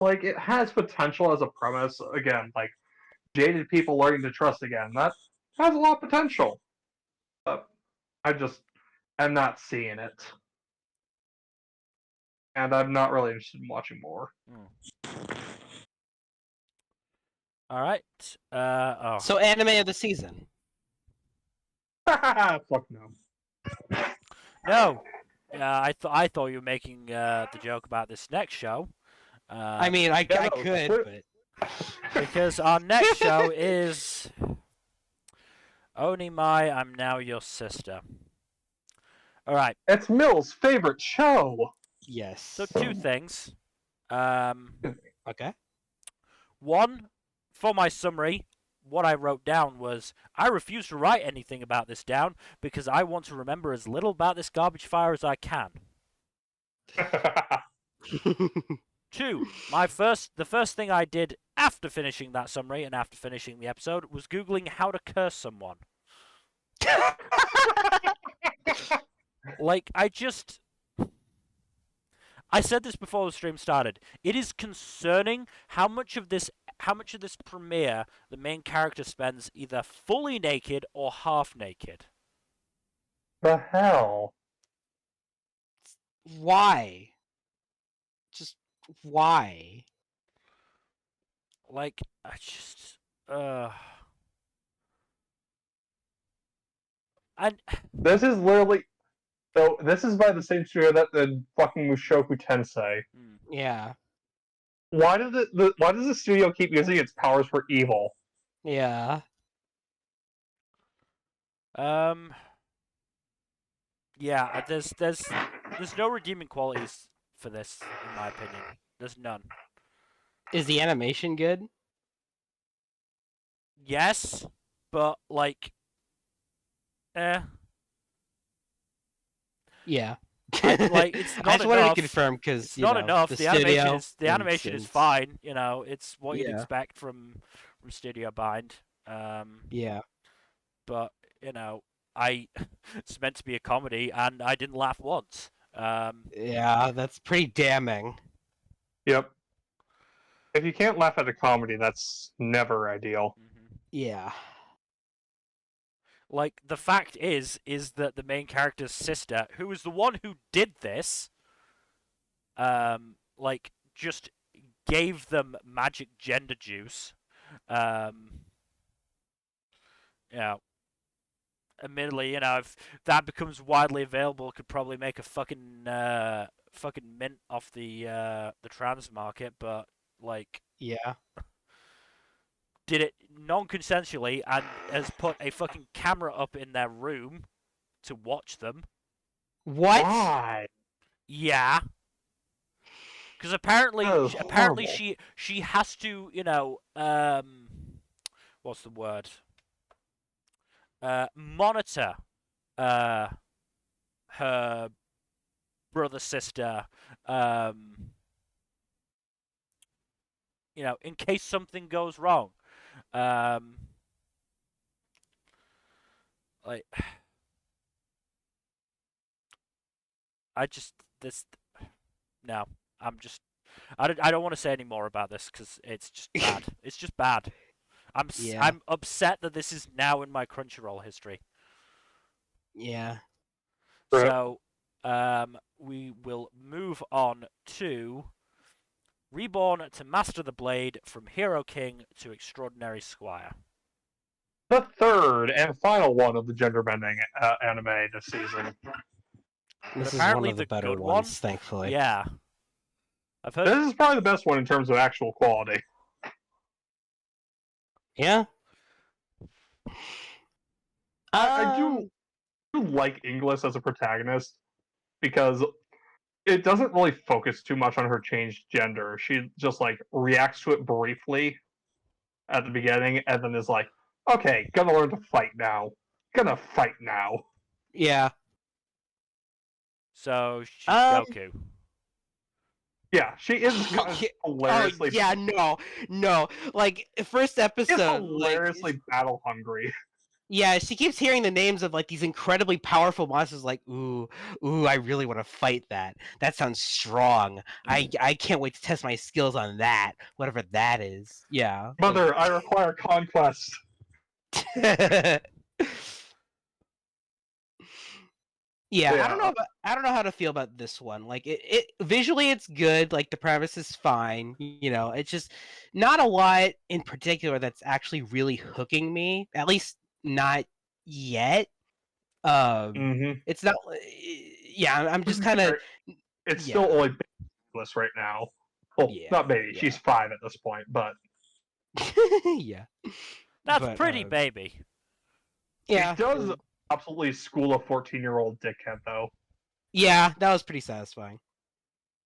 Like, it has potential as a premise. Again, like, jaded people learning to trust again. That has a lot of potential. But I just am not seeing it. And I'm not really interested in watching more. All right. Oh. So anime of the season. Fuck no. No. I thought you were making the joke about this next show. I mean, I no, could, but because our next show is Onimai, I'm Now Your Sister. All right. It's Mill's favorite show. yes. So two things. Okay. One, for my summary, what I wrote down was I refuse to write anything about this down because I want to remember as little about this garbage fire as I can. Two, the first thing I did after finishing that summary and after finishing the episode was Googling how to curse someone. Like, I said this before the stream started. It is concerning how much of this premiere the main character spends either fully naked or half naked. The hell? Why? Just why? Like, I just and This is literally. So, this is by the same studio that did fucking Mushoku Tensei. Yeah. Why does the studio keep using its powers for evil? Yeah. Yeah, there's no redeeming qualities for this, in my opinion. There's none. Is the animation good? Yes, but like, Yeah. like it's not I just wanted enough. to confirm because It's not enough. The animation is and- fine. You know, it's what you'd Yeah. expect from Studio Bind. Yeah. But you know, it's meant to be a comedy, and I didn't laugh once. Yeah, that's pretty damning. Yep. If you can't laugh at a comedy, that's never ideal. Yeah. Like, the fact is that the main character's sister, who was the one who did this, like, just gave them magic gender juice. Yeah. Admittedly, you know, if that becomes widely available, could probably make a fucking mint off the trans market, but like, Yeah. did it non-consensually and has put a fucking camera up in their room to watch them. What? Why? Yeah. Because apparently, Oh, apparently horrible. she has to, you know, what's the word? Monitor, her brother, sister, you know, in case something goes wrong. Like, no, I don't want to say any more about this because it's just bad. It's just bad. I'm upset that this is now in my Crunchyroll history. Yeah. So, we will move on to Reborn to Master the Blade from Hero King to Extraordinary Squire. The third and final one of the gender bending anime this season. This is apparently one of the better good ones, one? thankfully. Yeah. I've heard. This is probably the best one in terms of actual quality. Yeah. I do like Inglis as a protagonist because it doesn't really focus too much on her changed gender. She just like reacts to it briefly at the beginning and then is like, okay, gonna learn to fight now. Gonna fight now. Yeah. So she's Um, Goku. Yeah, she is kind of hilariously. Oh yeah, no. Like first She's episode, hilariously battle hungry. yeah, she keeps hearing the names of like these incredibly powerful monsters. Like, ooh, I really want to fight that. That sounds strong. I can't wait to test my skills on that, whatever that is. Yeah. Mother, I require conquest. Yeah, Yeah. I don't know how to feel about this one. Like it visually it's good, like the premise is fine, it's just not a lot in particular that's actually really hooking me. At least not yet. Mm-hmm. It's not yeah, I'm just kind of It's yeah. still only baby's right now. Well, Yeah. not baby. Yeah. She's 5 at this point, but Yeah. That's But, pretty, baby. Yeah. it does absolutely school a 14-year-old dickhead, though. Yeah, that was pretty satisfying.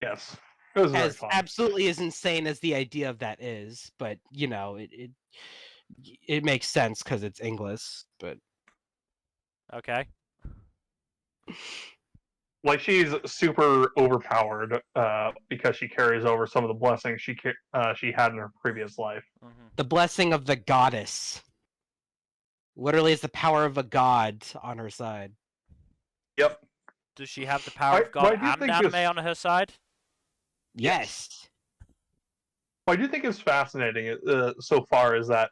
Yes, it was very As fun. absolutely as insane as the idea of that is, but it makes sense because it's English. But Okay. Like she's super overpowered because she carries over some of the blessings she had in her previous life. Mm-hmm. the blessing of the goddess literally is the power of a god on her side. Yep. Does she have the power of God and anime on her side? Yes. What I do think is fascinating so far is that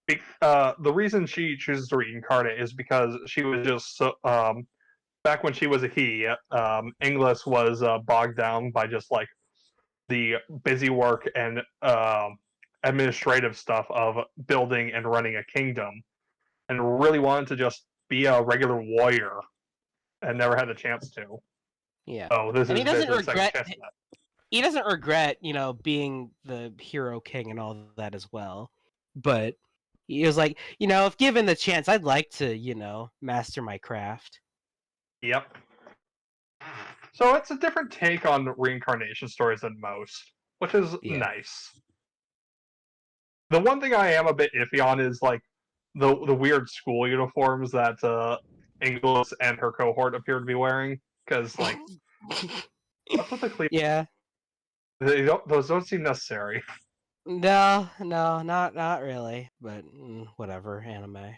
the reason she chooses to reincarnate is because she was just so back when she was a he, Inglis was bogged down by just like the busy work and administrative stuff of building and running a kingdom, and really wanted to just be a regular warrior, and never had the chance to. Yeah. Oh, this And is basically the second chance of that. he doesn't regret, being the hero king and all that as well. But he was like, if given the chance, I'd like to, master my craft. Yep. So it's a different take on reincarnation stories than most, which is Yeah. nice. The one thing I am a bit iffy on is like the weird school uniforms that Inglis and her cohort appear to be wearing, because like that's what the Cleveland. Yeah. Those don't seem necessary. No, not really. But whatever, anime.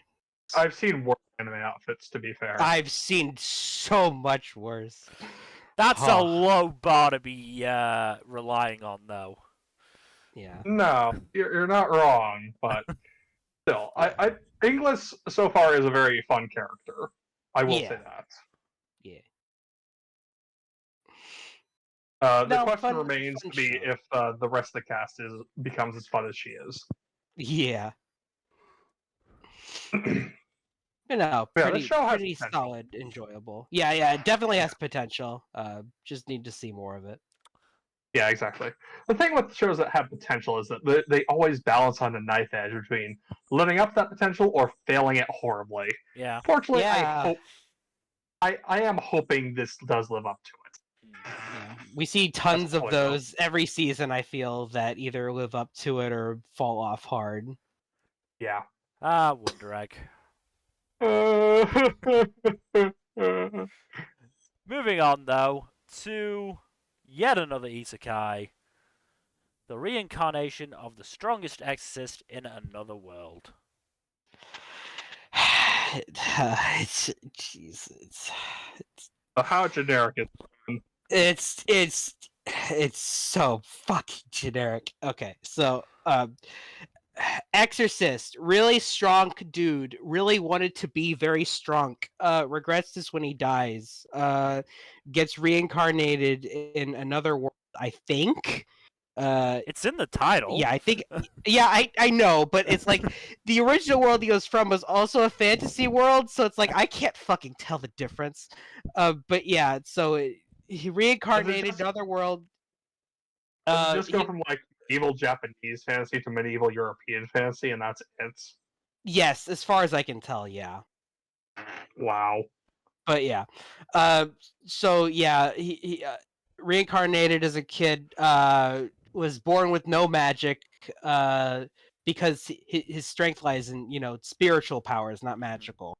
I've seen worse anime outfits, to be fair. I've seen so much worse. That's a Huh. low bar to be relying on, though. Yeah. No, you're not wrong, but still, I Inglis so far is a very fun character. I will say that. Yeah. The No, question fun remains to be show. if the rest of the cast becomes as fun as she is. Yeah. Yeah, Pretty this show has pretty potential. solid, enjoyable. Yeah, it definitely has potential. Just need to see more of it. Yeah, exactly. The thing with shows that have potential is that they always balance on a knife edge between living up to that potential or failing it horribly. Yeah. Fortunately, Yeah. I am hoping this does live up to it. Yeah. We see tons of those every season, I feel, that either live up to it or fall off hard. Yeah. Wonder Egg. Moving on, though, to yet another isekai. The reincarnation of the strongest exorcist in another world. It's How generic is it's so fucking generic. Okay, so Exorcist, really strong dude, really wanted to be very strong. Regrets this when he dies. Gets reincarnated in another world, I think. It's in the title. Yeah, I think. Yeah, I know, but it's like the original world he was from was also a fantasy world, so it's like I can't fucking tell the difference. But yeah, so he reincarnated in another world. Just go from like medieval Japanese fantasy to medieval European fantasy, and that's it. Yes, as far as I can tell, yeah. Wow. But yeah, so yeah, he reincarnated as a kid. Was born with no magic. Because his strength lies in spiritual powers, not magical.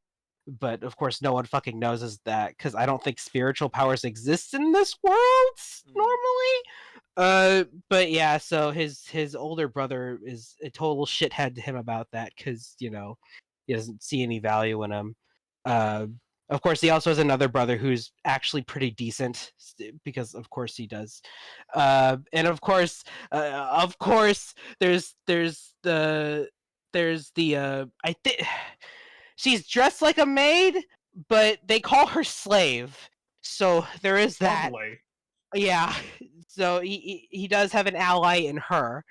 But of course, no one fucking knows is that because I don't think spiritual powers exist in this world normally. But yeah, so his older brother is a total shithead to him about that because he doesn't see any value in him. Of course, he also has another brother who's actually pretty decent because, of course, he does. And of course, there's the I think she's dressed like a maid, but they call her slave. So there is that. Lovely. Yeah. So he does have an ally in her.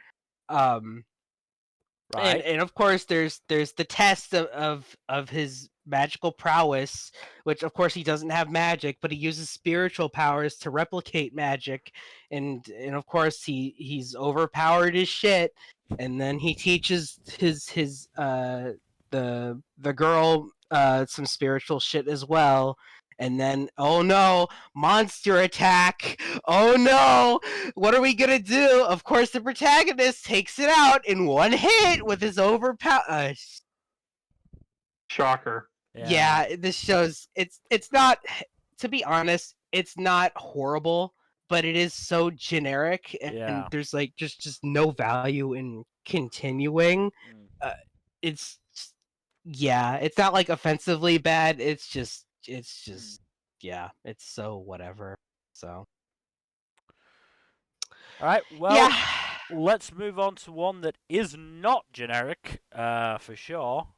Right. And of course there's the test of his magical prowess, which of course he doesn't have magic, but he uses spiritual powers to replicate magic, and of course he's overpowered as shit, and then he teaches his the girl some spiritual shit as well. And then, oh no, monster attack! Oh no, what are we gonna do? Of course, the protagonist takes it out in one hit with his overpower. Shocker. Yeah, this shows it's not. To be honest, it's not horrible, but it is so generic, and there's like just no value in continuing. It's it's not like offensively bad. It's just yeah, it's so whatever. So all right, well, let's move on to one that is not generic, for sure.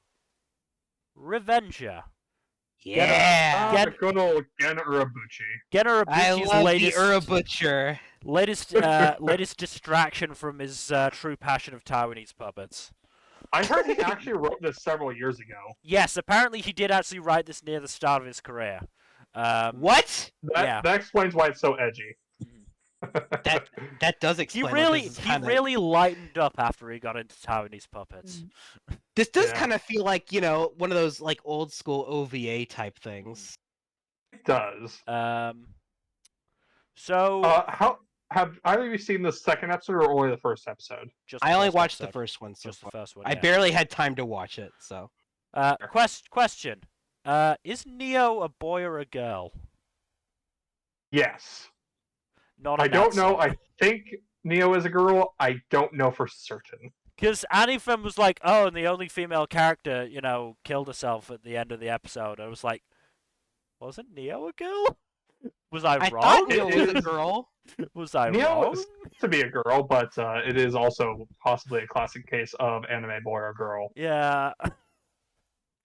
Revenger. Yeah, the good old Gen Urobuchi. Gen Urobuchi's I love latest, the Urabutcher. latest distraction from his true passion of Taiwanese puppets. I heard he actually wrote this several years ago. Yes, apparently he did actually write this near the start of his career. What? That explains why it's so edgy. That does explain. He really lightened up after he got into Taiwanese puppets. This does kind of feel like one of those like old school OVA type things. It does. So how have either of you seen the second episode or only the first episode? I only watched the first one. So just the first one. I barely had time to watch it. So. Question. Is Neo a boy or a girl? Yes. I don't know. I think Neo is a girl. I don't know for certain. Because Anifem was like, oh, and the only female character, killed herself at the end of the episode. I was like, wasn't Neo a girl? Was I wrong? I thought Neo was a girl. Was I Neo wrong? is to be a girl, but it is also possibly a classic case of anime boy or girl. Yeah.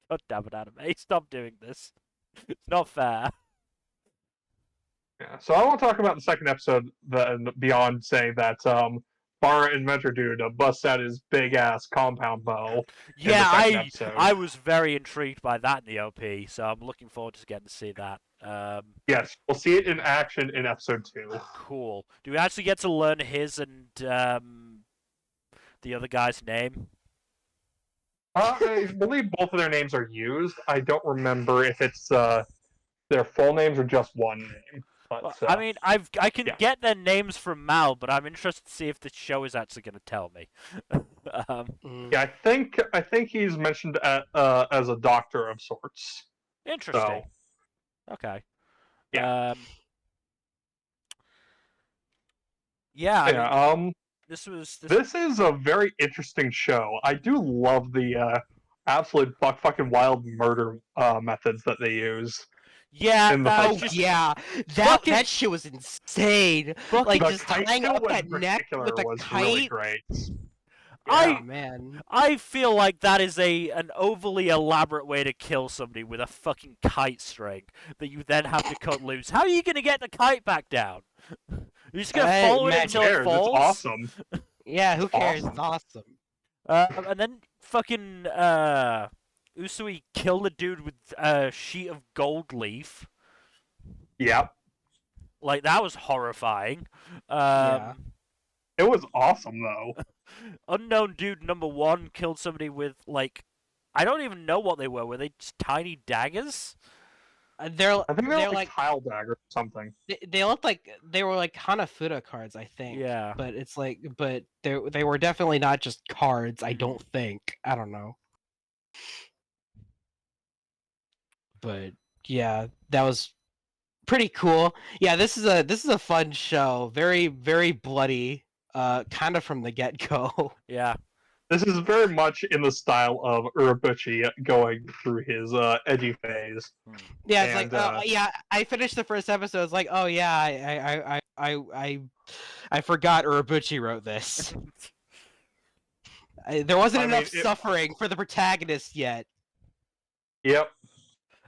God damn it, anime. Stop doing this. It's not fair. Yeah, so I want to talk about the second episode beyond saying that Bar Inventor Dude busts out his big ass compound bow. Yeah, I was very intrigued by that in the OP, so I'm looking forward to getting to see that. Yes, we'll see it in action in episode 2. Cool. Do we actually get to learn his and the other guy's name? I believe both of their names are used. I don't remember if it's their full names or just one name. But, I mean, I can get their names from Mal, but I'm interested to see if the show is actually going to tell me. Yeah, I think he's mentioned as a doctor of sorts. Interesting. So, okay. Yeah. I mean, this is a very interesting show. I do love the absolute fucking wild murder methods that they use. Yeah, that shit was insane. Like just tying up that neck with a kite. Really great. Oh man. I feel like that is an overly elaborate way to kill somebody with a fucking kite string that you then have to cut loose. How are you gonna get the kite back down? You're just gonna follow it until it Cares? It's falls? awesome. Yeah, who It's cares? awesome. It's awesome. And then fucking Usui killed the dude with a sheet of gold leaf. Yep. Like, that was horrifying. Yeah. It was awesome, though. Unknown dude number 1 killed somebody with, like, I don't even know what they were. Were they just tiny daggers? I think they're they're like tile dagger or something. they looked like they were like Hanafuda cards, I think. Yeah. But it's like, but they were definitely not just cards. I don't think. I don't know. But yeah, that was pretty cool. Yeah, this is a fun show. Very very bloody. Kind of from the get go. Yeah. This is very much in the style of Urabuchi going through his edgy phase. Yeah, it's And, like, oh yeah, I finished the first episode. It's like, oh yeah, I forgot Urabuchi wrote this. There wasn't enough suffering for the protagonist yet. Yep.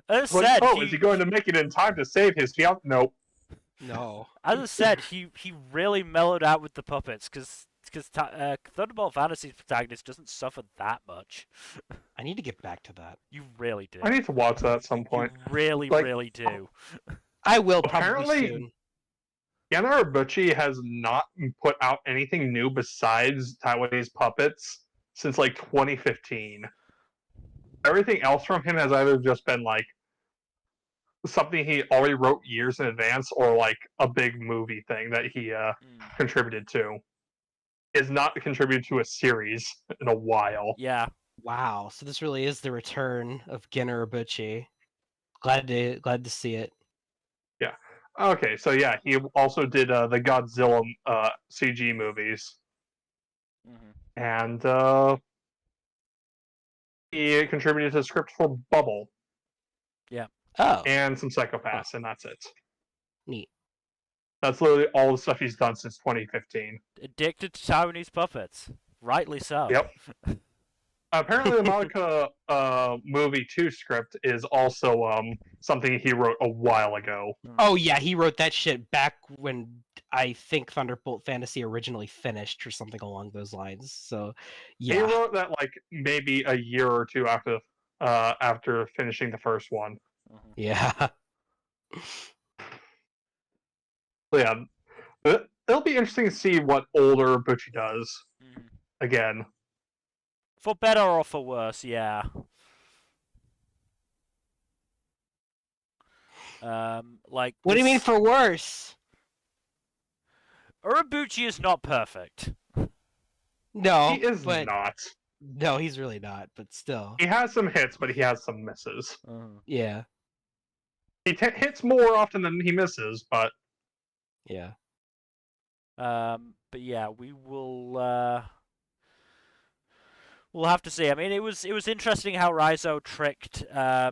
As Like, said, is he going to make it in time to save his fiance? Nope. No. As I said, he really mellowed out with the puppets because Thunderbolt Fantasy's protagonist doesn't suffer that much. I need to get back to that. You really do. I need to watch that at some point. You really, Like, really do. I will probably Apparently- soon. Yana Urabuchi has not put out anything new besides Taiwanese puppets since like 2015. Everything else from him has either just been like something he already wrote years in advance or like a big movie thing that he contributed to. Is not contributed to a series in a while. Yeah. Wow, so this really is the return of Gen Urabuchi. Glad to see it. Yeah. Okay, so yeah, he also did the Godzilla CG movies, and he contributed to the script for Bubble Oh, and some Psychopaths, and that's it. neat. That's literally all the stuff he's done since 2015. Addicted to Taiwanese puppets. Rightly so. Yep. Apparently, the Monica movie 2 script is also something he wrote a while ago. Oh yeah, he wrote that shit back when I think Thunderbolt Fantasy originally finished or something along those lines. So He yeah. wrote that like maybe a year or two after finishing the first one. Yeah. So yeah, it'll be interesting to see what older Butchie does again. For better or for worse, yeah. Like, What do you mean for worse? Urabuchi is not perfect. No, He is but not. no, he's really not. But still, He has some hits, but he has some misses. yeah, He hits more often than he misses, but yeah. But yeah, we will. We'll have to see. I mean, it was interesting how Raizo tricked. I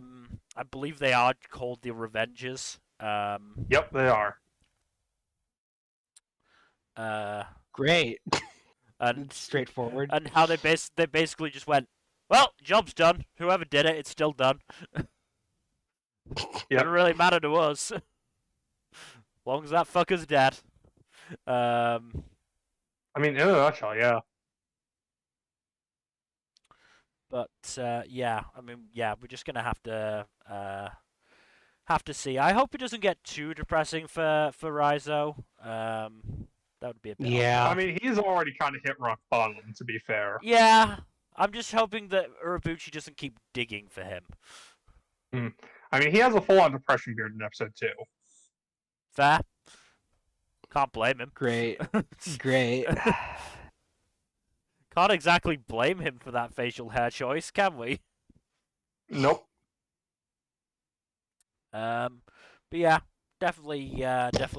believe they are called the Revengers. yep, they are. Great. And It's straightforward. and how they basically just went, well, job's done. Whoever did it, it's still done. Yep. Doesn't really matter to us. As long as that fucker's dead. I mean, in a nutshell, yeah. But yeah, I mean, yeah, we're just gonna have to see. I hope it doesn't get too depressing for Raizo. That would be a bit. Yeah. I mean, he's already kind of hit rock bottom, to be fair. Yeah, I'm just hoping that Urabuchi doesn't keep digging for him. I mean, he has a full-on depression beard in episode 2. Fair. Can't blame him. Great. Great. Can't exactly blame him for that facial hair choice, can we? Nope. But yeah, definitely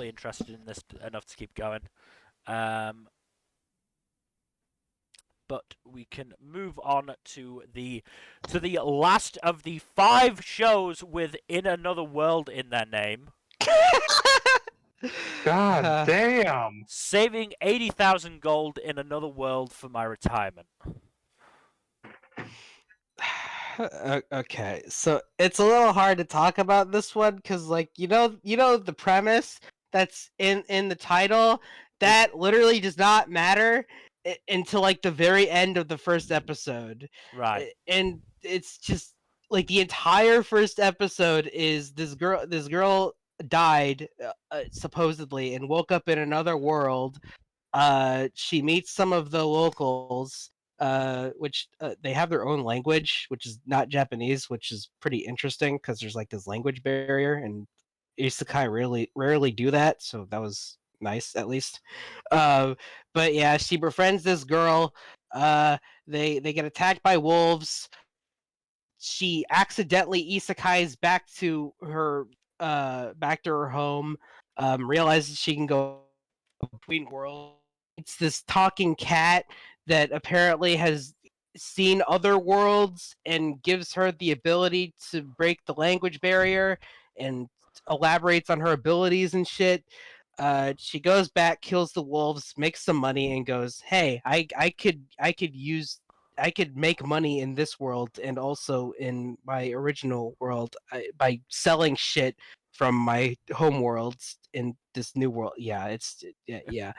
interested in this enough to keep going. But we can move on to the last of the 5 shows with In Another World in their name. God damn. Saving 80,000 gold in another world for my retirement. Okay, so it's a little hard to talk about this one because, like, the premise that's in the title that literally does not matter until like the very end of the first episode, Right. and it's just like the entire first episode is this girl died supposedly and woke up in another world. She meets some of the locals, which they have their own language, which is not Japanese, which is pretty interesting because there's like this language barrier, and isekai rarely do that, so that was nice at least. But yeah, she befriends this girl. Uh, they get attacked by wolves. She accidentally isekais back to her home. Realizes she can go between worlds. It's this talking cat that apparently has seen other worlds and gives her the ability to break the language barrier and elaborates on her abilities and shit. She goes back, kills the wolves, makes some money, and goes, "Hey, I could make money in this world and also in my original world by selling shit from my home worlds in this new world." Yeah, yeah.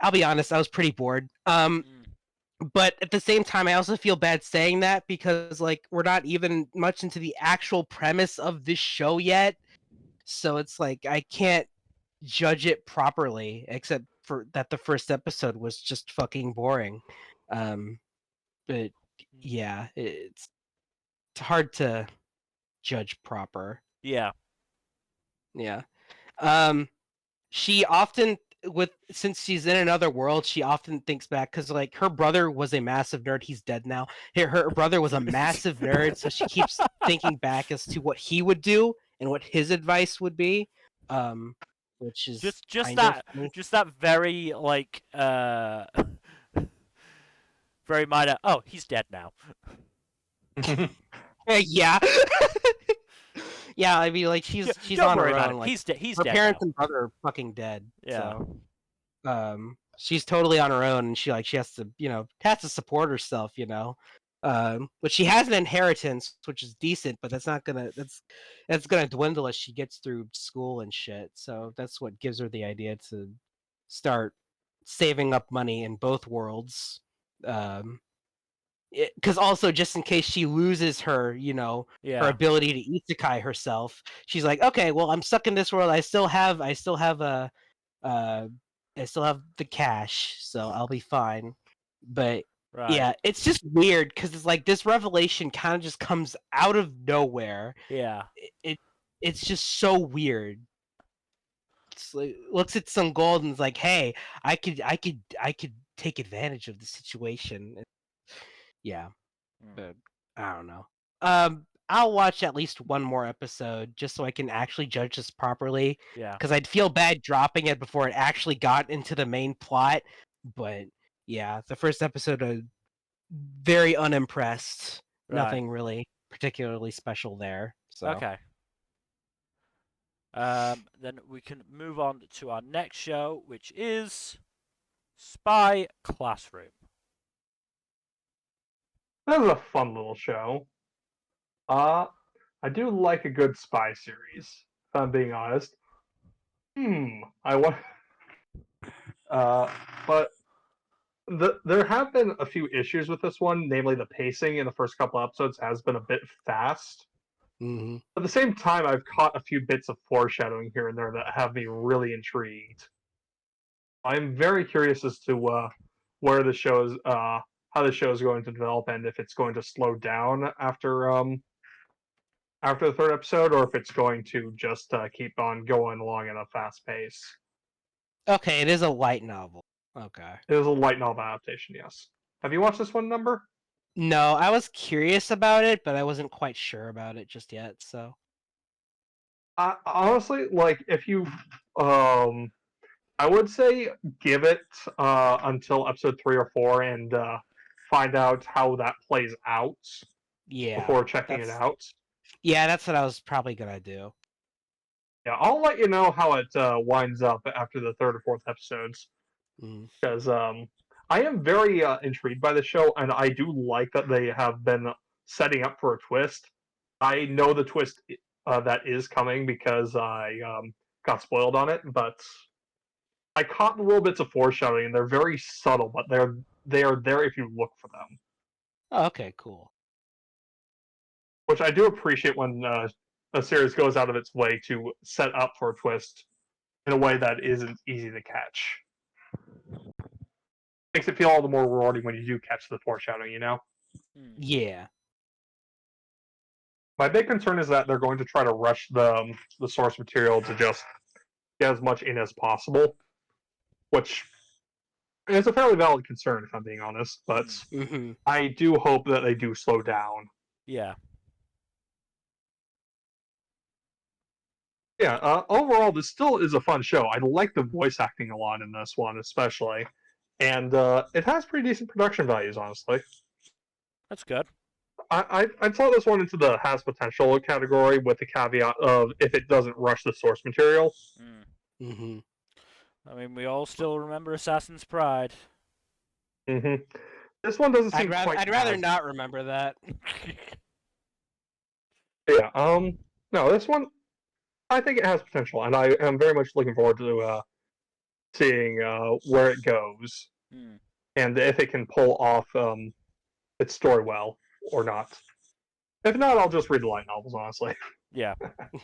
I'll be honest, I was pretty bored. But at the same time, I also feel bad saying that because like we're not even much into the actual premise of this show yet. So it's like I can't judge it properly, except for that the first episode was just fucking boring. Um, but yeah, it's hard to judge proper. Yeah. Yeah. Um, she often since she's in another world, she often thinks back because like her brother was a massive nerd. He's dead now. Her brother was a massive nerd, so she keeps thinking back as to what he would do and what his advice would be. Which is just kind of that funny. just that very like very minor. Oh, he's dead now. Yeah. Yeah, I mean, like she's Don't on worry her about own. him. Like He's her dead parents now. and brother are fucking dead. Yeah. So she's totally on her own, and she has to has to support herself. But she has an inheritance, which is decent, but that's gonna dwindle as she gets through school and shit. So that's what gives her the idea to start saving up money in both worlds. Because also just in case she loses her Yeah. ability to isekai herself, she's like, okay, well, I'm stuck in this world. Uh, I still have the cash, so I'll be fine. But Right. yeah, it's just weird because it's like this revelation kind of just comes out of nowhere. Yeah. It's just so weird. It's like, looks at some gold and is like, hey, I could take advantage of the situation. Yeah. But I don't know. I'll watch at least one more episode just so I can actually judge this properly. Yeah. Because I'd feel bad dropping it before it actually got into the main plot. But yeah, the first episode, very unimpressed. Right. Nothing really particularly special there. So Okay. Then we can move on to our next show, which is Spy Classroom. This is a fun little show. I do like a good spy series, if I'm being honest. I want. Uh, but there have been a few issues with this one, namely the pacing in the first couple episodes has been a bit fast. mhm. At the same time, I've caught a few bits of foreshadowing here and there that have me really intrigued. I'm very curious as to where the show's how the show is going to develop and if it's going to slow down after the third episode or if it's going to just keep on going along at a fast pace. Okay, it is a light novel. Okay. It is a light novel adaptation, yes. Have you watched this one, Number? No, I was curious about it, but I wasn't quite sure about it just yet. So Honestly, like if you, I would say give it until episode 3 or 4 and find out how that plays out yeah, before checking it that's out. yeah, that's what I was probably gonna do. Yeah, I'll let you know how it winds up after the third or fourth episodes, Mm. because I am very intrigued by the show, and I do like that they have been setting up for a twist. I know the twist that is coming because I got spoiled on it, but I caught little bits of foreshadowing, and they're very subtle, but they are there if you look for them, Oh, okay, cool. which I do appreciate when a series goes out of its way to set up for a twist in a way that isn't easy to catch. Makes it feel all the more rewarding when you do catch the foreshadowing, you know? Yeah. My big concern is that they're going to try to rush the source material to just get as much in as possible, which is a fairly valid concern, if I'm being honest, but Mm-hmm. I do hope that they do slow down. Yeah. Yeah, overall, this still is a fun show. I like the voice acting a lot in this one, especially. And it has pretty decent production values, honestly. That's good. I'd throw this one into the has potential category with the caveat of if it doesn't rush the source material. Mm-hmm. I mean, we all still remember Assassin's Pride. hmm This one doesn't seem quite I'd rather as... not remember that. Yeah, no, this one, I think it has potential, and I am very much looking forward to seeing where it goes, and if it can pull off its story well or not. If not, I'll just read the light novels, honestly. Yeah.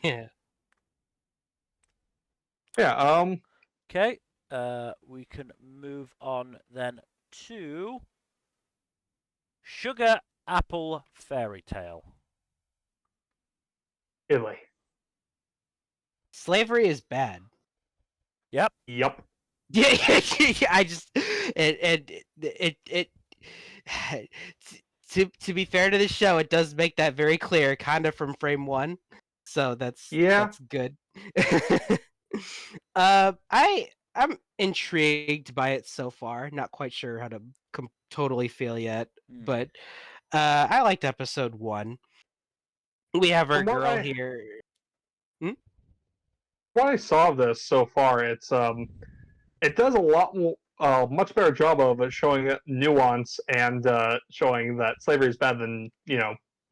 Yeah. Yeah, Okay. We can move on then to Sugar Apple Fairy Tale. Italy. Slavery is bad. Yep. Yep. Yeah, I just it to be fair to the show, it does make that very clear, kind of from frame one. So that's good. I'm intrigued by it so far. Not quite sure how to totally feel yet, but I liked episode 1. We have our girl here. What I saw of this so far, it does a lot more, much better job of it showing nuance and showing that slavery is better than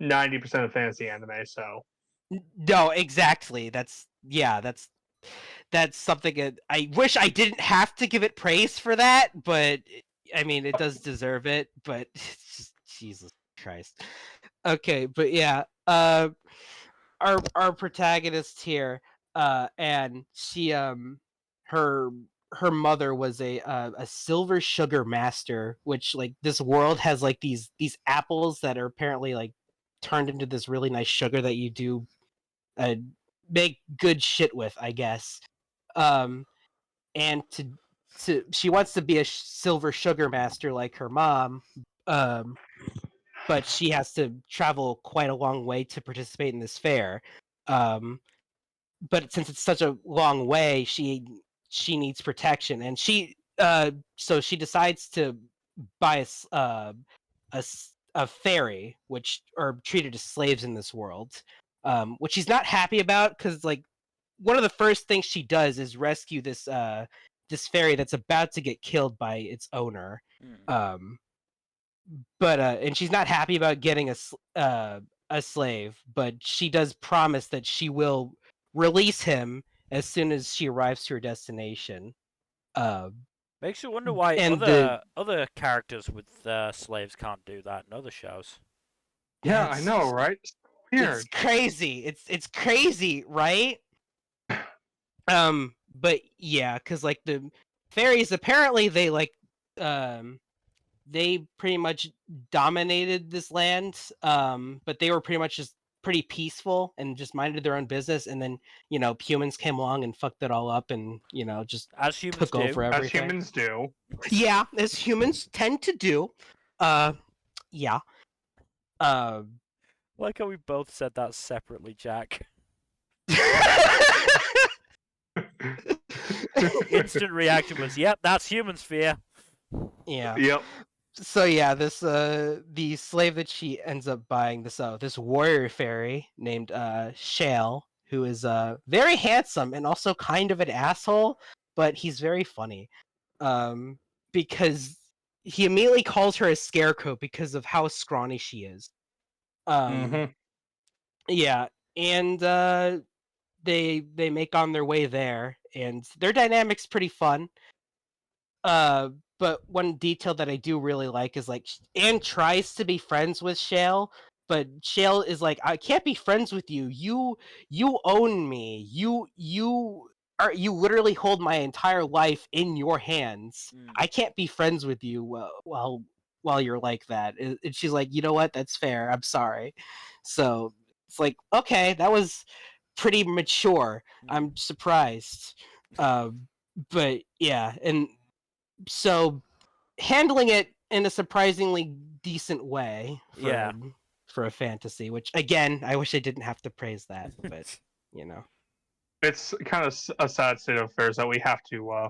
90% of fantasy anime. So No, exactly. That's something I wish I didn't have to give it praise for that, but I mean it does deserve it. But it's just, Jesus Christ. Okay, but yeah, our protagonist here, and she her mother was a silver sugar master, which like this world has like these apples that are apparently like turned into this really nice sugar that you do make good shit with, I guess. And to she wants to be a silver sugar master like her mom, but she has to travel quite a long way to participate in this fair. But since it's such a long way, she needs protection, and so she decides to buy a fairy, which are treated as slaves in this world, which she's not happy about because like one of the first things she does is rescue this fairy that's about to get killed by its owner. But and she's not happy about getting a slave, but she does promise that she will release him as soon as she arrives to her destination. Makes you wonder why And other characters with slaves can't do that in other shows. yeah, I know, right? Weird. It's crazy. It's crazy, right? But yeah, because like the fairies apparently they pretty much dominated this land, but they were pretty much just pretty peaceful and just minded their own business, and then humans came along and fucked it all up and just As humans took do. over everything. As humans do. Yeah, as humans tend to do. Yeah. Like how we both said that separately, Jack. Instant reaction was, "Yep, that's human sphere." Yeah. Yep. So yeah, this the slave that she ends up buying, this warrior fairy named Shale, who is very handsome and also kind of an asshole, but he's very funny. Because he immediately calls her a scarecrow because of how scrawny she is. Yeah, and they make on their way there, and their dynamic's pretty fun. But one detail that I do really like is like Anne tries to be friends with Shale, but Shale is like, I can't be friends with you. You own me. You literally hold my entire life in your hands. I can't be friends with you while you're like that. And she's like, you know what? That's fair. I'm sorry. So it's like, okay, that was pretty mature. I'm surprised. But yeah, and so handling it in a surprisingly decent way for a fantasy, which again, I wish I didn't have to praise that, but you know. It's kind of a sad state of affairs that we have to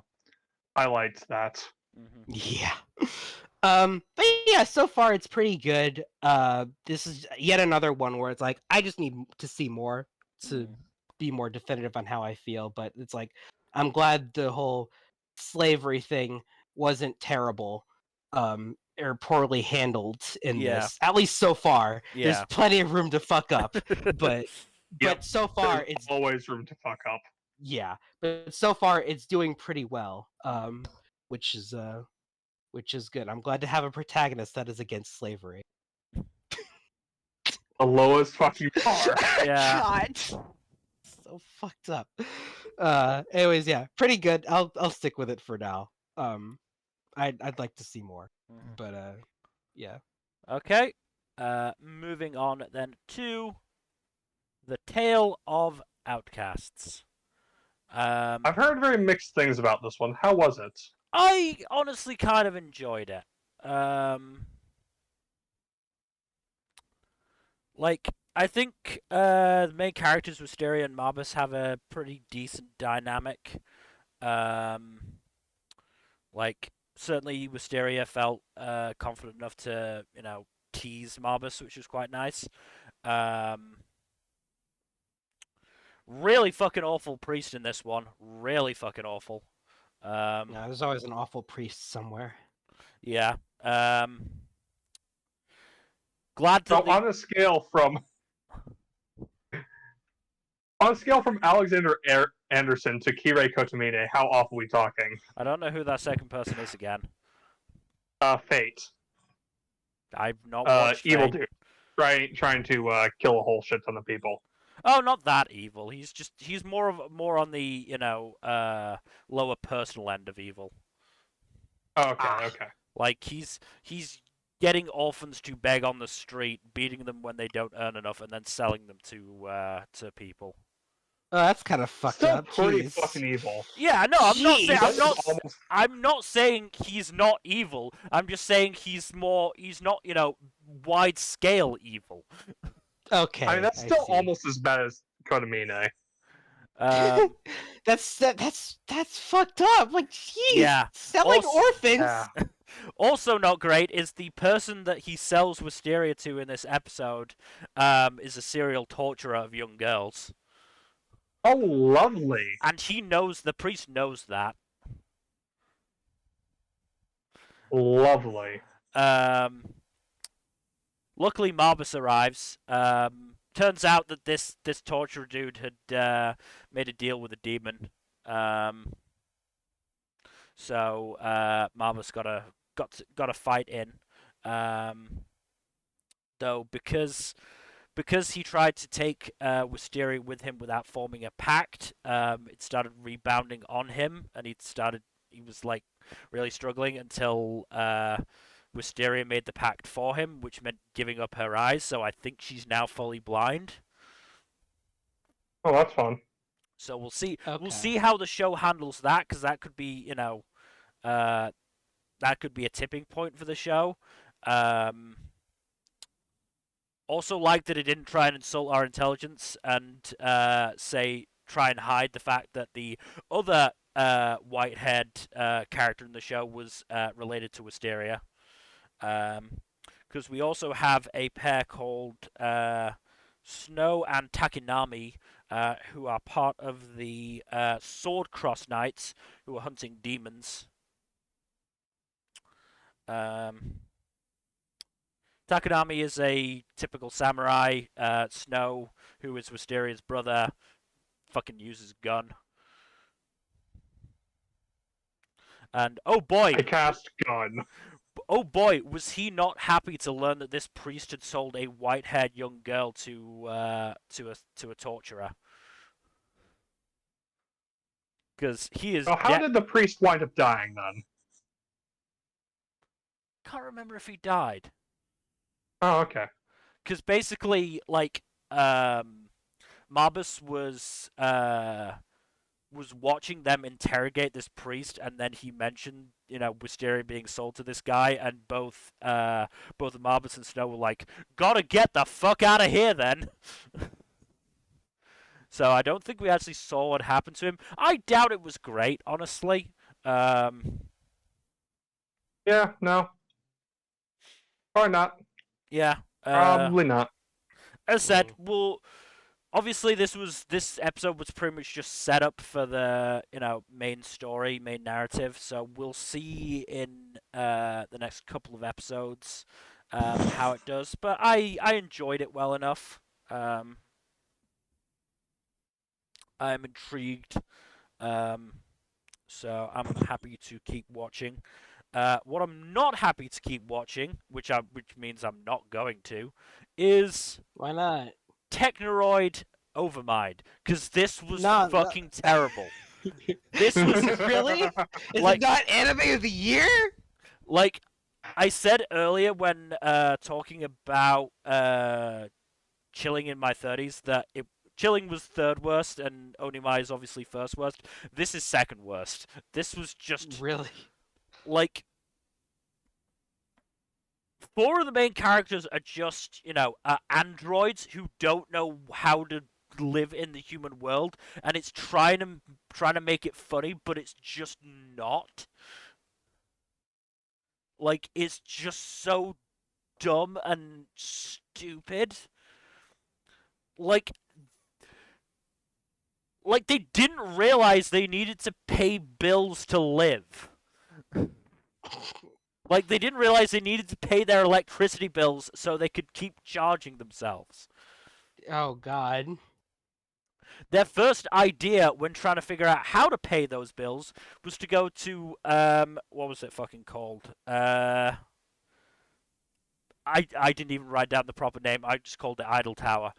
highlight that. Yeah. But yeah, so far it's pretty good. This is yet another one where it's like I just need to see more to be more definitive on how I feel, but it's like I'm glad the whole slavery thing wasn't terrible or poorly handled in this. At least so far. There's plenty of room to fuck up, but so far There's it's always room to fuck up. Yeah, but so far it's doing pretty well. Which is good. I'm glad to have a protagonist that is against slavery. The lowest fucking bar. Yeah. God. So fucked up. Anyways, yeah, pretty good. I'll stick with it for now. I'd like to see more. But yeah. Okay. Moving on then to The Tale of Outcasts. I've heard very mixed things about this one. How was it? I honestly kind of enjoyed it. Like, I think the main characters, Wisteria and Marbus, have a pretty decent dynamic. Like, certainly Wisteria felt confident enough to, tease Marbus, which was quite nice. Really fucking awful priest in this one. Really fucking awful. No, there's always an awful priest somewhere. Yeah. Glad to. So on a scale from Alexander Anderson to Kirei Kotomine, how awful are we talking? I don't know who that second person is again. Fate. I've not watched evil Fate. dude. Trying to kill a whole shit ton of people. Oh, not that evil. He's more on the lower personal end of evil. Okay. Like he's getting orphans to beg on the street, beating them when they don't earn enough, and then selling them to people. Oh, that's kind of fucked Still up. pretty Jeez. fucking evil. Yeah, no, I'm not saying he's not evil. I'm just saying he's not, wide scale evil. Okay. I mean, that's still almost as bad as Kotomine. That's fucked up. Like, jeez. Yeah. Selling orphans. Yeah. Also not great is the person that he sells Wisteria to in this episode is a serial torturer of young girls. Oh, lovely. And the priest knows that. Lovely. Luckily, Marbus arrives. Turns out that this torturer dude had made a deal with a demon. So Marbus got a fight in. Though because he tried to take Wisteria with him without forming a pact, it started rebounding on him, and he was like really struggling until Wisteria made the pact for him, which meant giving up her eyes. So I think she's now fully blind. Oh, that's fun. So we'll see. Okay. We'll see how the show handles that, because that could be, that could be a tipping point for the show. Also, like that it didn't try and insult our intelligence and try and hide the fact that the other white-haired character in the show was related to Wisteria. Because we also have a pair called Snow and Takinami, who are part of the Sword Cross Knights, who are hunting demons. Takanami is a typical samurai. Snow, who is Wisteria's brother, fucking uses a gun. And oh boy, I cast gun. oh boy, was he not happy to learn that this priest had sold a white-haired young girl to a torturer. Because he is So how did the priest wind up dying then? Can't remember if he died. Oh, okay. Because basically, like, Marbus was watching them interrogate this priest, and then he mentioned, Wisteria being sold to this guy, and both Marbus and Snow were like, "Gotta get the fuck out of here, then." So I don't think we actually saw what happened to him. I doubt it was great, honestly. Yeah, no. Or not. Yeah. Probably not. As said, obviously this episode was pretty much just set up for the main story, main narrative. So we'll see in the next couple of episodes how it does. But I enjoyed it well enough. I'm intrigued. So I'm happy to keep watching. What I'm not happy to keep watching, which means I'm not going to, is Why not? Technoroid Overmind, because this was No. fucking terrible. This was Really? Is like- it not anime of the year? like I said earlier when talking about Chilling in my 30s that Chilling was third worst and Onimai is obviously first worst. This is second worst. This was just Really? like 4 of the main characters are just androids who don't know how to live in the human world, and it's trying to make it funny, but it's just not. Like, it's just so dumb and stupid. Like they didn't realize they needed to pay bills to live. Like, they didn't realize they needed to pay their electricity bills so they could keep charging themselves. Oh God. Their first idea when trying to figure out how to pay those bills was to go to what was it fucking called? I didn't even write down the proper name. I just called it Idle Tower.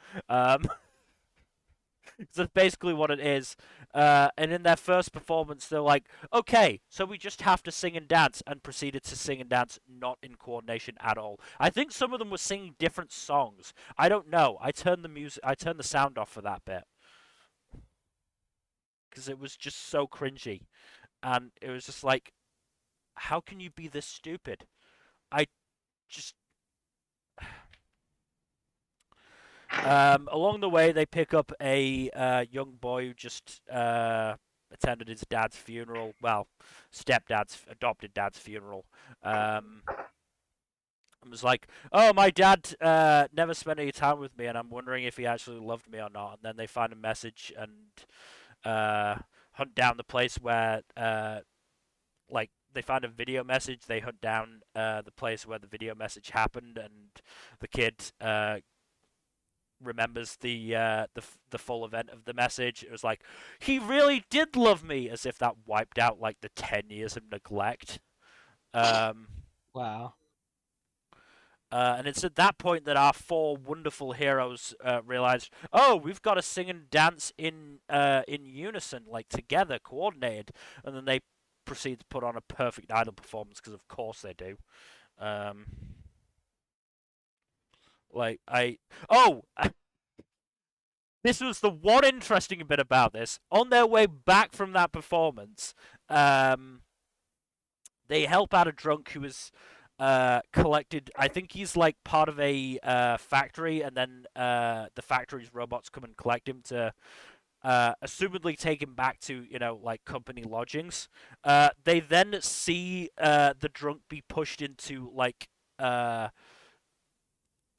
So that's basically what it is. And in their first performance, they're like, "Okay, so we just have to sing and dance," and proceeded to sing and dance not in coordination at all. I think some of them were singing different songs. I don't know. I turned the sound off for that bit because it was just so cringy, and it was just like, how can you be this stupid? I just along the way, they pick up a young boy who just attended his dad's funeral. Well, adopted dad's funeral. And was like, "Oh, my dad never spent any time with me, and I'm wondering if he actually loved me or not." And then they find a message and hunt down the place where, they find a video message. They hunt down the place where the video message happened, and the kid remembers the full event of the message. It was like, he really did love me, as if that wiped out like the 10 years of neglect. Wow. And it's at that point that our 4 wonderful heroes realize, oh, we've got to sing and dance in unison, like together, coordinated, and then they proceed to put on a perfect idol performance because of course they do. This was the one interesting bit about this. On their way back from that performance, they help out a drunk who is collected. I think he's like part of a factory, and then the factory's robots come and collect him to assumedly take him back to company lodgings. They then see the drunk be pushed into like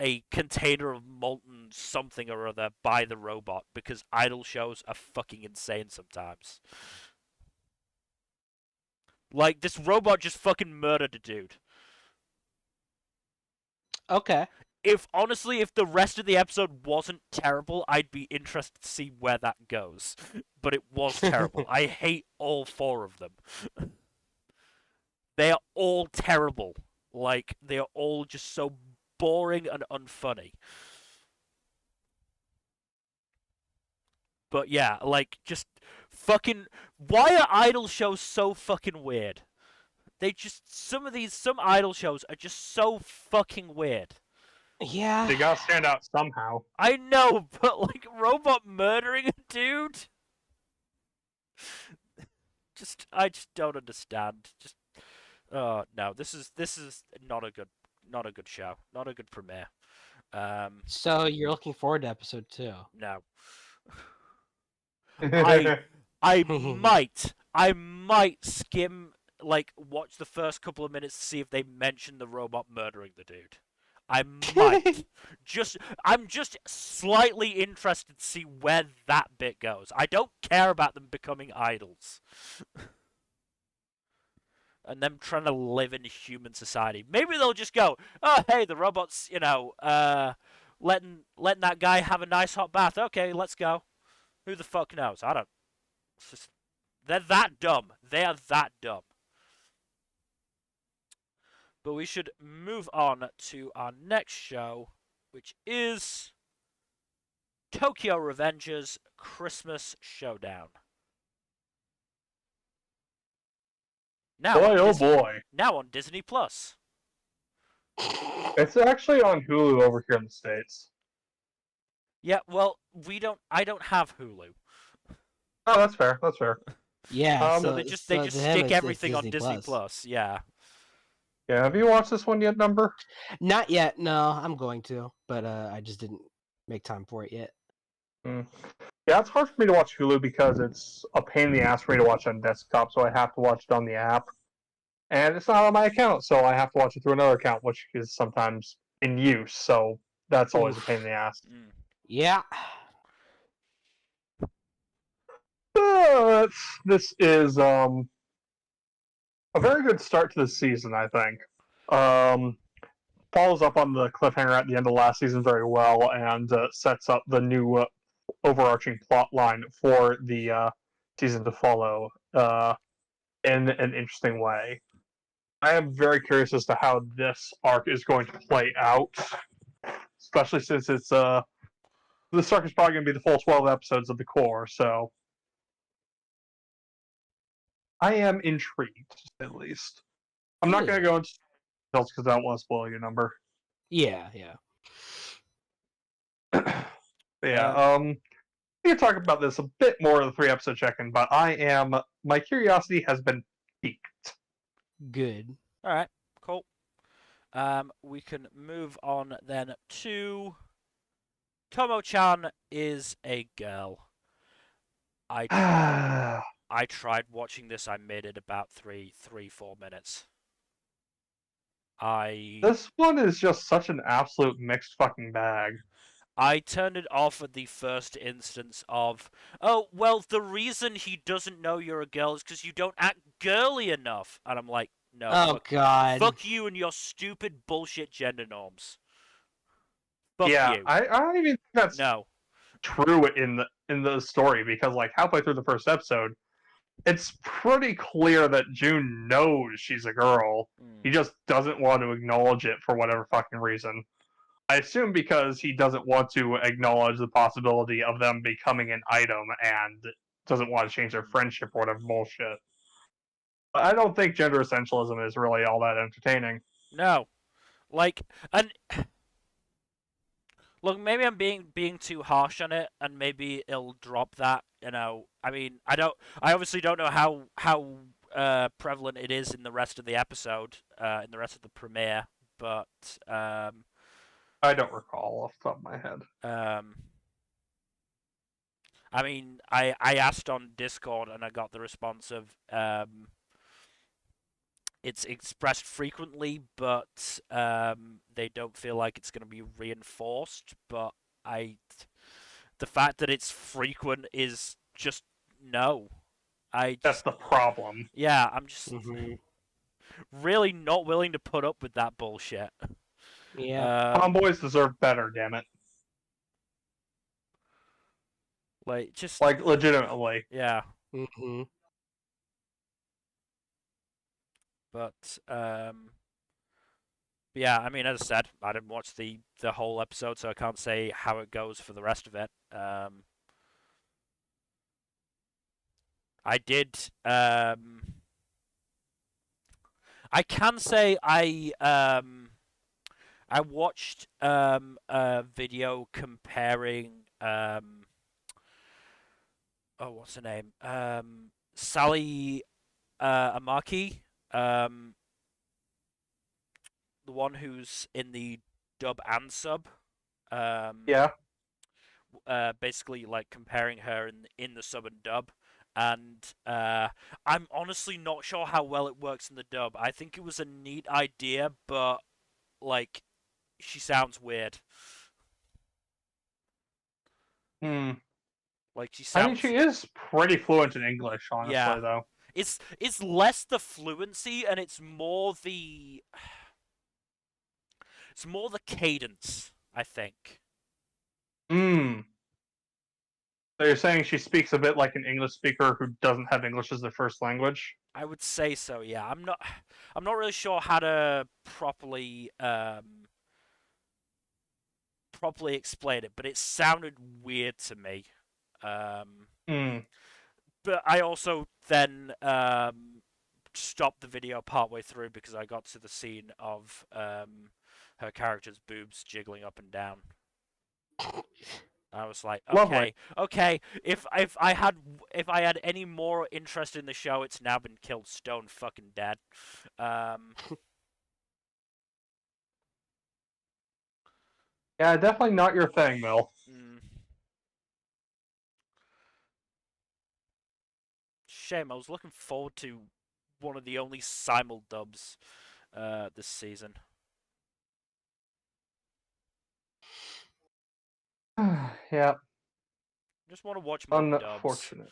a container of molten something or other by the robot, because idol shows are fucking insane sometimes. Like, this robot just fucking murdered a dude. Okay. If the rest of the episode wasn't terrible, I'd be interested to see where that goes. But it was terrible. I hate all 4 of them. They are all terrible. Like, they are all just so boring and unfunny. But yeah, like, just fucking... Why are idol shows so fucking weird? Some idol shows are just so fucking weird. Yeah. They gotta stand out somehow. I know, but like, robot murdering a dude? I just don't understand. Oh no, this is not a good show, not a good premiere. So you're looking forward to episode 2? No. I might skim, like, watch the first couple of minutes to see if they mention the robot murdering the dude. I might. I'm just slightly interested to see where that bit goes. I don't care about them becoming idols. And them trying to live in human society. Maybe they'll just go, oh, hey, the robot's, letting that guy have a nice hot bath. Okay, let's go. Who the fuck knows? I don't... They're that dumb. They are that dumb. But we should move on to our next show, which is Tokyo Revengers Christmas Showdown. Now on Disney Plus. It's actually on Hulu over here in the States. Yeah, well, I don't have Hulu. Oh, that's fair. That's fair. Yeah, So they just stick everything on Disney Plus. Yeah. Yeah, have you watched this one yet, Nmbr? Not yet. No, I'm going to, but I just didn't make time for it yet. Yeah, it's hard for me to watch Hulu because it's a pain in the ass for me to watch on desktop, so I have to watch it on the app. And it's not on my account, so I have to watch it through another account, which is sometimes in use, so that's always a pain in the ass. Yeah. This is a very good start to the season, I think. Follows up on the cliffhanger at the end of last season very well, and sets up the new overarching plot line for the season to follow in an interesting way. I am very curious as to how this arc is going to play out, especially since it's this arc is probably going to be the full 12 episodes of the core, so I am intrigued, to say the least. I'm not going to go into details because I don't want to spoil your number. Yeah. We can talk about this a bit more in the 3-episode check-in, but my curiosity has been piqued. Good. All right, cool. We can move on then to Tomo-chan Is a Girl. I tried watching this. I made it about 4 minutes. This one is just such an absolute mixed fucking bag. I turned it off at the first instance of, oh, well, the reason he doesn't know you're a girl is because you don't act girly enough. And I'm like, no. Oh, God. Fuck you and your stupid bullshit gender norms. Fuck yeah, you. I don't even think that's true in the story, because like halfway through the first episode, it's pretty clear that June knows she's a girl. He just doesn't want to acknowledge it for whatever fucking reason. I assume because he doesn't want to acknowledge the possibility of them becoming an item and doesn't want to change their friendship or whatever bullshit. But I don't think gender essentialism is really all that entertaining. No. Like, and look, maybe I'm being too harsh on it, and maybe it'll drop that. I mean, I obviously don't know how prevalent it is in the rest of the episode, in the rest of the premiere, but I don't recall off the top of my head. I mean, I asked on Discord and I got the response of it's expressed frequently, but they don't feel like it's going to be reinforced. But the fact that it's frequent is just no. That's the problem. Yeah, I'm just Mm-hmm. really not willing to put up with that bullshit. Yeah. Tomboys deserve better, damn it. Like just Like, legitimately. yeah, Mm-hmm. but yeah, I mean, as I said, I didn't watch the whole episode, so I can't say how it goes for the rest of it. I did. I can say I watched a video comparing oh, what's her name? Sally Amaki, the one who's in the dub and sub. Yeah. Basically like comparing her in the sub and dub. And I'm honestly not sure how well it works in the dub. I think it was a neat idea, but like she sounds weird. Hmm. Like she I mean, sounds she is pretty fluent in English, honestly, yeah. though. It's less the fluency and it's more the cadence, I think. Hmm. So you're saying she speaks a bit like an English speaker who doesn't have English as their first language? I would say so, yeah. I'm not really sure how to properly explain it, but it sounded weird to me. Hmm. But I also then stopped the video partway through because I got to the scene of her character's boobs jiggling up and down. I was like, Lovely. okay. If I had any more interest in the show, it's now been killed stone fucking dead. Yeah, definitely not your thing, Mil. Shame. I was looking forward to one of the only simul dubs this season. Yeah, Just want to watch more dubs. unfortunate.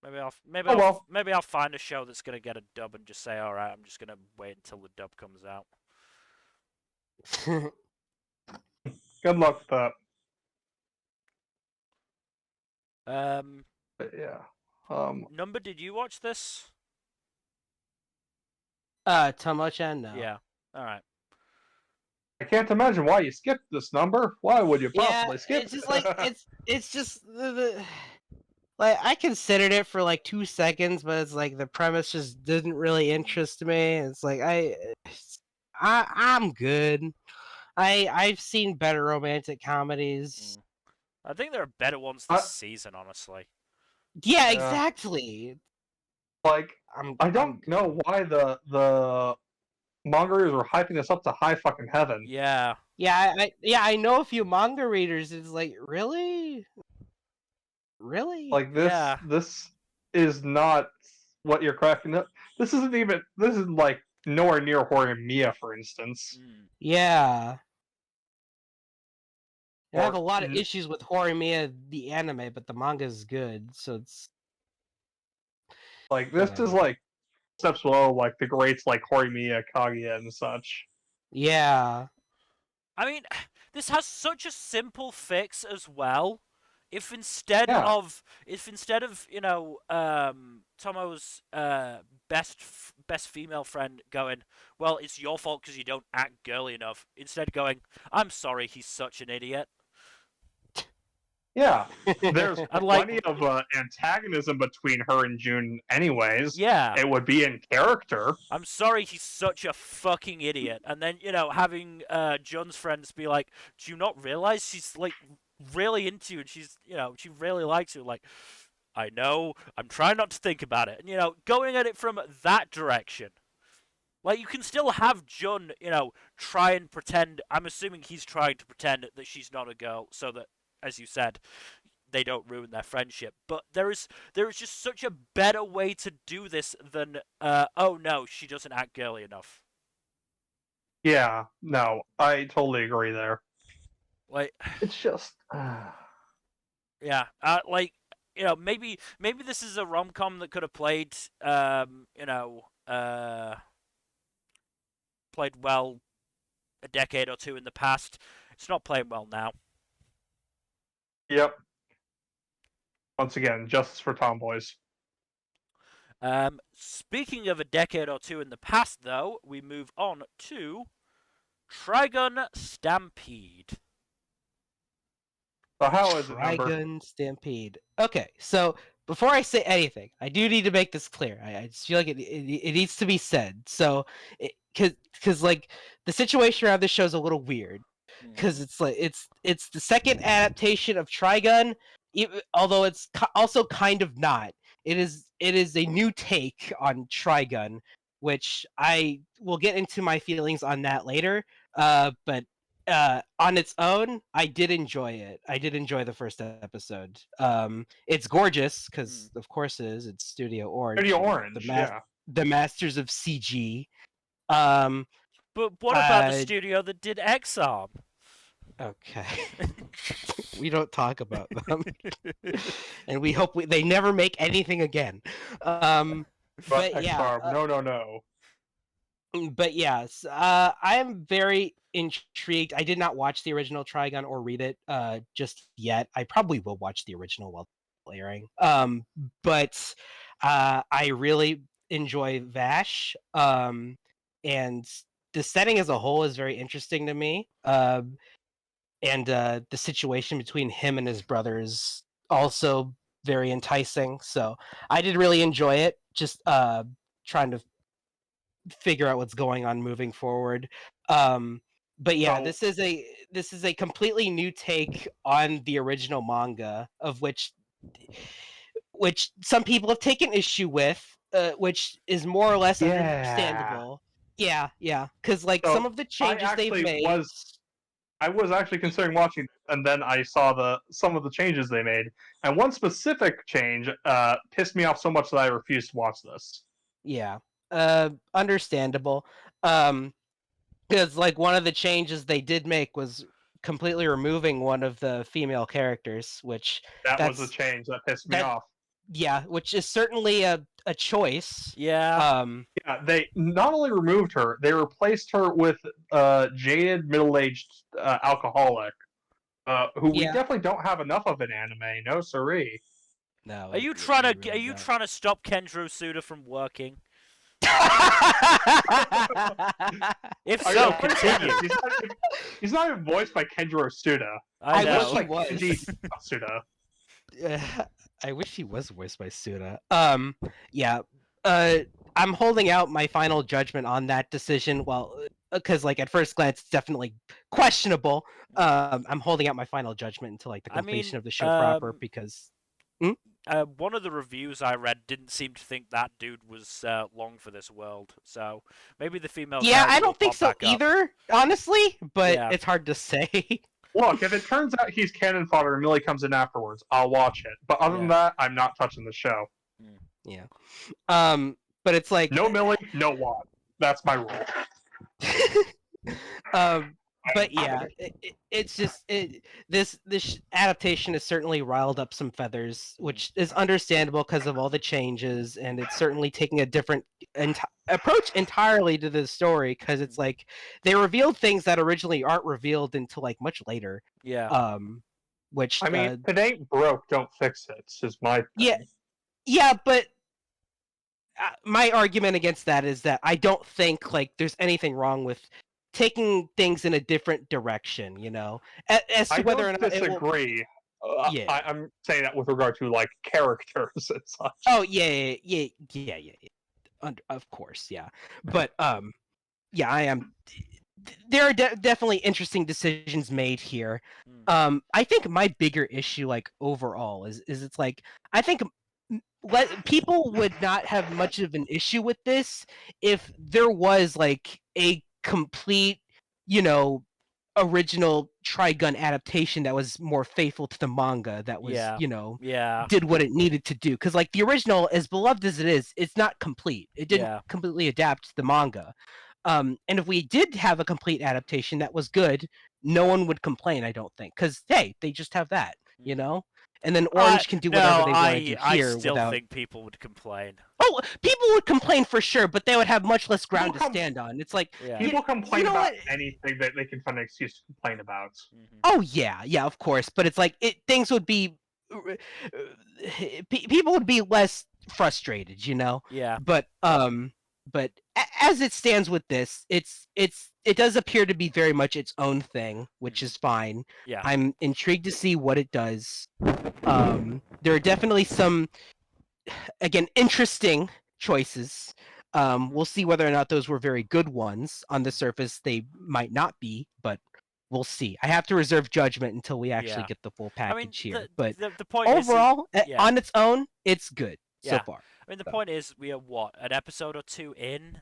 Maybe I'll find a show that's gonna get a dub and just say, all right, I'm just gonna wait until the dub comes out. Good luck with that. But yeah. Nmbr, did you watch this? Tomo-chan, no. Yeah. All right. I can't imagine why you skipped this number. Why would you possibly skip? It's just like it's just like I considered it for like 2 seconds, but it's like the premise just didn't really interest me. It's like I'm good. I've seen better romantic comedies. I think there are better ones this season, honestly. Yeah, exactly. Like I don't know why the manga readers were hyping this up to high fucking heaven. Yeah. I know a few manga readers. It's like really. Like this is not what you're cracking up. This is like nowhere near Horimiya, for instance. Yeah. I have a lot of issues with Horimiya, the anime, but the manga is good, so it's like this is like steps below like the greats like Horimiya, Kaguya, and such. Yeah. I mean, this has such a simple fix as well. If instead of Tomo's best female friend going, well, it's your fault because you don't act girly enough. Instead going, I'm sorry, he's such an idiot. Yeah, there's plenty of antagonism between her and June anyways. Yeah. It would be in character. I'm sorry he's such a fucking idiot. And then, having Jun's friends be like, do you not realize she's, like, really into you and she's, she really likes you? Like, I know, I'm trying not to think about it. And, going at it from that direction. Like, you can still have Jun, try and pretend, I'm assuming he's trying to pretend that she's not a girl so that, as you said, they don't ruin their friendship. But there is just such a better way to do this than oh no, she doesn't act girly enough. Yeah, no, I totally agree there. Like It's just yeah, like maybe this is a rom-com that could have played played well a decade or two in the past. It's not playing well now. yep. Once again, justice for tomboys. Speaking of a decade or two in the past, though, we move on to Trigun Stampede. So how is it, Nmbr? Trigun Stampede. Okay, so before I say anything, I do need to make this clear. I just feel like it needs to be said. So, because like the situation around this show is a little weird, because it's like it's the second adaptation of Trigun, although it's also kind of not. It is a new take on Trigun, which I will get into my feelings on that later. But on its own, I did enjoy it. I did enjoy the first episode. It's gorgeous because, of course, it is. It's Studio Orange. Studio Orange, yeah. The masters of CG. But what about the studio that did X-Arm? Okay. We don't talk about them, and we hope they never make anything again. But yeah, no. But yes, I am very intrigued. I did not watch the original Trigun or read it just yet. I probably will watch the original while airing. But I really enjoy Vash. And the setting as a whole is very interesting to me. And the situation between him and his brother is also very enticing. So I did really enjoy it. Just trying to figure out what's going on moving forward. But yeah, this is a completely new take on the original manga, of which some people have taken issue with, which is more or less understandable. Yeah, because like some of the changes they've made. I was actually considering watching, and then I saw some of the changes they made, and one specific change pissed me off so much that I refused to watch this. Yeah, understandable. Because like one of the changes they did make was completely removing one of the female characters, which was a change that pissed me off. Yeah, which is certainly a choice. Yeah. Yeah, they not only removed her, they replaced her with a jaded middle-aged alcoholic, who we definitely don't have enough of in anime. No siree. No. Are you trying to stop Kenjiro Suda from working? If so, continue. He's not even voiced by Kenjiro Suda. I know. Wish he was. Suda. I wish he was voiced by Suda. Yeah. I'm holding out my final judgment on that decision. Well, because like at first glance, it's definitely questionable. I'm holding out my final judgment until like the completion of the show proper, because. One of the reviews I read didn't seem to think that dude was long for this world, so maybe the female. Yeah, I don't think so either, honestly. But it's hard to say. Look, if it turns out he's cannon fodder and Millie comes in afterwards, I'll watch it. But other than that, I'm not touching the show. Yeah. But it's like no Millie, no Watt. That's my rule. But yeah, it's just this adaptation has certainly riled up some feathers, which is understandable because of all the changes, and it's certainly taking a different approach entirely to the story, because it's like they revealed things that originally aren't revealed until like much later. Yeah. Which I mean, if it ain't broke, don't fix it. Is my thing. Yeah, but my argument against that is that I don't think like there's anything wrong with taking things in a different direction, as to whether or not disagree. I'm saying that with regard to like characters and such. Oh yeah. Of course, yeah. But yeah, I am. There are definitely interesting decisions made here. I think my bigger issue, like overall, is it's like I think people would not have much of an issue with this if there was like a complete, original Trigun adaptation that was more faithful to the manga, that was, Yeah. Yeah. did what it needed to do. Because like the original, as beloved as it is, it's not complete. It didn't Yeah. completely adapt to the manga. And if we did have a complete adaptation that was good, no one would complain, I don't think. Because hey, they just have that, And then Orange can do whatever they want to do I here still without. think people would complain. Oh, people would complain for sure, but they would have much less ground to stand on. It's like Yeah. People complain know about what? anything that they can find an excuse to complain about. Oh yeah, of course. But it's like things would be, people would be less frustrated, Yeah. But as it stands with this, it does appear to be very much its own thing, which is fine. Yeah. I'm intrigued to see what it does. There are definitely some, again, interesting choices. We'll see whether or not those were very good ones. On the surface, they might not be, but we'll see. I have to reserve judgment until we actually get the full package here. But the point overall, is, on its own, it's good so far. I mean, the point is, we are what, an episode or two in?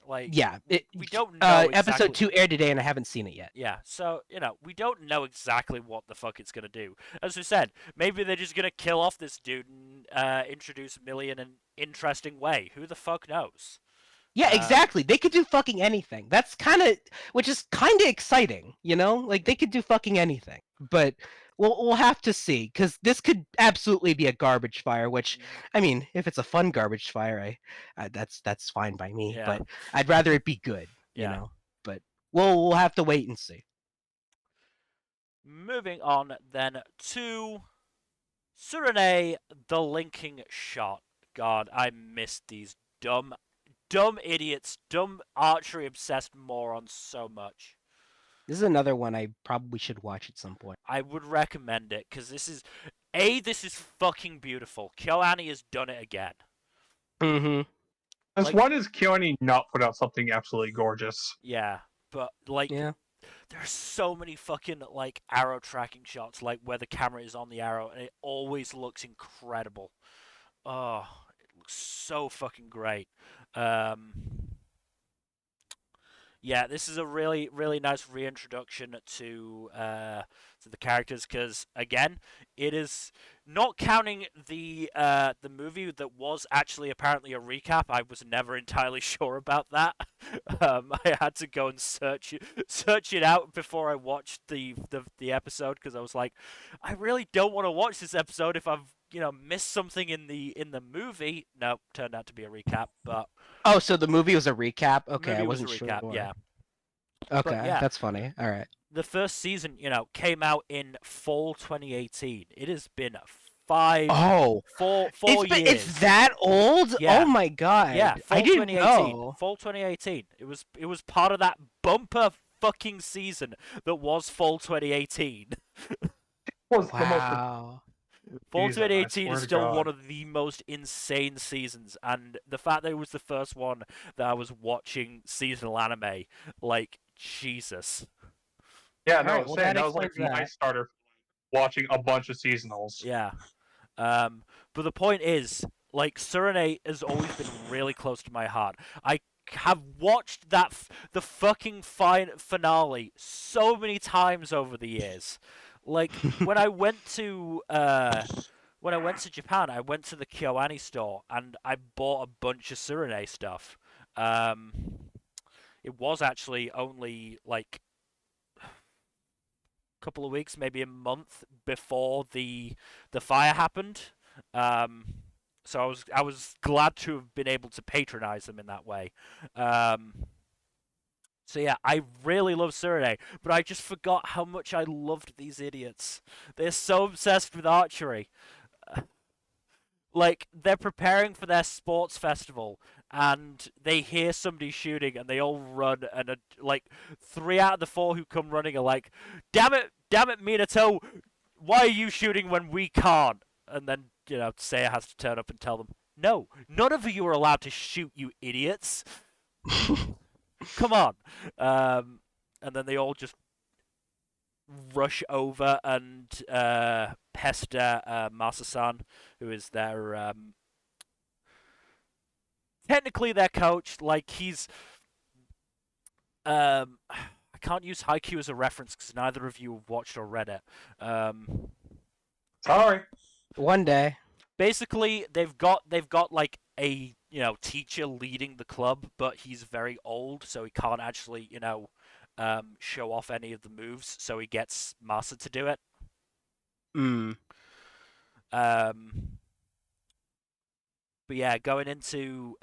Like, we don't know exactly... Episode 2 aired today, and I haven't seen it yet. Yeah, so, we don't know exactly what the fuck it's going to do. As we said, maybe they're just going to kill off this dude and introduce Millie in an interesting way. Who the fuck knows? Yeah, exactly. They could do fucking anything. Which is kind of exciting, Like, they could do fucking anything. But we'll have to see, because this could absolutely be a garbage fire, which, I mean, if it's a fun garbage fire, that's fine by me. Yeah. But I'd rather it be good, But we'll have to wait and see. Moving on, then, to Tsurune, the linking shot. God, I missed these dumb idiots, dumb archery-obsessed morons so much. This is another one I probably should watch at some point. I would recommend it, because this is fucking beautiful. KyoAni has done it again. Mm-hmm. As one is KyoAni not put out something absolutely gorgeous. Yeah, but, there's so many fucking, arrow tracking shots, where the camera is on the arrow, and it always looks incredible. Oh, it looks so fucking great. Yeah, this is a really, really nice reintroduction to the characters, because again, it is not counting the movie that was actually apparently a recap. I was never entirely sure about that. I had to go and search it out before I watched the episode, because I was like, I really don't want to watch this episode if I've missed something in the movie. No, turned out to be a recap. But so the movie was a recap. Okay, I wasn't sure. Yeah. Okay, that's funny. All right. The first season, came out in fall 2018. It has been 4 years. It's that old? Yeah. Oh my god. Yeah, fall I didn't 2018. know. Fall 2018. It was part of that bumper fucking season that was fall 2018. Wow. Fall 2018 is still one of the most insane seasons, and the fact that it was the first one that I was watching seasonal anime, Jesus. Yeah, no, Right, that was my starter watching a bunch of seasonals. Yeah. But the point is, Tsurune has always been really close to my heart. I have watched the fucking finale so many times over the years. When I went to Japan, I went to the KyoAni store and I bought a bunch of Tsurune stuff. It was actually only a couple of weeks, maybe a month before the fire happened. So I was glad to have been able to patronize them in that way. So yeah, I really love Tsurune, but I just forgot how much I loved these idiots. They're so obsessed with archery. They're preparing for their sports festival, and they hear somebody shooting, and they all run, and 3 out of the 4 who come running are like, damn it, Minato, why are you shooting when we can't? And then, Seiya has to turn up and tell them, no, none of you are allowed to shoot, you idiots. Come on. And then they all just rush over and pester Masa-san, who is their technically their coach. He's I can't use Haikyuu as a reference because neither of you have watched or read it. Sorry. One day. Basically, they've got like a teacher leading the club, but he's very old, so he can't actually show off any of the moves. So he gets Master to do it. Mm. But yeah, going into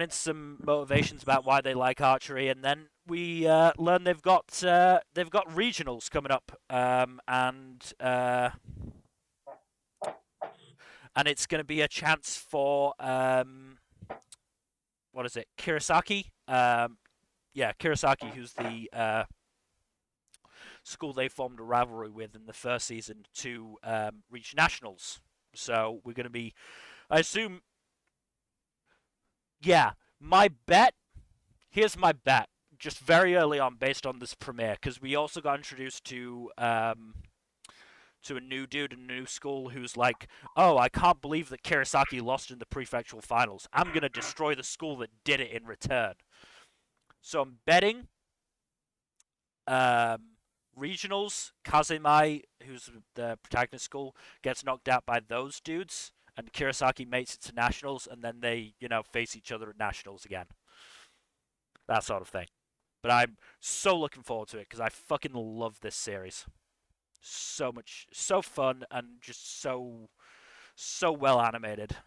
some motivations about why they like archery, and then we learn they've got regionals coming up, and it's going to be a chance for what is it, Kirasaki? Kirasaki, who's the school they formed a rivalry with in the first season, to reach nationals. So we're going to be, I assume. Yeah, my bet. Here's my bet. Just very early on, based on this premiere, because we also got introduced to a new dude in a new school who's like, "Oh, I can't believe that Kirasaki lost in the prefectural finals. I'm gonna destroy the school that did it in return." So I'm betting regionals. Kazemai, who's the protagonist school, gets knocked out by those dudes, and Kirasaki makes it to nationals, and then they, face each other at nationals again. That sort of thing. But I'm so looking forward to it because I fucking love this series. So much, so fun, and just so well animated.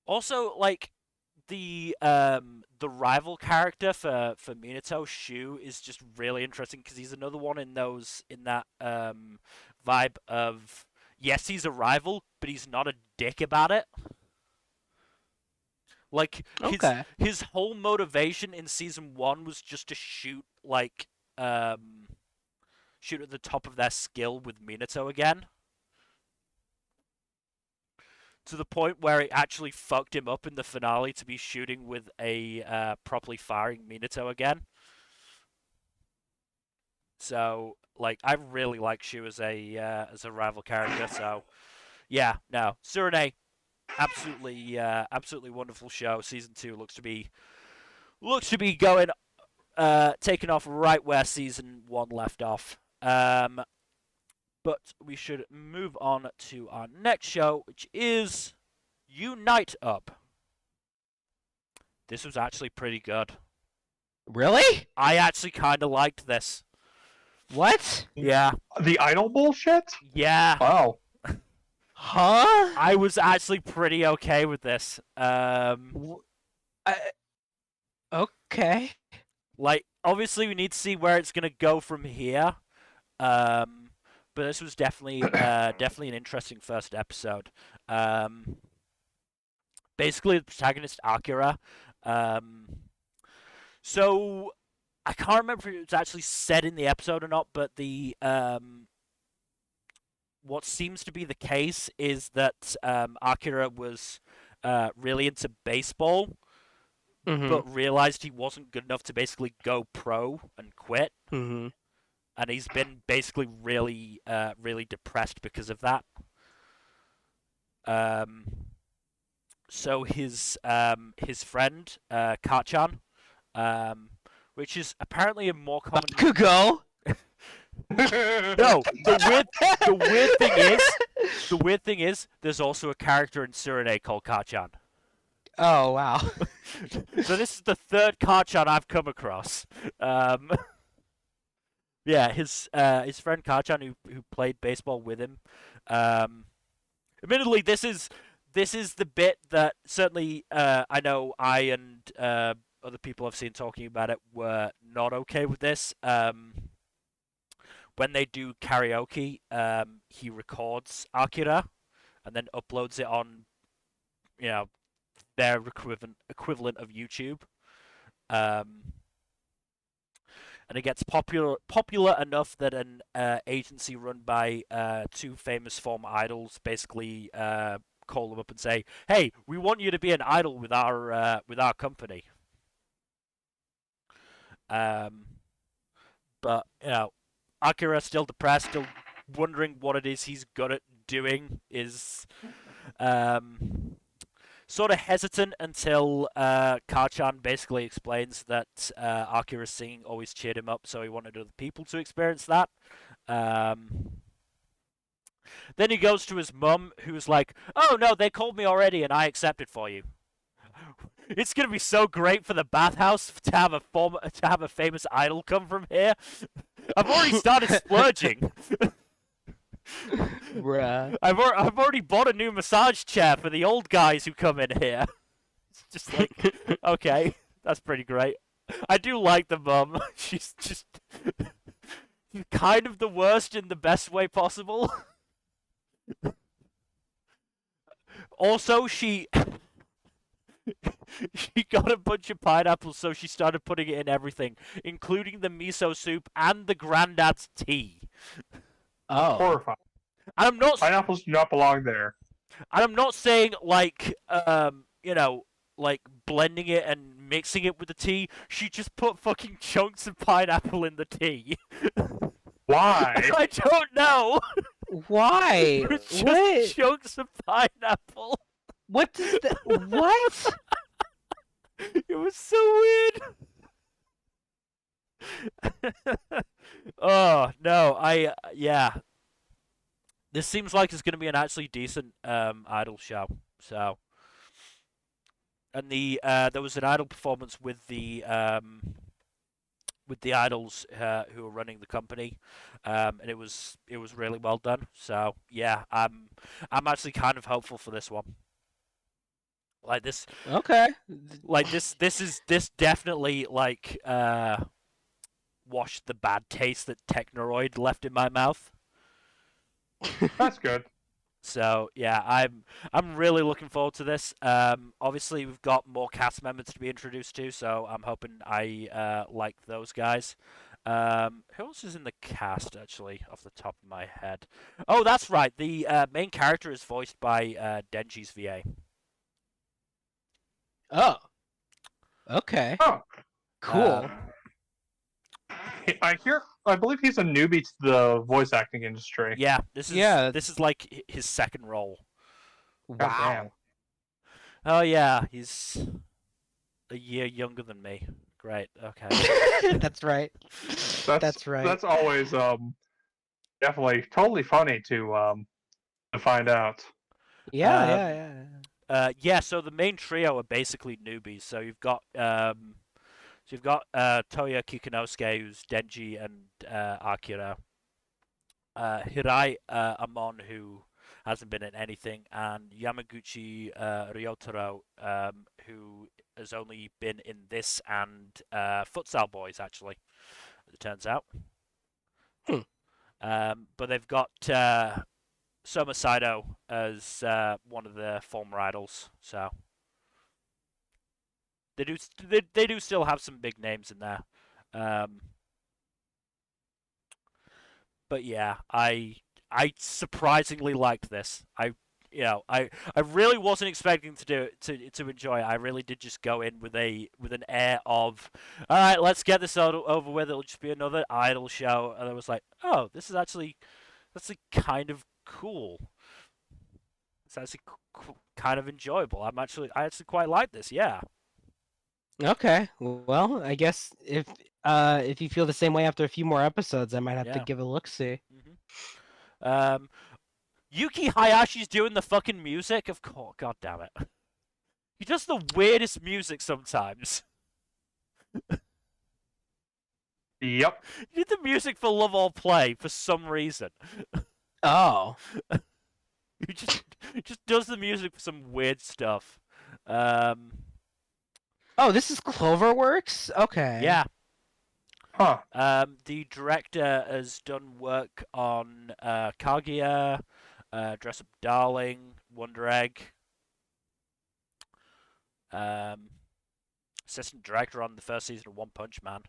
Also, like the rival character for Minato, Shu, is just really interesting because he's another one in that vibe of, yes, he's a rival, but he's not a dick about it. Like his whole motivation in season 1 was just to shoot at the top of their skill with Minato again. To the point where it actually fucked him up in the finale to be shooting with a properly firing Minato again. So, like, I really like Shu as a rival character. So, yeah, no, Tsurune, absolutely wonderful show. Season 2 looks to be going taking off right where season 1 left off. But we should move on to our next show, which is Unite Up. This was actually pretty good. Really? I actually kind of liked this. What? Yeah. The idol bullshit? Yeah. Wow. Huh? I was actually pretty okay with this. Okay. Like, obviously, we need to see where it's gonna go from here. But this was definitely an interesting first episode. Basically, the protagonist Akira. So I can't remember if it was actually said in the episode or not, but the what seems to be the case is that Akira was really into baseball, but realized he wasn't good enough to basically go pro and quit. Mm-hmm. And he's been basically really depressed because of that. So his friend Kachan, which is apparently a more common. Kugo. No, the weird thing is, there's also a character in Tsurune called Kachan. Oh wow. So this is the third Kachan I've come across. Yeah, his friend Kachan, who played baseball with him. Admittedly, this is the bit that certainly I know I and other people I've seen talking about it were not okay with this. When they do karaoke, he records Akira and then uploads it on, their equivalent of YouTube. And it gets popular enough that an agency run by two famous former idols basically call them up and say, "Hey, we want you to be an idol with our company." But Akira still depressed, still wondering what it is he's good at doing. Is sort of hesitant until Karchan basically explains that Akira's singing always cheered him up, so he wanted other people to experience that. Then he goes to his mum, who's like, "Oh no, they called me already, and I accepted for you." It's gonna be so great for the bathhouse to have a famous idol come from here. I've already started splurging. Bruh. I've already bought a new massage chair for the old guys who come in here. It's just like, okay, that's pretty great. I do like the mum. She's just kind of the worst in the best way possible. Also, she got a bunch of pineapples, so she started putting it in everything, including the miso soup and the granddad's tea. Oh. Horrifying. And I'm not. Pineapples do not belong there. And I'm not saying like like blending it and mixing it with the tea. She just put fucking chunks of pineapple in the tea. Why? I don't know. Why? It's just What? chunks of pineapple. What does that? What? It was so weird. Oh no, yeah. This seems like it's going to be an actually decent idol show. So, and there was an idol performance with the idols who were running the company, and it was really well done. So yeah, I'm actually kind of hopeful for this one. Like this, Okay. like this definitely like washed the bad taste that Technoroid left in my mouth. That's good. So yeah, I'm really looking forward to this. Obviously we've got more cast members to be introduced to, so I'm hoping I like those guys. Who else is in the cast actually, off the top of my head? Oh, that's right. The main character is voiced by Denji's VA. Oh. Okay. Oh, Cool. I believe he's a newbie to the voice acting industry. Yeah, this is like his second role. Wow. Oh yeah, he's a year younger than me. Great. Okay. That's right. That's right. That's always definitely totally funny to find out. Yeah. Yeah. So the main trio are basically newbies. So you've got Toya Kikunosuke, who's Denji and Akira. Hirai Amon, who hasn't been in anything, and Yamaguchi Ryotaro, who has only been in this and Futsal Boys, actually, as it turns out. But they've got Soma Saitou as one of the former idols, so they do still have some big names in there. But yeah, I surprisingly liked this. I really wasn't expecting to enjoy it. I really did just go in with an air of, all right, let's get this over with. It'll just be another idol show, and I was like, oh, this is actually kind of cool. It's actually kind of enjoyable. I actually quite like this. Yeah. Okay. Well, I guess if you feel the same way after a few more episodes, I might have to Yeah. give a look. See. Yuki Hayashi's doing the fucking music. Of course. God damn it. He does the weirdest music sometimes. Yep. He did the music for Love or Play for some reason. Oh. He just does the music for some weird stuff. Oh, this is Cloverworks? Okay. Yeah. Huh. The director has done work on Kaguya, Dress Up Darling, Wonder Egg. Assistant director on the first season of One Punch Man.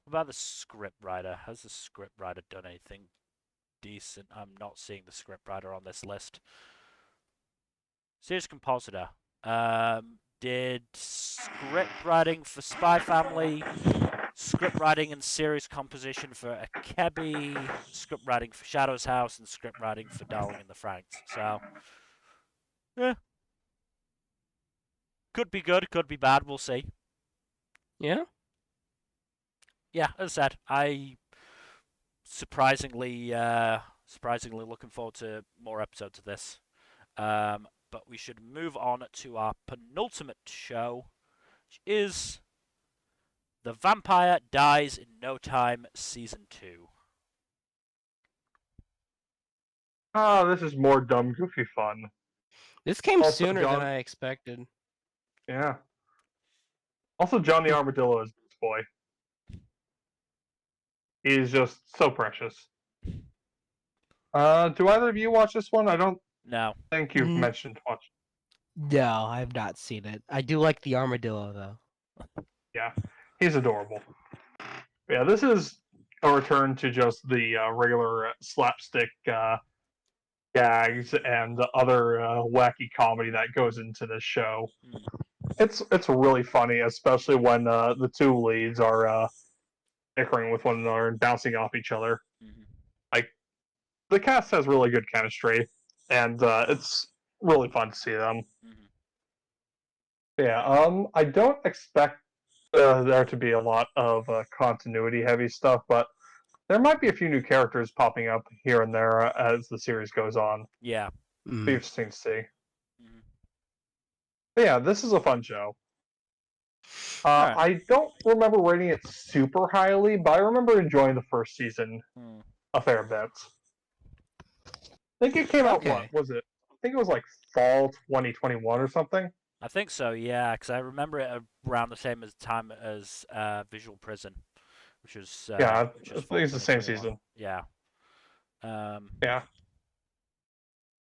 What about the script writer? Has the script writer done anything decent? I'm not seeing the script writer on this list. Series compositor. Did script writing for Spy Family, script writing and series composition for Akebi, script writing for Shadow's House, and script writing for Darling in the Franxx. So, yeah. Could be good, could be bad, we'll see. Yeah. Yeah, as I said, I surprisingly looking forward to more episodes of this. But we should move on to our penultimate show, which is The Vampire Dies in No Time Season 2. Ah, this is more dumb, goofy fun. This came Also, sooner John- than I expected. Yeah. Also, John the Armadillo is this boy. He's just so precious. Do either of you watch this one? I don't No. think you've Mm. mentioned watch. No, I have not seen it. I do like the armadillo though. Yeah, he's adorable. Yeah, this is a return to just the regular slapstick gags and other wacky comedy that goes into this show. It's really funny, especially when the two leads are bickering with one another and bouncing off each other. Like, the cast has really good chemistry, and it's really fun to see them. Yeah, I don't expect there to be a lot of continuity-heavy stuff, but there might be a few new characters popping up here and there as the series goes on. Yeah. Be interesting to see. But yeah, this is a fun show. Alright. I don't remember rating it super highly, but I remember enjoying the first season a fair bit. I think it came out, Okay. what was it? I think it was like fall 2021 or something. I think so, yeah, because I remember it around the same time as Visual Prison, which was Yeah, which I was think it's the same 2021. season. Yeah. Yeah.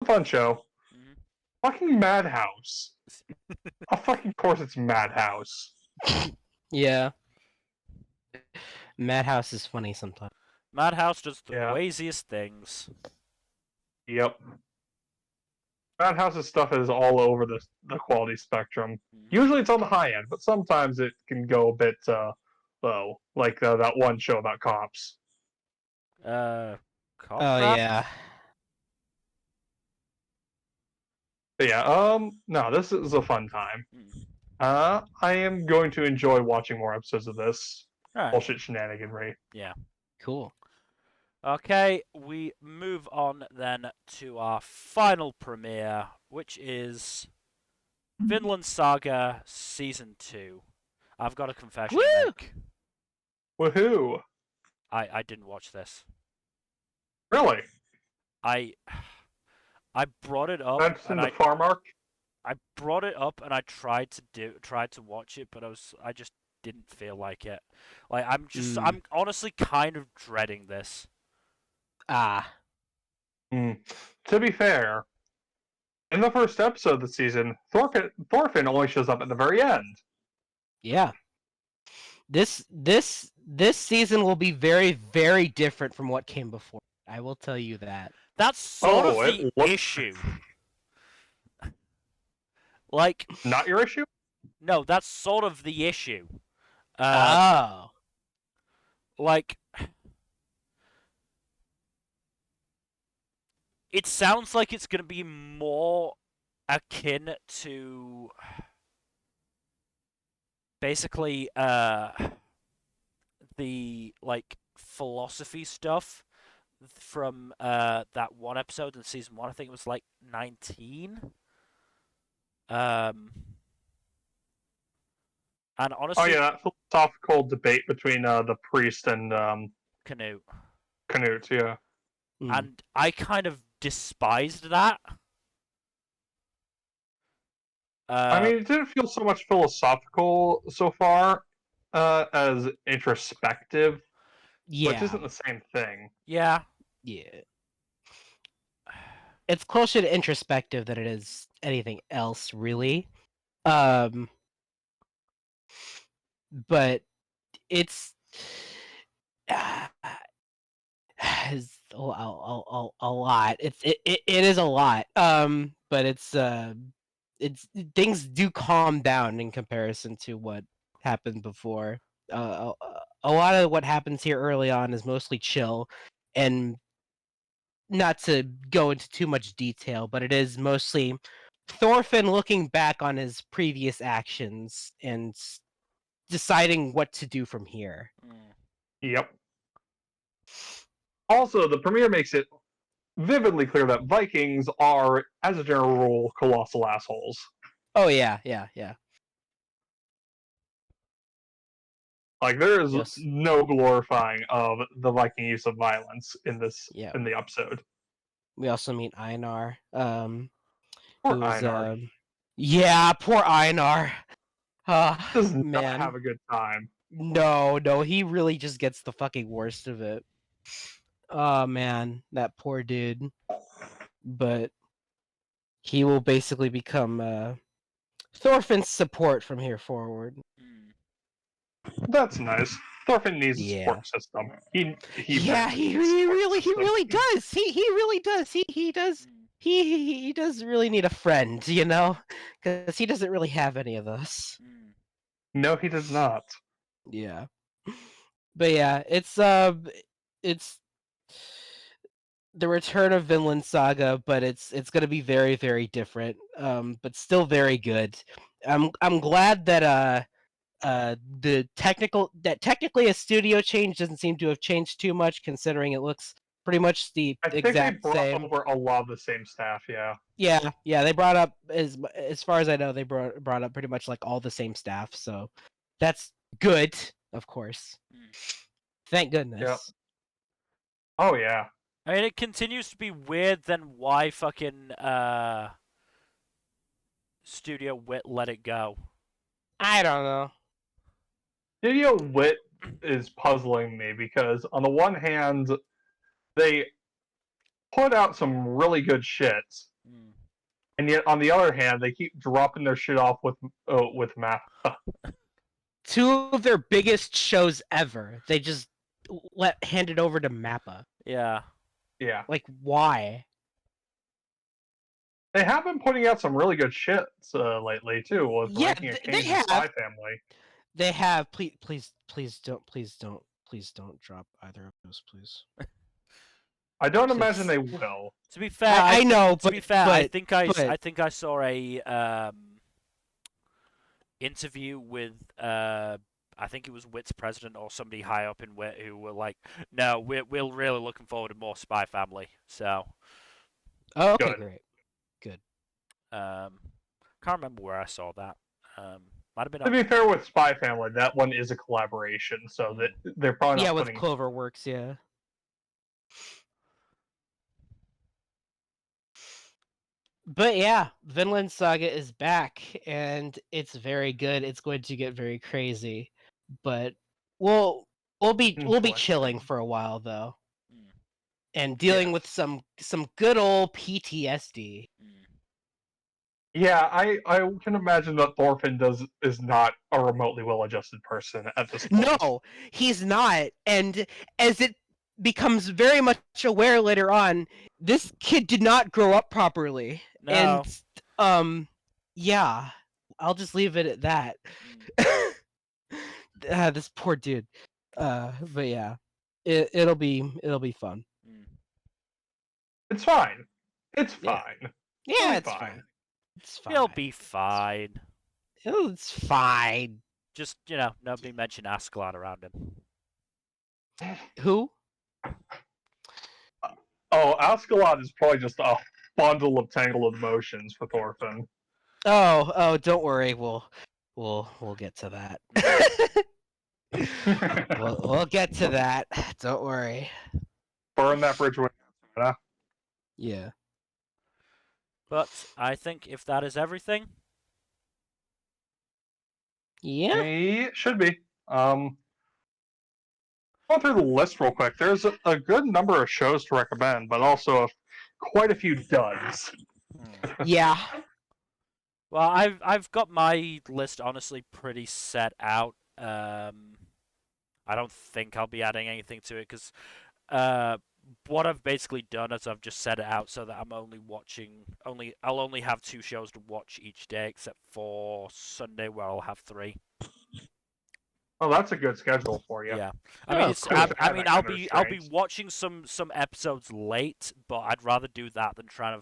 Fun show. Fucking Madhouse. Of fucking course it's Madhouse. Yeah. Madhouse is funny sometimes. Madhouse does the Yeah. craziest things. Yep. Madhouse's stuff is all over the quality spectrum. Usually it's on the high end, but sometimes it can go a bit low. Like that one show about cops. Cop Oh Rap? yeah. But yeah, no, this is a fun time. I am going to enjoy watching more episodes of this Alright. bullshit shenaniganry. Yeah. Cool. Okay, we move on then to our final premiere, which is Vinland Saga Season 2. I've got a confession to make. Woohoo! I didn't watch this. Really? I brought it up That's in and the farm arc? I brought it up and I tried to watch it, but I just didn't feel like it. Like I'm honestly kind of dreading this. Ah. To be fair, in the first episode of the season, Thorfinn only shows up at the very end. Yeah. This season will be very, very different from what came before. I will tell you that. That's sort of it the issue. Like, not your issue? no, that's sort of the issue. Oh. Like, it sounds like it's going to be more akin to basically the like philosophy stuff from that one episode in season 1. I think it was like 19. And honestly, Oh yeah, that philosophical debate between the priest and Canute. Canute, yeah. And I kind of despised that. I mean, it didn't feel so much philosophical so far as introspective, which isn't the same thing. Yeah. Yeah. It's closer to introspective than it is anything else, really. But it's a lot. It is a lot. But it's things do calm down in comparison to what happened before. a lot of what happens here early on is mostly chill, and not to go into too much detail, but it is mostly Thorfinn looking back on his previous actions and deciding what to do from here. Yep. Also, the premiere makes it vividly clear that Vikings are, as a general rule, colossal assholes. Oh yeah. Like, there is Yes. no glorifying of the Viking use of violence in Yeah. the episode. We also meet Einar. Poor Who was Einar. yeah, poor Einar. Does not Man. have a good time. No, he really just gets the fucking worst of it. Oh man, that poor dude. But he will basically become Thorfinn's support from here forward. That's nice. Thorfinn needs a Yeah. support system. He Yeah, badly he needs a support really system. does. He really does. He does. He does really need a friend, you know, because he doesn't really have any of those. No, he does not. Yeah, but yeah, it's the return of Vinland Saga, but it's gonna be very, very different. But still very good. I'm glad that technically a studio change doesn't seem to have changed too much, considering it looks pretty much the I think exact they brought same. over a lot of the same staff, yeah. Yeah, they brought up, as far as I know, they brought up pretty much like all the same staff, so that's good, of course. Thank goodness. Yep. Oh yeah. I mean, it continues to be weird then why fucking Studio Wit let it go. I don't know. Studio Wit is puzzling me because on the one hand, they put out some really good shit, and yet on the other hand, they keep dropping their shit off with Mappa. Two of their biggest shows ever, they just handed over to Mappa. Yeah. Yeah. Like, why? They have been putting out some really good shit lately too, with Yeah, Ranking of they Kings and Spy Family. They have. Please don't drop either of those, please. I don't imagine they will. To be fair, I know. To be fair, I think but- I saw a interview with I think it was Wit's president or somebody high up in Wit who were like, "No, we're really looking forward to more Spy Family." So, Oh, okay, Good. great, good. can't remember where I saw that. Might have been. To be fair with Spy Family, that one is a collaboration, so that they're probably not with putting. Cloverworks, yeah. But yeah, Vinland Saga is back, and it's very good. It's going to get very crazy, but we'll be chilling for a while though, and dealing with some good old PTSD. Yeah, I can imagine that Thorfinn is not a remotely well-adjusted person at this point. No, he's not, and as it becomes very much aware later on, this kid did not grow up properly. No. And yeah, I'll just leave it at that. This poor dude. But yeah, it'll be fun. It's fine. It's Yeah. fine. Yeah, It's fine. It's fine. It'll be fine. It's fine. Just nobody mention Askeladd around him. Who? Oh, Askeladd is probably just a bundle of tangled emotions for Thorfinn. Oh, don't worry. We'll get to that. we'll get to that. Don't worry. Burn that bridge when Yeah. But I think if that is everything, Yeah. It should be. Going through the list real quick. There's a good number of shows to recommend, but also quite a few duds. Yeah. Well, I've got my list honestly pretty set out. I don't think I'll be adding anything to it because what I've basically done is I've just set it out so that I'm I'll only have 2 shows to watch each day, except for Sunday where I'll have 3. Oh, that's a good schedule for you. Yeah, I mean, Oh, it's. cool. I mean, I'll I'll be watching some episodes late, but I'd rather do that than try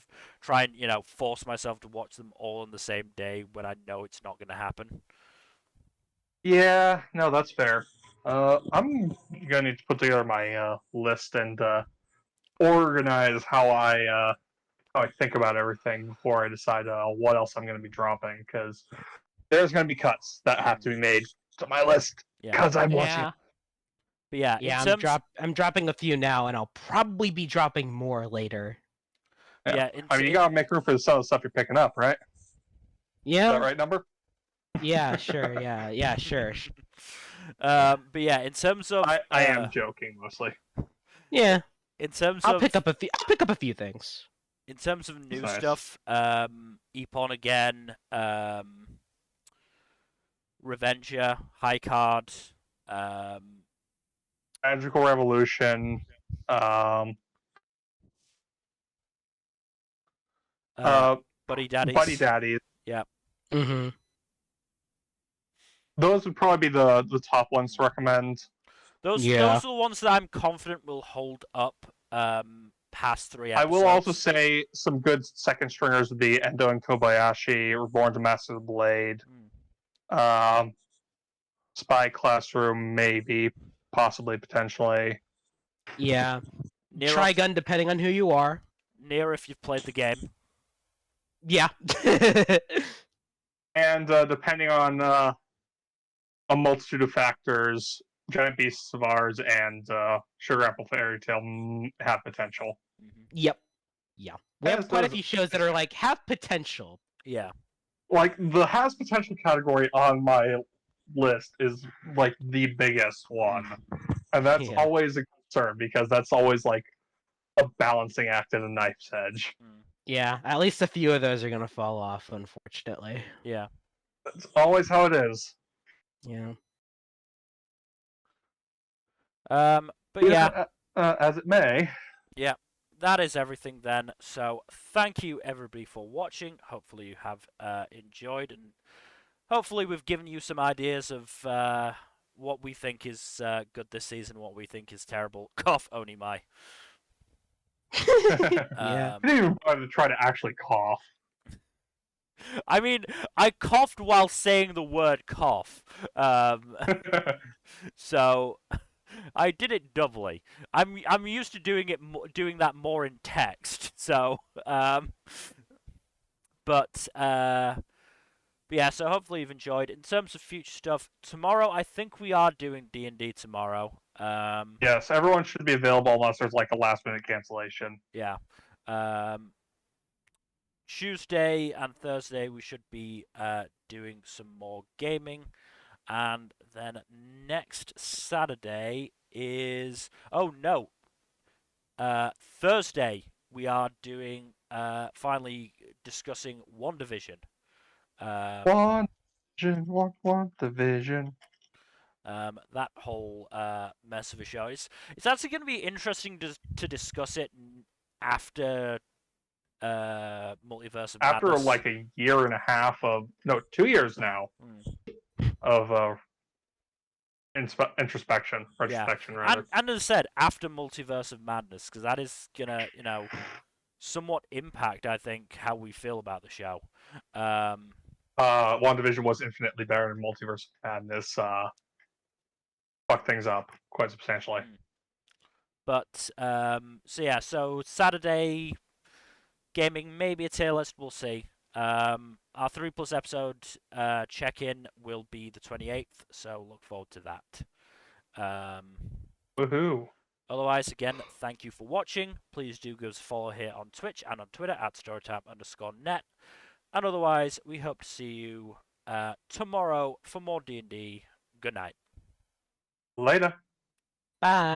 and force myself to watch them all on the same day when I know it's not going to happen. Yeah, no, that's fair. I'm gonna need to put together my list and organize how I think about everything before I decide what else I'm gonna be dropping. Because there's gonna be cuts that have to be made to my list Yeah, because I'm watching. Yeah. but yeah, Yeah, in terms, I'm dropping a few now, and I'll probably be dropping more later. yeah, I mean, you gotta make room for some of the stuff you're picking up, right? Is Yeah. that right number? Yeah, sure. Yeah, sure. but yeah, in terms of, I am joking mostly. Yeah, in terms I'll of, pick up a few things. in terms of new Nice. stuff, Ippon Again, Revenger, High Card, Magical Revolution, um, Buddy Daddies. Buddy Daddies. Yeah. Mm-hmm. Those would probably be the top ones to recommend. Those Yeah. are the ones that I'm confident will hold up past 3 I episodes. will also say some good second stringers would be Endo and Kobayashi, Reborn to Master the Blade, Spy Classroom, maybe, possibly, potentially. Yeah. NieR Trigun, depending on who you are. NieR if you've played the game. Yeah. And depending on a multitude of factors, Giant Beasts of Ars and Sugar Apple Fairy Tale have potential. Yep. Yeah. We As have quite a does- few shows that are like have potential. Yeah. Like, the has potential category on my list is like the biggest one. And that's Yeah. always a concern because that's always like a balancing act at a knife's edge. Yeah, at least a few of those are gonna fall off, unfortunately. Yeah. That's always how it is. Yeah. But yeah, As it may. yeah, that is everything then. So thank you everybody for watching. Hopefully you have enjoyed, and hopefully we've given you some ideas of what we think is good this season, what we think is terrible. Cough, only my. Yeah. I didn't even bother to try to actually cough. I mean, I coughed while saying the word cough. So I did it doubly. I'm used to doing that more in text. So but yeah, so hopefully you've enjoyed. In terms of future stuff, tomorrow I think we are doing D&D tomorrow. Yes, everyone should be available unless there's like a last minute cancellation. Yeah. Tuesday and Thursday we should be doing some more gaming, and then next Saturday is Thursday we are doing finally discussing WandaVision. One division. That whole mess of a show. It's actually going to be interesting to discuss it after Multiverse of After Madness. like a year and a half of 2 years now of introspection, retrospection rather. And as I said, after Multiverse of Madness, because that is gonna somewhat impact, I think, how we feel about the show. WandaVision was infinitely better than Multiverse of Madness. Fucked things up quite substantially. But so Saturday gaming, maybe a tier list, we'll see. Our 3+ episode check-in will be the 28th, so look forward to that. Woohoo! Otherwise, again, thank you for watching. Please do give us a follow here on Twitch and on Twitter at storytime_net. And otherwise, we hope to see you tomorrow for more D&D. Good night. Later. Bye.